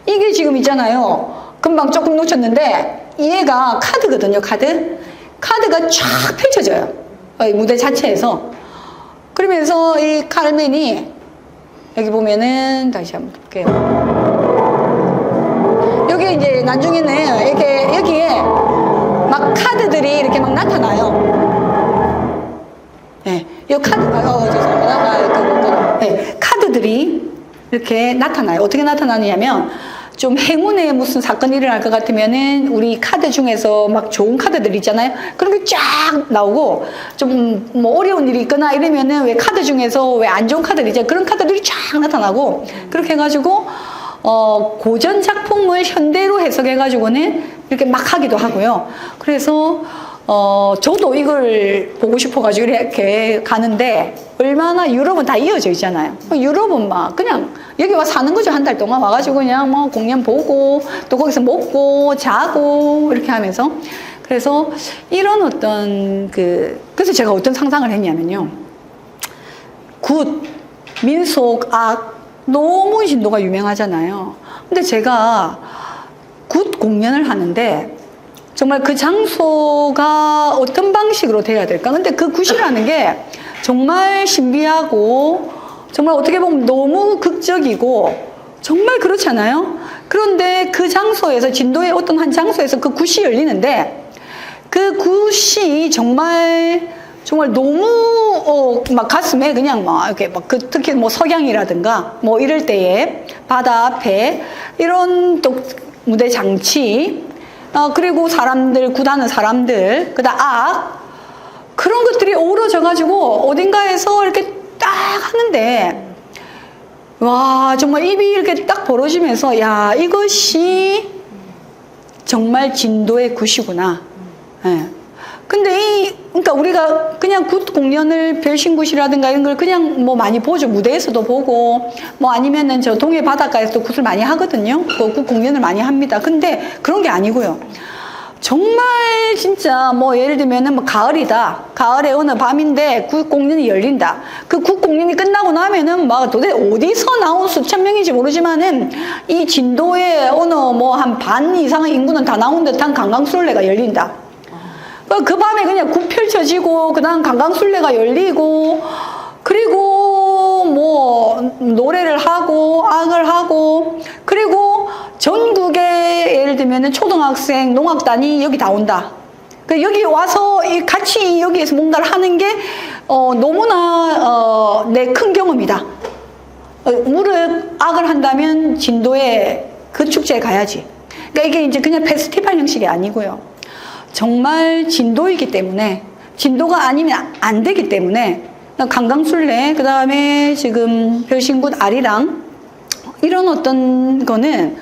이게 지금 있잖아요. 금방 조금 놓쳤는데 얘가 카드거든요. 카드가 쫙 펼쳐져요. 이 무대 자체에서. 그러면서 이 칼멘이 여기 보면은 다시 한번 볼게요. 여기 이제 나중에는 여기에 막 카드들이 이렇게 막 나타나요. 네, 이 카드, 죄송합니다. 네, 카드들이 이렇게 나타나요. 어떻게 나타나느냐면, 좀 행운의 무슨 사건이 일어날 것 같으면은 우리 카드 중에서 막 좋은 카드들 있잖아요. 그런 게 쫙 나오고, 좀 어려운 일이 있거나 이러면은 왜 카드 중에서 왜 안 좋은 카드들 있잖아요. 그런 카드들이 쫙 나타나고, 그렇게 해가지고 고전 작품을 현대로 해석해가지고는 이렇게 막 하기도 하고요. 그래서 저도 이걸 보고 싶어가지고 이렇게 가는데, 얼마나 유럽은 다 이어져 있잖아요. 유럽은 막 그냥 여기 와 사는 거죠. 한 달 동안 와가지고 그냥 공연 보고 또 거기서 먹고 자고 이렇게 하면서. 그래서 이런 어떤 그래서 제가 어떤 상상을 했냐면요. 굿, 민속, 악, 너무 신도가 유명하잖아요. 근데 제가 굿 공연을 하는데 정말 그 장소가 어떤 방식으로 돼야 될까? 근데 그 굿이라는 게 정말 신비하고 정말 어떻게 보면 너무 극적이고 정말 그렇잖아요. 그런데 그 장소에서, 진도의 어떤 한 장소에서 그 굿이 열리는데, 그 굿이 정말 너무 막 가슴에 그냥 막 이렇게 막 특히 뭐 석양이라든가 뭐 이럴 때에 바다 앞에 이런 또 무대 장치, 그리고 사람들, 굿하는 사람들, 그다음 그런 것들이 어우러져 가지고 어딘가에서 이렇게 딱 하는데, 와, 정말 입이 이렇게 딱 벌어지면서, 야, 이것이 정말 진도의 굿이구나. 예. 근데 그러니까 우리가 그냥 굿 공연을 별신굿이라든가 이런 걸 그냥 뭐 많이 보죠. 무대에서도 보고, 뭐 아니면은 저 동해 바닷가에서도 굿을 많이 하거든요. 굿 공연을 많이 합니다. 근데 그런 게 아니고요. 정말 진짜 뭐 예를 들면은 뭐 가을이다. 가을에 어느 밤인데 굿 공연이 열린다. 그 굿 공연이 끝나고 나면은 막 도대체 어디서 나온 수천 명인지 모르지만은 이 진도에 어느 뭐 한 반 이상의 인구는 다 나온 듯한 관광술래가 열린다. 그 밤에 그냥 굿 펼쳐지고, 그 다음 관광술래가 열리고, 그리고 뭐 노래를 하고, 악을 하고, 그리고 전국에 예를 들면은 초등학생, 농악단이 여기 다 온다. 여기 와서 같이 여기에서 뭔가를 하는 게 너무나 내 큰 경험이다. 무릇 악을 한다면 진도에 그 축제에 가야지. 그러니까 이게 이제 그냥 페스티벌 형식이 아니고요. 정말 진도이기 때문에, 진도가 아니면 안 되기 때문에 관광술래, 그 다음에 지금 별신굿 아리랑 이런 어떤 거는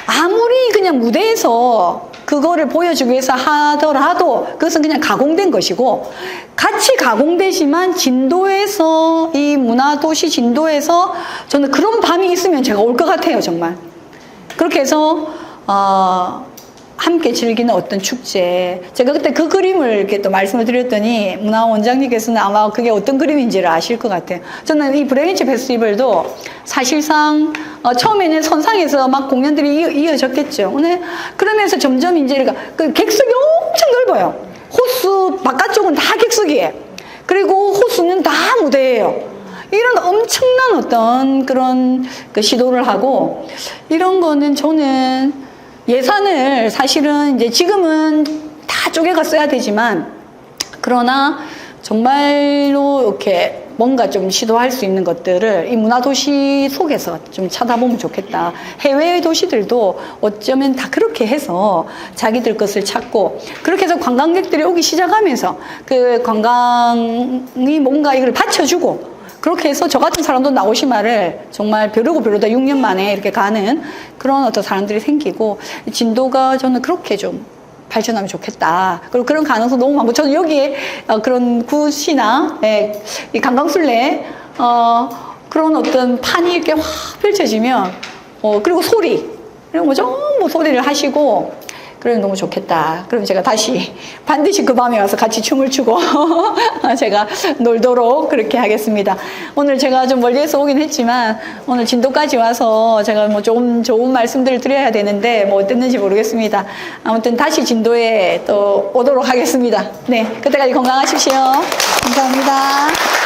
아무리 그냥 무대에서 그거를 보여주기 위해서 하더라도 그것은 그냥 가공된 것이고, 같이 가공되지만 진도에서, 이 문화도시 진도에서 저는 그런 밤이 있으면 제가 올 것 같아요. 정말 그렇게 해서 함께 즐기는 어떤 축제. 제가 그때 그 그림을 이렇게 또 말씀을 드렸더니 문화원장님께서는 아마 그게 어떤 그림인지를 아실 것 같아요. 저는 이 브레니치 페스티벌도 사실상 처음에는 선상에서 막 공연들이 이어졌겠죠. 그러면서 점점 이제 그 객석이 엄청 넓어요. 호수 바깥쪽은 다 객석이에요. 그리고 호수는 다 무대예요. 이런 엄청난 어떤 그런 그 시도를 하고, 이런 거는 저는 예산을 사실은 이제 지금은 다 쪼개가 써야 되지만, 그러나 정말로 이렇게 뭔가 좀 시도할 수 있는 것들을 이 문화도시 속에서 좀 찾아보면 좋겠다. 해외 도시들도 어쩌면 다 그렇게 해서 자기들 것을 찾고, 그렇게 해서 관광객들이 오기 시작하면서 그 관광이 뭔가 이걸 받쳐주고, 그렇게 해서 저 같은 사람도 나오시마를 정말 벼르고 벼르다 6년 만에 이렇게 가는 그런 어떤 사람들이 생기고, 진도가 저는 그렇게 좀 발전하면 좋겠다. 그리고 그런 가능성 너무 많고, 저는 여기에 그런 굿이나 이 관광술래 그런 어떤 판이 이렇게 확 펼쳐지면, 그리고 소리, 그리고 뭐 전부 소리를 하시고, 그러면 너무 좋겠다. 그럼 제가 다시 반드시 그 밤에 와서 같이 춤을 추고 제가 놀도록 그렇게 하겠습니다. 오늘 제가 좀 멀리에서 오긴 했지만 오늘 진도까지 와서 제가 뭐 좀 좋은 말씀들을 드려야 되는데 뭐 어땠는지 모르겠습니다. 아무튼 다시 진도에 또 오도록 하겠습니다. 네, 그때까지 건강하십시오. 감사합니다.